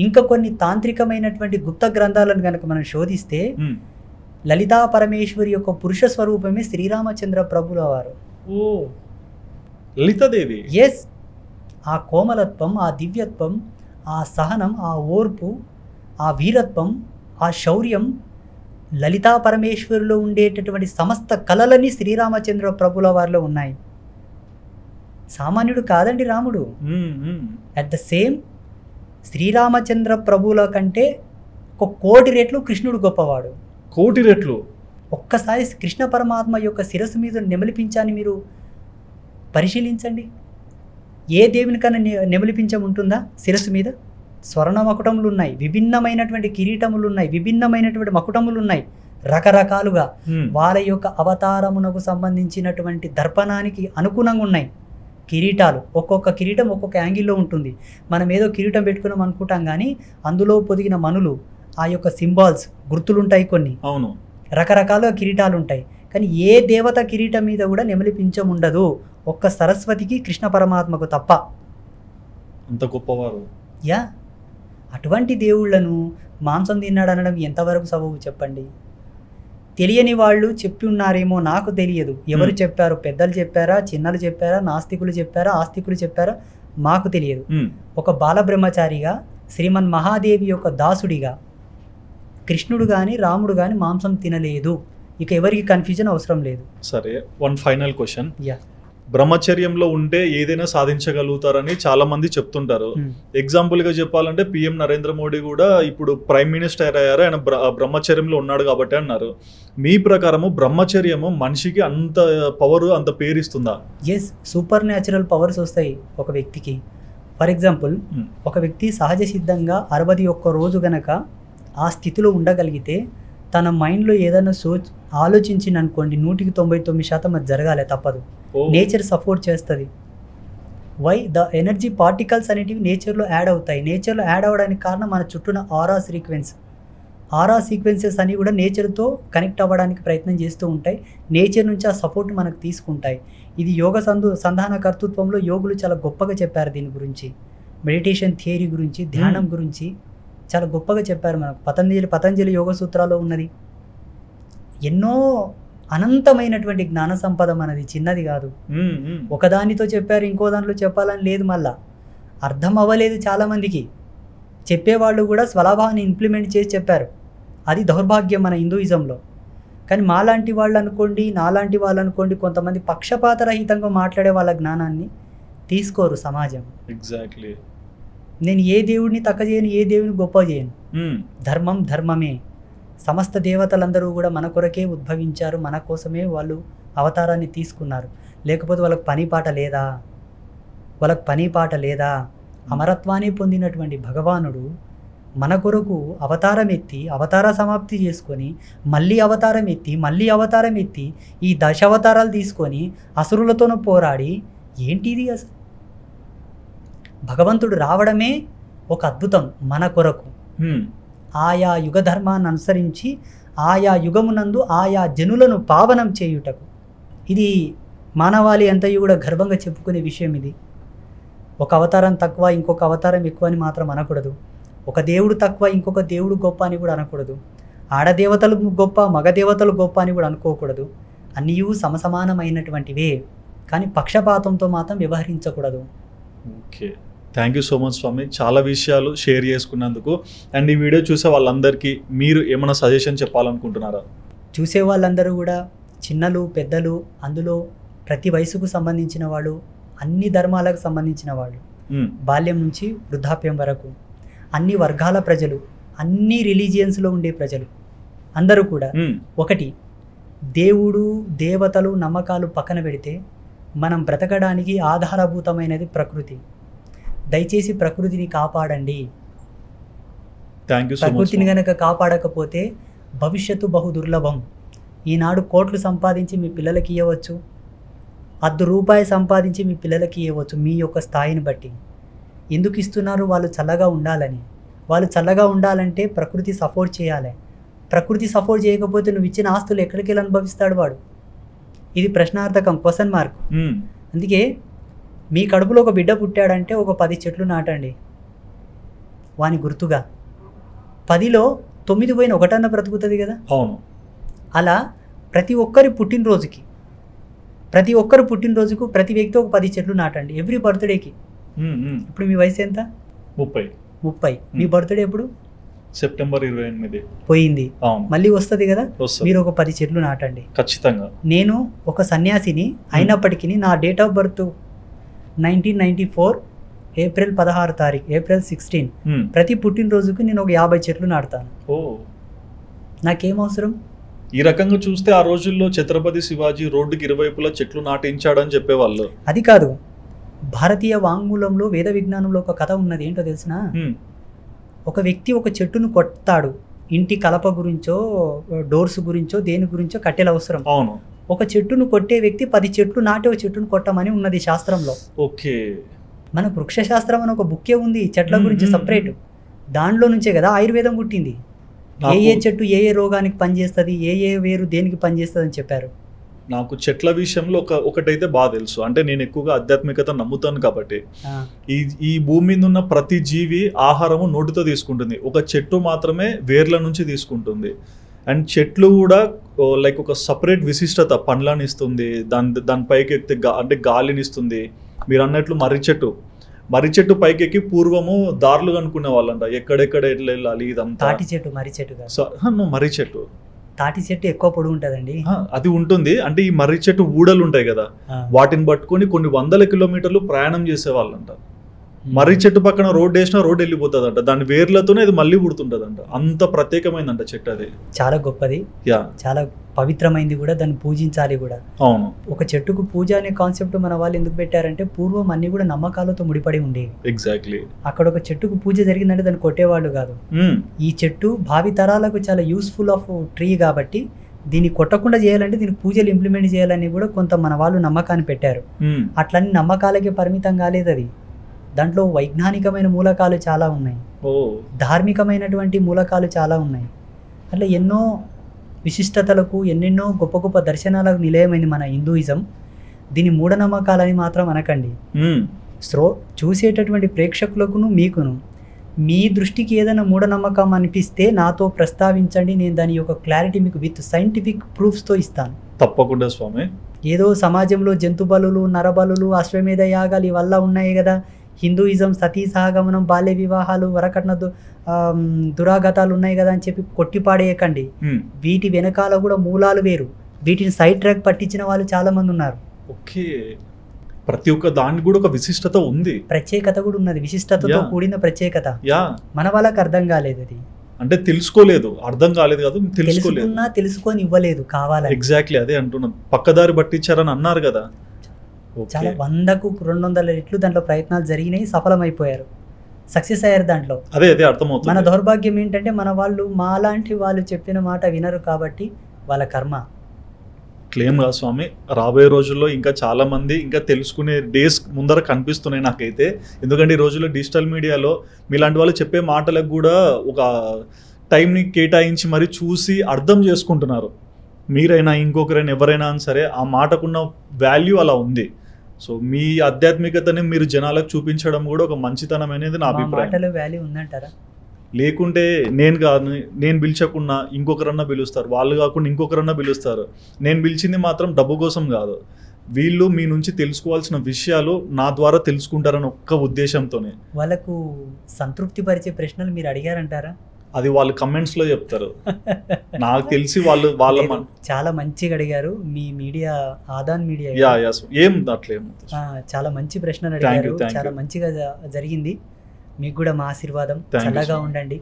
ఇంకా కొన్ని తాంత్రికమైనటువంటి గుప్త గ్రంథాలను కనుక మనం శోధిస్తే లలితా పరమేశ్వరి యొక్క పురుష స్వరూపమే శ్రీరామచంద్ర ప్రభుల వారు. లలితాదేవి. ఎస్. ఆ కోమలత్వం, ఆ దివ్యత్వం, ఆ సహనం, ఆ ఓర్పు, ఆ వీరత్వం, ఆ శౌర్యం, లలితా పరమేశ్వరిలో ఉండేటటువంటి సమస్త కళలని శ్రీరామచంద్ర ప్రభుల వారిలో ఉన్నాయి. సామాన్యుడు కాదండి రాముడు. అట్ ద సేమ్ శ్రీరామచంద్ర ప్రభుల కంటే 1 కోటి రెట్లు కృష్ణుడు గొప్పవాడు. 1 కోటి రెట్లు? ఒక్కసారి కృష్ణ పరమాత్మ యొక్క శిరస్సు మీద నెమలిపించాన్ని మీరు పరిశీలించండి. ఏ దేవునికన్నా నెమలిపించముంటుందా శిరస్సు మీద? స్వర్ణ మకుటములు ఉన్నాయి, విభిన్నమైనటువంటి కిరీటములు ఉన్నాయి, విభిన్నమైనటువంటి మకుటములు ఉన్నాయి, రకరకాలుగా వాళ్ళ యొక్క అవతారమునకు సంబంధించినటువంటి దర్పణానికి అనుగుణంగా ఉన్నాయి కిరీటాలు. ఒక్కొక్క కిరీటం ఒక్కొక్క యాంగిల్లో ఉంటుంది. మనం ఏదో కిరీటం పెట్టుకున్నాం అనుకుంటాం, కానీ అందులో పొదిగిన మనులు, ఆ యొక్క సింబాల్స్, గుర్తులుంటాయి కొన్ని. అవును. రకరకాలుగా కిరీటాలు ఉంటాయి. కానీ ఏ దేవత కిరీటం మీద కూడా నెమలిపించం ఉండదు, ఒక్క సరస్వతికి కృష్ణ పరమాత్మకు తప్ప. అంత గొప్పవారు. యా. అటువంటి దేవుళ్లను మాంసం తిన్నాడు అనడం ఎంతవరకు సబబు చెప్పండి? తెలియని వాళ్ళు చెప్పి ఉన్నారేమో, నాకు తెలియదు. ఎవరు చెప్పారు? పెద్దలు చెప్పారా, చిన్నలు చెప్పారా, నాస్తికులు చెప్పారా, ఆస్తికులు చెప్పారా, మాకు తెలియదు. ఒక బాలబ్రహ్మచారిగా, శ్రీమన్ మహాదేవి యొక్క దాసుడిగా కృష్ణుడు కానీ రాముడు కానీ మాంసం తినలేదు. ఇక ఎవరికి కన్ఫ్యూజన్ అవసరం లేదు. సరే, వన్ ఫైనల్ క్వశ్చన్. యా. బ్రహ్మచర్యంలో ఉంటే ఏదైనా సాధించగలుగుతారని చాలా మంది చెప్తుంటారు. ఎగ్జాంపుల్ గా చెప్పాలంటే పిఎం నరేంద్ర మోడీ కూడా ఇప్పుడు ప్రైమ్ మినిస్టర్ అయ్యారు, ఆయన బ్రహ్మచర్యంలో ఉన్నాడు కాబట్టి అన్నారు. మీ ప్రకారము బ్రహ్మచర్యము మనిషికి అంత పవర్, అంత పేరు ఇస్తుందా? ఎస్, సూపర్ న్యాచురల్ పవర్స్ వస్తాయి ఒక వ్యక్తికి. ఫర్ ఎగ్జాంపుల్, ఒక వ్యక్తి సహజ సిద్ధంగా 61 రోజు గనక ఆ స్థితిలో ఉండగలిగితే, తన మైండ్లో ఏదైనా ఆలోచించింది అనుకోండి, 199% అది జరగాలి, తప్పదు. నేచర్ సపోర్ట్ చేస్తుంది. వై? ద ఎనర్జీ పార్టికల్స్ అనేటివి నేచర్లో యాడ్ అవుతాయి. నేచర్లో యాడ్ అవ్వడానికి కారణం మన చుట్టూన ఆరా సీక్వెన్సెస్ అని కూడా నేచర్తో కనెక్ట్ అవ్వడానికి ప్రయత్నం చేస్తూ ఉంటాయి. నేచర్ నుంచి ఆ సపోర్ట్ మనకు తీసుకుంటాయి. ఇది యోగ సంధాన కర్తృత్వంలో యోగులు చాలా గొప్పగా చెప్పారు. దీని గురించి, మెడిటేషన్ థియరీ గురించి, ధ్యానం గురించి చాలా గొప్పగా చెప్పారు మనకు. పతంజలి యోగ సూత్రాల్లో ఉన్నది. ఎన్నో అనంతమైనటువంటి జ్ఞాన సంపద మనది, చిన్నది కాదు. ఒకదానితో చెప్పారు, ఇంకో దాంట్లో చెప్పాలని లేదు. మళ్ళా అర్థం అవ్వలేదు చాలామందికి. చెప్పేవాళ్ళు కూడా స్వలాభాన్ని ఇంప్లిమెంట్ చేసి చెప్పారు. అది దౌర్భాగ్యం మన హిందూయిజంలో. కానీ మాలాంటి వాళ్ళు అనుకోండి, నాలాంటి వాళ్ళు అనుకోండి, కొంతమంది పక్షపాతరహితంగా మాట్లాడే వాళ్ళ జ్ఞానాన్ని తీసుకోరు సమాజం. ఎగ్జాక్ట్లీ. నేను ఏ దేవుడిని తక్కువ చేయను, ఏ దేవుడిని గొప్ప చేయను. ధర్మం ధర్మమే. సమస్త దేవతలందరూ కూడా మన కొరకే ఉద్భవించారు, మన కోసమే వాళ్ళు అవతారాన్ని తీసుకున్నారు. లేకపోతే వాళ్ళకి పని పాట లేదా? అమరత్వాన్ని పొందినటువంటి భగవానుడు మన కొరకు అవతారం ఎత్తి, అవతార సమాప్తి చేసుకొని, మళ్ళీ అవతారం ఎత్తి ఈ దశావతారాలు తీసుకొని అసురులతోనూ పోరాడి, ఏంటిది అసలు? భగవంతుడు రావడమే ఒక అద్భుతం మన కొరకు. ఆయా యుగ ధర్మాన్ని అనుసరించి ఆయా యుగమునందు ఆయా జనులను పావనం చేయుటకు. ఇది మానవాళి అంతయు కూడా గర్వంగా చెప్పుకునే విషయం. ఇది ఒక అవతారం తక్కువ, ఇంకొక అవతారం ఎక్కువ అని మాత్రం అనకూడదు. ఒక దేవుడు తక్కువ, ఇంకొక దేవుడు గొప్ప అని కూడా అనకూడదు. ఆడదేవతలు గొప్ప, మగదేవతలు గొప్ప అని కూడా అనుకోకూడదు. అన్నీ సమసమానమైనటువంటివే, కానీ పక్షపాతంతో మాత్రం వ్యవహరించకూడదు. Okay, thank you so much Swami, చాలా విషయాలు షేర్ చేసుకున్నందుకు. అండ్ ఈ వీడియో చూసే వాళ్ళందరికీ మీరు ఏమైనా సజెషన్ చెప్పాలనుకుంటున్నారా? చూసే వాళ్ళందరూ కూడా చిన్నలు పెద్దలు, అందులో ప్రతి వయసుకు సంబంధించిన వాళ్ళు, అన్ని ధర్మాలకు సంబంధించిన వాళ్ళు, బాల్యం నుంచి వృద్ధాప్యం వరకు అన్ని వర్గాల ప్రజలు, అన్ని రిలీజియన్స్లో ఉండే ప్రజలు అందరూ కూడా ఒకటి, దేవుడు దేవతలు నమ్మకాలు పక్కన పెడితే మనం బ్రతకడానికి ఆధారభూతమైనది ప్రకృతి. దయచేసి ప్రకృతిని కాపాడండి. ప్రకృతిని గనక కాపాడకపోతే భవిష్యత్తు బహు దుర్లభం. ఈనాడు కోట్లు సంపాదించి మీ పిల్లలకి ఇవ్వచ్చు, ₹1 సంపాదించి మీ పిల్లలకి ఇవ్వచ్చు, మీ యొక్క స్థాయిని బట్టి. ఎందుకు ఇస్తున్నారు? వాళ్ళు చల్లగా ఉండాలని. వాళ్ళు చల్లగా ఉండాలంటే ప్రకృతి సపోర్ట్ చేయాలి. ప్రకృతి సపోర్ట్ చేయకపోతే నువ్వు ఇచ్చిన ఆస్తులు ఎక్కడికి వెళ్ళి అనుభవిస్తాడు వాడు? ఇది ప్రశ్నార్థకం, క్వశ్చన్ మార్క్. అందుకే మీ కడుపులో ఒక బిడ్డ పుట్టాడంటే ఒక 10 చెట్లు నాటండి వాని గుర్తుగా. 10లో 9 పోయిన ఒకటన్నా బ్రతుకుతుంది కదా. అవును. అలా ప్రతి ఒక్కరి పుట్టినరోజుకు ప్రతి వ్యక్తి ఒక 10 చెట్లు నాటండి ఎవ్రీ బర్త్డేకి. ఇప్పుడు మీ వయసు ఎంత? 30. మీ బర్త్డే ఎప్పుడు? సెప్టెంబర్ 28 పోయింది, మళ్ళీ వస్తుంది కదా. మీరు ఒక 10 చెట్లు నాటండి ఖచ్చితంగా. నేను ఒక సన్యాసిని అయినప్పటికీ నా డేట్ ఆఫ్ బర్త్ 1994 ఏప్రిల్ 16 ప్రతి పుట్టినరోజుకు నేను ఒక 50 చెట్లు నాటుతాను. నాకేం అవసరం? ఈ రకంగా చూస్తే ఆ రోజుల్లో ఛత్రపతి శివాజీ రోడ్డుకి ఇరువైపులా చెట్లు నాటించాడని చెప్పేవాళ్ళు. అది కాదు, భారతీయ వాంగ్మూలంలో వేద విజ్ఞానంలో ఒక కథ ఉన్నది. ఏంటో తెలిసిన? ఒక వ్యక్తి ఒక చెట్టును కొడతాడు, ఇంటి కలప గురించో డోర్స్ గురించో దేని గురించో కట్టెల అవసరం. అవును. ఒక చెట్టును కొట్టే వ్యక్తి 10 చెట్లు నాటి ఒక చెట్టును కొట్టమని ఉన్నది శాస్త్రంలో. ఓకే. మన వృక్ష శాస్త్రం అని ఒక బుక్కే ఉంది చెట్ల గురించి సపరేట్. దాంట్లో నుంచే కదా ఆయుర్వేదం పుట్టింది. ఏ చెట్టు ఏ రోగానికి పనిచేస్తుంది, ఏ వేరు దేనికి పనిచేస్తుంది అని చెప్పారు. నాకు చెట్ల విషయంలో ఒకటైతే బాగా తెలుసు. అంటే నేను ఎక్కువగా ఆధ్యాత్మికత నమ్ముతాను కాబట్టి ఈ భూమి మీద ఉన్న ప్రతి జీవి ఆహారము నోటితో తీసుకుంటుంది, ఒక చెట్టు మాత్రమే వేర్ల నుంచి తీసుకుంటుంది. అండ్ చెట్లు కూడా లైక్ ఒక సపరేట్ విశిష్టత, పండ్లను ఇస్తుంది, దాని పైకి ఎక్కితే అంటే గాలిని ఇస్తుంది. మీరు అన్నట్లు మర్రి చెట్టు పైకి ఎక్కి పూర్వము దారులు అనుకునే వాళ్ళంట, ఎక్కడెక్కడ ఎట్లా వెళ్ళాలి ఇదంతా. మర్రి చెట్టు తాటి చెట్టు ఎక్కువ పొడుగు ఉంటుందండి. అది ఉంటుంది. అంటే ఈ మర్రి చెట్టు ఊడలు ఉంటాయి కదా, వాటిని పట్టుకొని కొన్ని 100 కిలోమీటర్లు ప్రయాణం చేసేవాళ్ళంట. మర్రి చెట్టు పక్కన రోడ్డు వేసినా రోడ్డు వెళ్ళిపోతుందంట, దాని వేర్లతోనే అది మళ్ళీ పుడుతుంటదంట. అంత ప్రత్యేకమైందంట చెట్టు. అది చాలా గొప్పది, చాలా పవిత్రమైంది కూడా, దాన్ని పూజించాలి కూడా. అవును. ఒక చెట్టుకు పూజ అనే కాన్సెప్ట్ మన వాళ్ళు ఎందుకు పెట్టారంటే పూర్వం అన్ని కూడా నమ్మకాలతో ముడిపడి ఉండేవి. ఎగ్జాక్ట్లీ. అక్కడ ఒక చెట్టుకు పూజ జరిగిందంటే దాన్ని కొట్టేవాళ్ళు కాదు. ఈ చెట్టు భావి తరాలకు చాలా యూస్ఫుల్ ఆఫ్ ట్రీ కాబట్టి దీన్ని కొట్టకుండా చేయాలంటే దీనికి పూజలు ఇంప్లిమెంట్ చేయాలని కూడా కొంత మన వాళ్ళు నమ్మకాన్ని పెట్టారు. అట్లన్ని నమ్మకాలకే పరిమితం కాలేదు అది. దాంట్లో వైజ్ఞానికమైన మూలకాలు చాలా ఉన్నాయి, ధార్మికమైనటువంటి మూలకాలు చాలా ఉన్నాయి. అట్లా ఎన్నో విశిష్టతలకు ఎన్నెన్నో గొప్ప గొప్ప దర్శనాలకు నిలయమైంది మన హిందూయిజం. దీని మూఢనమ్మకాలని మాత్రం అనకండి. చూసేటటువంటి ప్రేక్షకులకును మీకును మీ దృష్టికి ఏదైనా మూఢనమ్మకం అనిపిస్తే నాతో ప్రస్తావించండి, నేను దాని యొక్క క్లారిటీ మీకు విత్ సైంటిఫిక్ ప్రూఫ్స్తో ఇస్తాను. తప్పకుండా స్వామి. ఏదో సమాజంలో జంతు బలులు, నరబలులు, అశ్వమేధ యాగాలు ఇవల్ల ఉన్నాయి కదా. హిందూయిజం సతీ సహగమనం, బాల్య వివాహాలు, వరకట్న దురాగతాలు ఉన్నాయి కదా అని చెప్పి కొట్టిపాడేయకండి. వీటి వెనకాల కూడా మూలాలు వేరు. వీటిని సైడ్ ట్రాక్ పట్టించిన వాళ్ళు చాలా మంది ఉన్నారు. ఓకే. ప్రతి ఒక్క దానికి కూడా ఒక విశిష్టత ఉంది, ప్రత్యేకత కూడా ఉన్నది, విశిష్టతతో Yeah. కూడిన ప్రత్యేకత. యా మన వాళ్ళకి అర్థం కాలేదు అది, అంటే తెలుసుకోలేదు, అర్థం కాలేదు కాదు, తెలుసుకోలేదు. తెలుసుకున్నా తెలుసుకొని ఇవ్వలేదు కావాలని. ఎగ్జాక్ట్లీ అదే అంటున్నాను, పక్కదారి పట్టించారని అన్నారు కదా. చాలా 100కు 200 రెట్లు దాంట్లో ప్రయత్నాలు జరిగినాయి, సఫలమైపోయారు, సక్సెస్ అయ్యారు దాంట్లో. అదే మన అర్థమవుతుంది. దౌర్భాగ్యం ఏంటంటే మన వాళ్ళు మాలాంటి వాళ్ళు చెప్పిన మాట వినరు కాబట్టి వాళ్ళ కర్మ. క్లెయిమ్ కాదు స్వామి, రాబోయే రోజుల్లో ఇంకా చాలా మంది ఇంకా తెలుసుకునే డేస్ ముందర కనిపిస్తున్నాయి నాకైతే. ఎందుకంటే ఈ రోజుల్లో డిజిటల్ మీడియాలో మీలాంటి వాళ్ళు చెప్పే మాటలకు కూడా ఒక టైంని కేటాయించి మరి చూసి అర్థం చేసుకుంటున్నారు. మీరైనా ఇంకొకరైనా ఎవరైనా సరే ఆ మాటకున్న వాల్యూ అలా ఉంది. సో మీ ఆధ్యాత్మికతని మీరు జనాలకు చూపించడం కూడా ఒక మంచితనం అనేది నా మా అభిప్రాయం. మాటలో వాల్యూ ఉందంటారా? లేకుంటే నేను కాదు, నేను పిలిచకుండా ఇంకొకరన్నా పిలుస్తారు, వాళ్ళు కాకుండా ఇంకొకరన్నా పిలుస్తారు. నేను పిలిచింది మాత్రం డబ్బు కోసం కాదు, వీళ్ళు మీ నుంచి తెలుసుకోవాల్సిన విషయాలు నా ద్వారా తెలుసుకుంటారని ఒక్క ఉద్దేశంతోనే. వాళ్ళకు సంతృప్తి పరిచే ప్రశ్నలు మీరు అడిగారంటారా? అది వాళ్ళు కమెంట్స్లో చెప్తారు. నాకు తెలిసి వాళ్ళు వాళ్ళ లేదు, చాలా మంచిగా అడిగారు. మీ media Aadan media yeah yeah ఏం అట్లేం. చాలా మంచి ప్రశ్నలు Thank అడిగారు, you, thank చాలా you. మంచిగా జరిగింది. మీకు కూడా మా ఆశీర్వాదం, Thank you, చల్లగా sir. ఉండండి.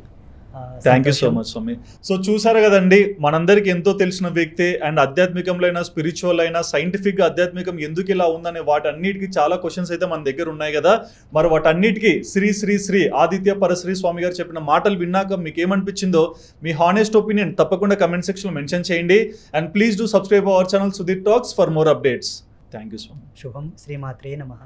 థ్యాంక్ యూ సో సంతోషం. మచ్ స్వామి. సో చూసారు కదండి, మనందరికి ఎంతో తెలిసిన వ్యక్తి అండ్ ఆధ్యాత్మికంలో అయినా స్పిరిచువల్ అయినా సైంటిఫిక్గా ఆధ్యాత్మికం ఎందుకు ఇలా ఉందనే వాటన్నిటికీ చాలా క్వశ్చన్స్ అయితే మన దగ్గర ఉన్నాయి కదా. మరి వాటన్నిటికీ శ్రీ శ్రీ శ్రీ ఆదిత్య పరశ్రీ స్వామి గారు చెప్పిన మాటలు విన్నాక మీకు ఏమనిపించిందో మీ హానెస్ట్ ఒపీనియన్ తప్పకుండా కమెంట్ సెక్షన్లో మెన్షన్ చేయండి. And please do subscribe our channel Sudheer talks for more updates. Thank you so much. శుభం. శ్రీమాత్రే నమః.